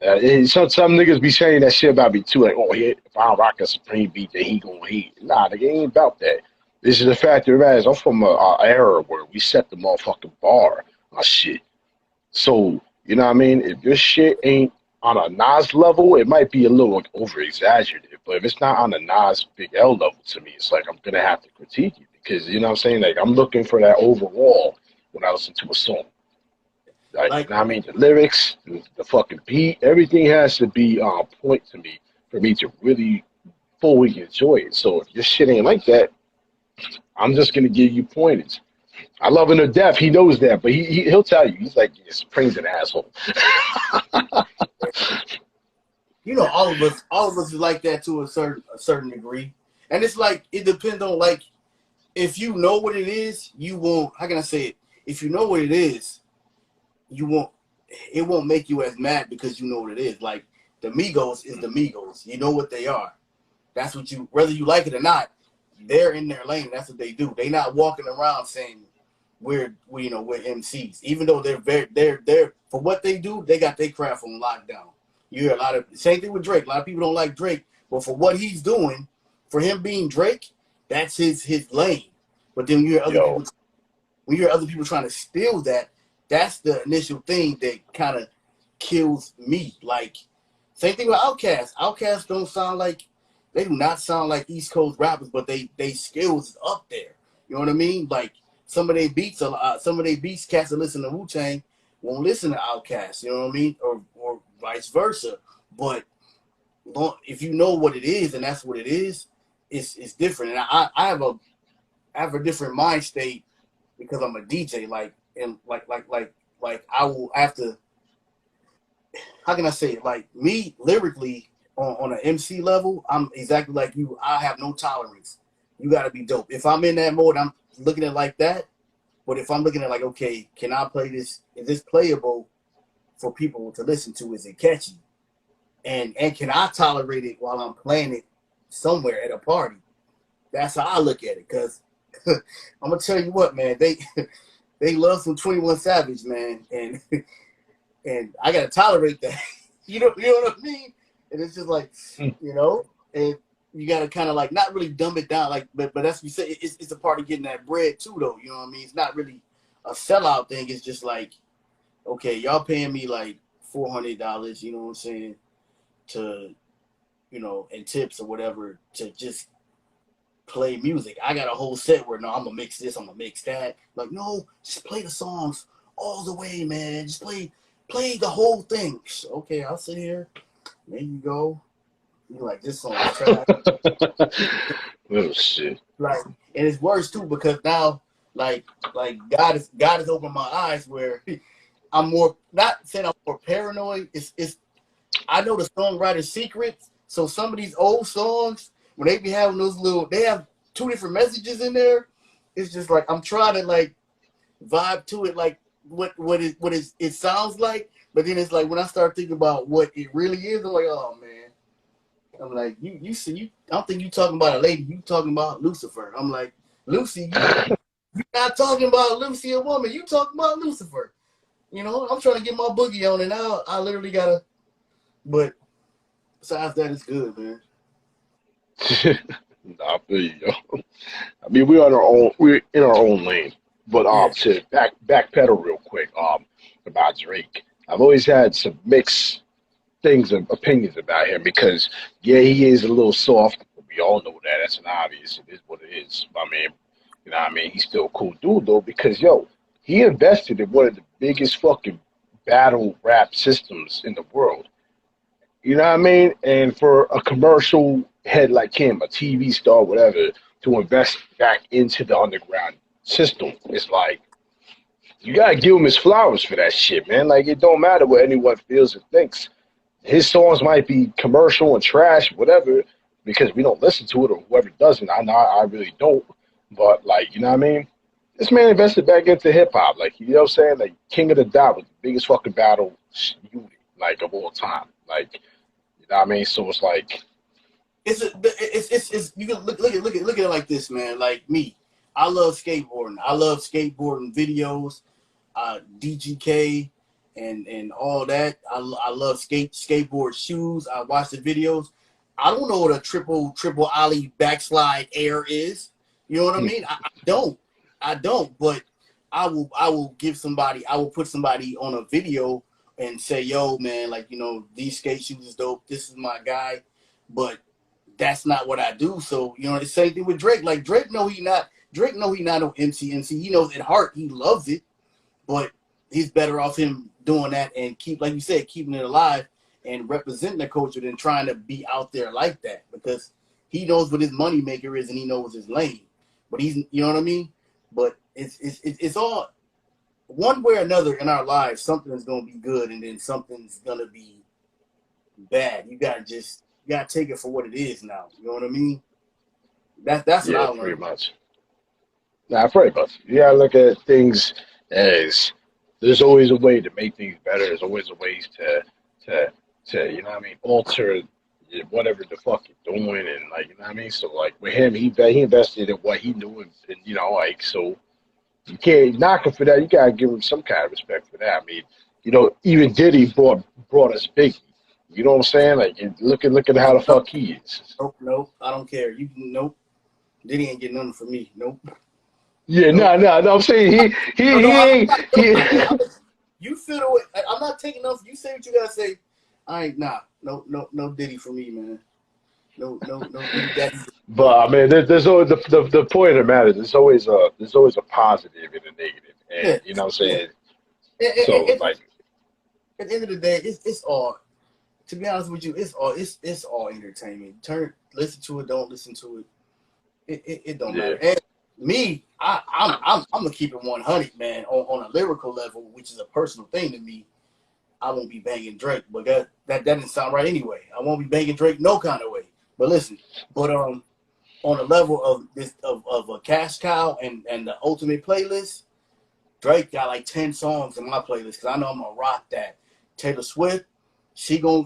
B: And some niggas be saying that shit about me too, like, oh, yeah, if I don't rock a Supreme beat, then he gonna hate. Nah, nigga, it ain't about that. This is the fact of the matter is, I'm from a era where we set the motherfucking bar on shit. So, you know what I mean? If your shit ain't on a Nas level, it might be a little like, over exaggerated. But if it's not on a Nas Big L level to me, it's like I'm gonna have to critique it because you know what I'm saying? Like I'm looking for that overall when I listen to a song. Like, you know what I mean? The lyrics, the fucking beat, everything has to be on point to me for me to really fully enjoy it. So if your shit ain't like that, I'm just gonna give you pointers. I love him to death. He knows that, but he'll tell you. He's like, yeah, Supreme's an asshole.
C: You know, all of us is like that to a certain degree, and it's like it depends on like if you know what it is, you won't. How can I say it? If you know what it is, you won't. It won't make you as mad because you know what it is. Like the Migos is the Migos. You know what they are. That's what you. Whether you like it or not, they're in their lane. That's what they do. They not walking around saying we're MCs. Even though they're for what they do, they got their craft on lockdown. You hear a lot of same thing with Drake. A lot of people don't like Drake, but for what he's doing, for him being Drake, that's his lane. But then you hear other people. When you hear other people trying to steal that, that's the initial thing that kind of kills me. Like same thing with Outkast. Outkast don't sound like they do not sound like East Coast rappers, but they skills is up there. You know what I mean? Like some of their beats, cats that listen to Wu-Tang won't listen to Outkast. You know what I mean? Or vice versa. But if you know what it is and that's what it is, it's different. And I have a different mind state because I'm a DJ. Like I will have to. How can I say it? Like me lyrically on an MC level, I'm exactly like you. I have no tolerance. You got to be dope. If I'm in that mode, I'm looking at it like that. But if I'm looking at like, okay, can I play this? Is this playable for people to listen to? Is it catchy? And can I tolerate it while I'm playing it somewhere at a party? That's how I look at it. Cause I'm gonna tell you what, man, they love some 21 Savage, man, and I gotta tolerate that. you know what I mean? And it's just like, you know, and you gotta kind of like not really dumb it down, like, but that's what you say. It's a part of getting that bread too, though. You know what I mean? It's not really a sellout thing. It's just like, okay, y'all paying me like $400, you know what I'm saying, to, you know, and tips or whatever to just play music. I got a whole set where no, I'm gonna mix this, I'm gonna mix that. Like, no, just play the songs all the way, man. Just play the whole thing. Okay, I'll sit here. There you go. You like this song is trash.
B: Oh shit.
C: Like, and it's worse too because now, like God has opened my eyes where I'm more not saying I'm more paranoid. It's I know the songwriter's secrets. So some of these old songs, when they be having those they have two different messages in there. It's just like I'm trying to like vibe to it, like what it sounds like. But then it's like when I start thinking about what it really is, I'm like, oh man. I'm like, you see, I don't think you talking about a lady. You talking about Lucifer. I'm like, Lucy, you not talking about Lucy, a woman. You talking about Lucifer. You know, I'm trying to get my boogie on, and now I literally gotta. But besides that, it's good, man.
B: Nah, I feel you, yo. I mean, we're in our own lane. But to backpedal real quick, about Drake. I've always had some mixed opinions about him because he is a little soft. We all know that. That's an obvious. It is what it is. I mean, you know what I mean? He's still a cool dude though because he invested in one of the biggest fucking battle rap systems in the world. You know what I mean? And for a commercial head like him, a TV star, whatever, to invest back into the underground system, it's like you gotta give him his flowers for that shit, man. Like it don't matter what anyone feels or thinks. His songs might be commercial and trash, whatever, because we don't listen to it or whoever doesn't. I know I really don't. But like, you know what I mean? This man invested back into hip hop. Like, you know what I'm saying? Like King of the Dot was the biggest fucking battle unit, like of all time. Like, you know what I mean? So it's like
C: it's you can look at it like this, man. Like me, I love skateboarding. I love skateboarding videos, DGK, and all that. I love skateboard shoes. I watch the videos. I don't know what a triple ollie backslide air is. You know what I mean? I don't. But I will give somebody. I will put somebody on a video and say, "Yo, man, like, you know, these skate shoes is dope. This is my guy." But that's not what I do. So, you know, the same thing with Drake. Like, Drake know he not no MC. He knows at heart he loves it, but he's better off him doing that and like you said, keeping it alive and representing the culture than trying to be out there like that, because he knows what his money maker is and he knows his lane. But he's, you know what I mean? But it's all one way or another in our lives. Something is going to be good and then something's going to be bad. You gotta take it for what it is now. You know what I mean? That's what I learned.
B: Pretty much. Nah, pretty much. You gotta look at things as there's always a way to make things better. There's always a ways to you know what I mean, alter whatever the fuck you're doing, and like, you know what I mean. So like with him, he invested in what he knew, and you know, like, so you can't knock him for that. You gotta give him some kind of respect for that. I mean, you know, even Diddy brought us Biggie. You know what I'm saying? Like, look at how the fuck he is.
C: Nope, I don't care. Nope. Diddy ain't getting nothing from me. Nope.
B: Yeah, nope. No. I'm saying he ain't.
C: You feel the way. I'm not taking nothing. You say what you gotta say. I ain't no Diddy for me, man. No Diddy.
B: But I mean, there's always the point of the matter. There's always a positive and a negative, and yeah, you know what I'm saying. Yeah. So like,
C: at the end of the day, it's all. To be honest with you, it's all entertainment. Listen to it, don't listen to it. It don't matter. And me, I'm gonna keep it 100, man. On a lyrical level, which is a personal thing to me. I won't be banging Drake, but that doesn't sound right anyway. I won't be banging Drake no kind of way. But listen, on a level of a cash cow and the ultimate playlist, Drake got like 10 songs in my playlist because I know I'm gonna rock that. Taylor Swift, she gonna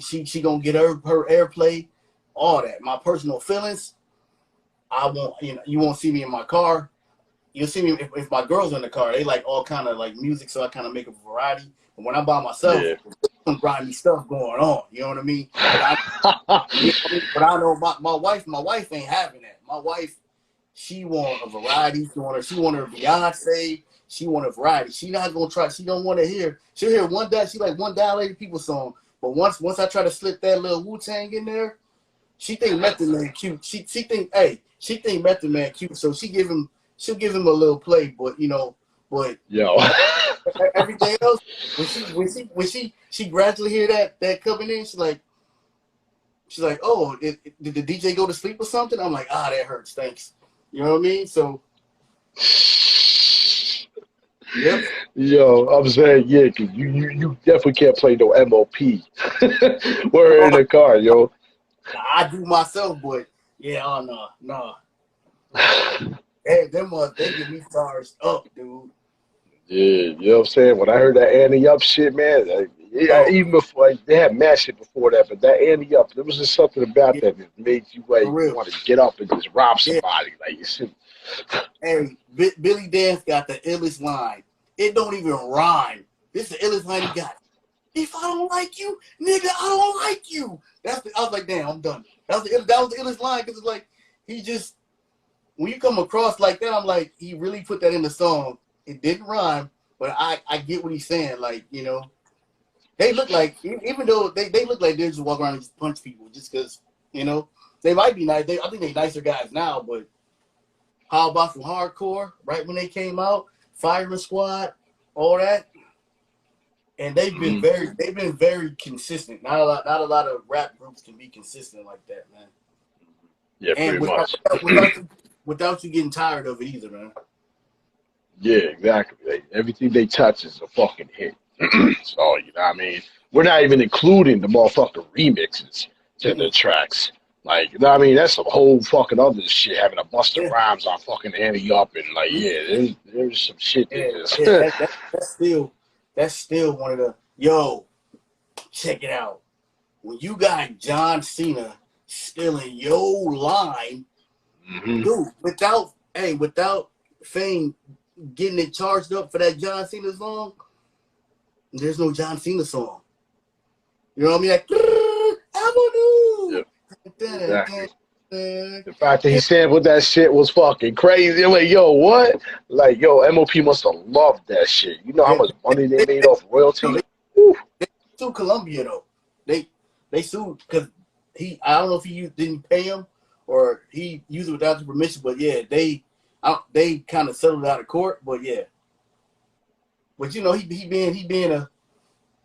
C: get her airplay, all that. My personal feelings, I won't, you know, you won't see me in my car. You'll see me if my girls are in the car. They like all kind of like music, so I kind of make a variety. But when I'm by myself, some grimy stuff going on. You know what I mean? But I know my wife ain't having that. My wife, she want a variety. She want her Beyonce. She want a variety. She not gonna try. She don't want to hear. She'll hear one day. She like one Dilated People song. But once I try to slip that little Wu-Tang in there, she think Method Man cute. She think Method Man cute. So she'll give him a little play. But you know, everything else, when she gradually hear that coming in, she's like, oh, did the DJ go to sleep or something? I'm like, that hurts. Thanks. You know what I mean? So, yep.
B: Yo, I'm saying, yeah, cause you definitely can't play no MOP. We're in the car, yo.
C: I do myself, but yeah, no. Hey, they get me charged up, dude.
B: Yeah, you know what I'm saying? When I heard that Annie Up shit, man, even before, like, they had mad shit before that, but that Annie Up, there was just something about that made you like want to get up and just rob somebody. Like, you see.
C: Hey, Billy Dance got the illest line. It don't even rhyme. This is the illest line he got. If I don't like you, nigga, I don't like you. I was like, damn, I'm done. That was the illest line, because it's like, he just, when you come across like that, I'm like, he really put that in the song. It didn't rhyme, but I get what he's saying. Like, you know, they look like, even though they look like they just walk around and just punch people just because, you know, they might be nice. I think they're nicer guys now, but how about some hardcore, right when they came out, Firing Squad, all that? And they've been very consistent. Not a lot of rap groups can be consistent like that, man.
B: Yeah,
C: and
B: pretty much.
C: Without you getting tired of it either, man.
B: Yeah, exactly. Like, everything they touch is a fucking hit. So, you know what I mean? We're not even including the motherfucking remixes to the tracks. Like, you know what I mean? That's some whole fucking other shit, having a Busta Rhymes on fucking Annie Up and like, there's some shit there.
C: That's still one of the, yo, check it out. When you got John Cena stealing your line, dude, without Fame getting it charged up for that John Cena song, there's no John Cena song. You know what I mean? Like, Avenue.
B: Yep. Exactly. The fact that he sampled that shit was fucking crazy. I'm like, yo, what? Like, yo, MOP must have loved that shit. You know how much money they made off royalties?
C: They sued Columbia though. They sued because I don't know if he didn't pay him or he used it without the permission. But yeah, they kind of settled out of court. But yeah, but you know he being a,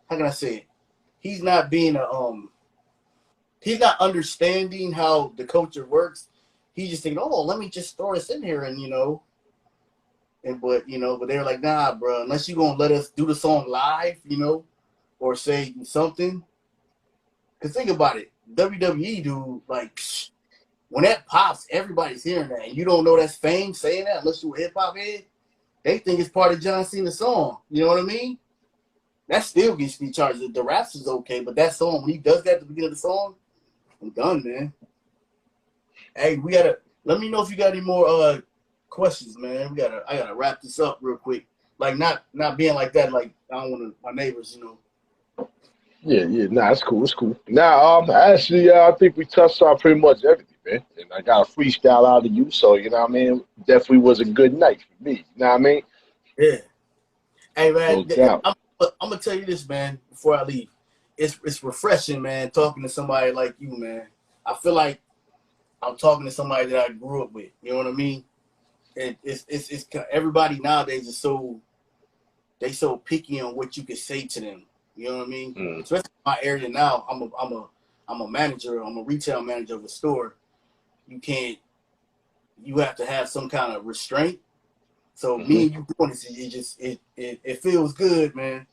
C: how can I say it? He's not being a he's not understanding how the culture works. He's just thinking, oh, let me just throw this in here, and but they're like, nah, bro, unless you're gonna let us do the song live, or say something. Cause think about it, WWE, dude, like when that pops, everybody's hearing that, and you don't know that's Fame saying that unless you're a hip hop head. They think it's part of John Cena's song. You know what I mean? That still gets me charged. The raps is okay, but that song, when he does that at the beginning of the song, I'm done, man. Hey, let me know if you got any more questions, man. I gotta wrap this up real quick. Like not being like that, like I don't want my neighbors,
B: Yeah, nah, it's cool. Now, actually, I think we touched on pretty much everything, man. And I got a freestyle out of you, so you know what I mean. Definitely was a good night for me. You know what I mean?
C: Yeah. Hey, man,
B: No doubt.
C: I'm gonna tell you this, man. Before I leave, it's refreshing, man, talking to somebody like you, man. I feel like I'm talking to somebody that I grew up with. You know what I mean? And it's everybody nowadays is so picky on what you can say to them. You know what I mean? Especially in my area now, I'm a manager. I'm a retail manager of a store. You have to have some kind of restraint. So me and you doing this, it feels good, man.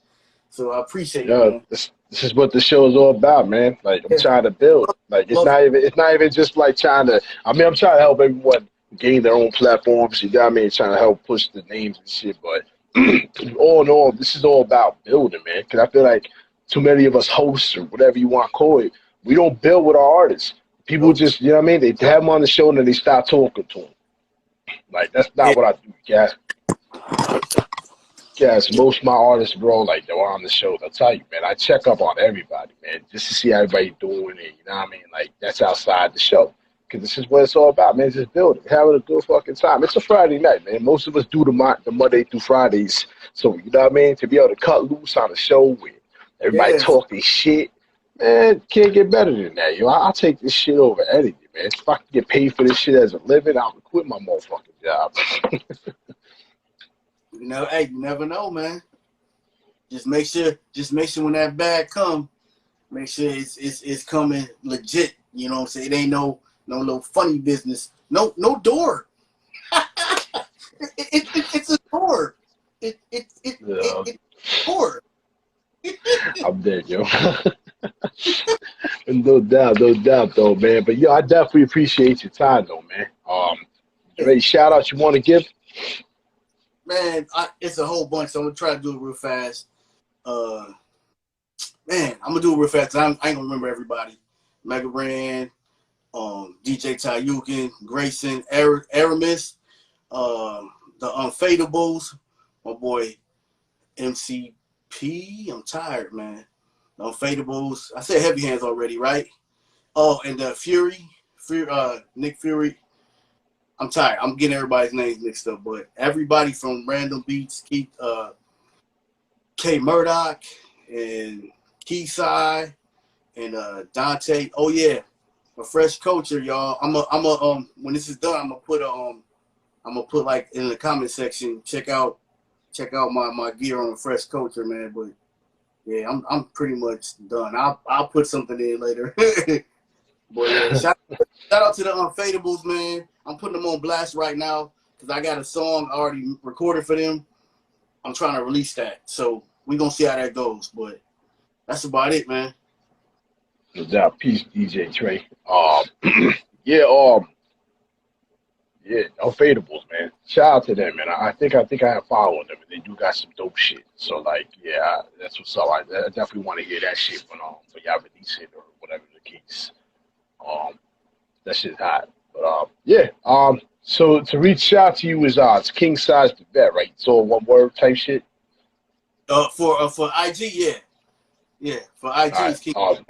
C: So I appreciate it, man.
B: This is what the show is all about, man. Like I'm trying to build. Like it's not even just like trying to. I mean, I'm trying to help everyone gain their own platforms. You know what I mean? Trying to help push the names and shit. But all in all, this is all about building, man. Because I feel like too many of us hosts or whatever you want to call it, we don't build with our artists. People just, you know what I mean? They have them on the show and then they stop talking to them. Like that's not what I do, guys. Yes, most of my artists, bro, like they're on the show. They'll tell you, man. I check up on everybody, man, just to see how everybody doing it. You know what I mean? Like that's outside the show, because this is what it's all about, man. Just building, having a good fucking time. It's a Friday night, man. Most of us do the Monday through Fridays, so you know what I mean. To be able to cut loose on a show with everybody talking shit, man, can't get better than that, yo. I'll take this shit over anything, man. If I can get paid for this shit as a living, I'll quit my motherfucking job.
C: Hey, you never know, man. Just make sure when that bag come, make sure it's coming legit. You know what I'm saying? It ain't no little funny business. No door. It's a door. It's a door.
B: I'm dead, yo. No doubt, though, man. But yo, I definitely appreciate your time, though, man. Any shout outs you want to give?
C: Man, it's a whole bunch, so I'm gonna try to do it real fast. Man, I'm gonna do it real fast. I ain't gonna remember everybody. Mega Ran, DJ Tayukin, Grayson, Aramis, the Unfadables, my boy MCP. I'm tired, man. The Unfadables. I said Heavy Hands already, right? Oh, and Fury, Nick Fury. I'm tired. I'm getting everybody's names mixed up, but everybody from Random Beats, Keith, K Murdoch, and kingSize, and Dante. Oh yeah, a fresh culture, y'all. When this is done, I'm gonna put like in the comment section. Check out my gear on a fresh culture, man. But yeah, I'm pretty much done. I'll put something in later. But yeah, shout out to the Unfadables, man. I'm putting them on blast right now because I got a song already recorded for them. I'm trying to release that. So we're going to see how that goes. But that's about it, man.
B: No doubt. Peace, DJ Trey. Yeah, Unfadables, man. Shout out to them, man. I think I have followed them, and they do got some dope shit. So, like, yeah, that's what's up. I definitely want to hear that shit when y'all release it or whatever the case. That shit's hot. But yeah. So to reach out to you is it's kingSize the vet, right? It's all one word type shit.
C: For IG, yeah. For IG,
B: All
C: it's
B: right.
C: King.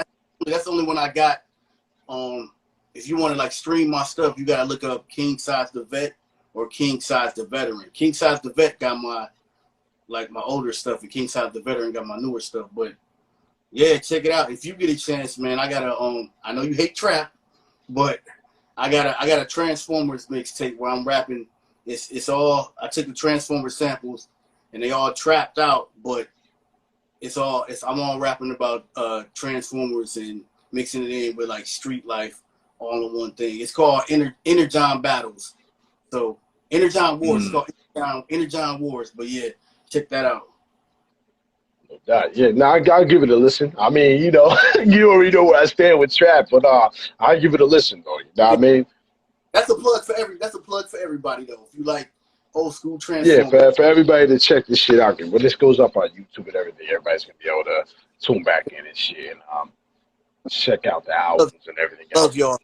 C: That's the only one I got. If you want to like stream my stuff, you gotta look up kingSize the vet or kingSize the veteran. kingSize the vet got my older stuff, and kingSize the veteran got my newer stuff. But yeah, check it out if you get a chance, man. I got a I know you hate trap, but I got a Transformers mixtape where I'm rapping. It's all, I took the Transformers samples and they all trapped out, but I'm all rapping about Transformers and mixing it in with like street life all in one thing. It's called Inner John Battles. So Inner John Wars. It's called Inner John Wars. But yeah, check that out.
B: Yeah, now I'll give it a listen. I mean, you know, you already know where I stand with trap, but I'll give it a listen though. You know what I mean?
C: That's a plug for everybody though. If you like old school
B: Yeah,
C: Transformers.
B: for everybody to check this shit out. When this goes up on YouTube and everything, everybody's gonna be able to tune back in and shit and check out the albums and everything else.
C: Love y'all.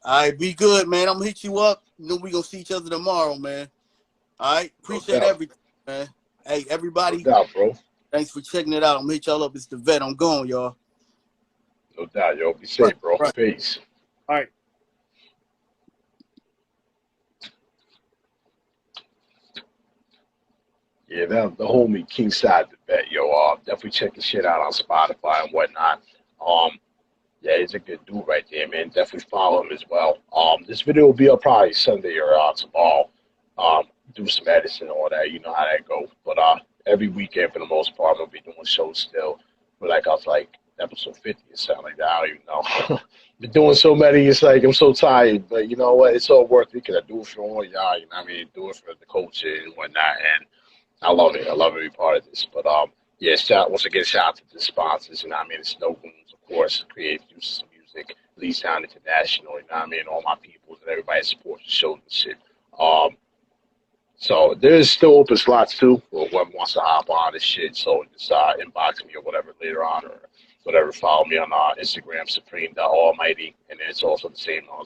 C: All right, be good, man. I'm gonna hit you up. You know we gonna see each other tomorrow, man. All right, appreciate everything, man. Hey, everybody.
B: No doubt, bro.
C: Thanks for checking it out. I'm gonna hit y'all up. It's the vet. I'm going, y'all.
B: No doubt, yo. Be safe, bro.
C: Right.
B: Peace.
C: All right.
B: Yeah, the homie kingSize the vet, yo. Definitely check the shit out on Spotify and whatnot. Yeah, he's a good dude right there, man. Definitely follow him as well. This video will be up probably Sunday or tomorrow. Do some edits and all that. You know how that go. But every weekend for the most part, I'm gonna be doing shows still. But like I was like episode 50 or something like that. I don't even know. Been doing so many, it's like I'm so tired. But you know what? It's all worth it because I do it for all y'all. You know what I mean? Do it for the culture and whatnot. And I love it. I love every part of this. But yeah, once again, shout out to the sponsors. You know what I mean? It's Snow Goons, of course, Creative Uses of Music, Lee Sound International. You know what I mean? All my people and everybody supports the show and shit. So there's still open slots too for whoever wants to hop on this shit. So just inbox me or whatever later on or whatever. Follow me on Instagram, Supreme the Almighty, and then it's also the same on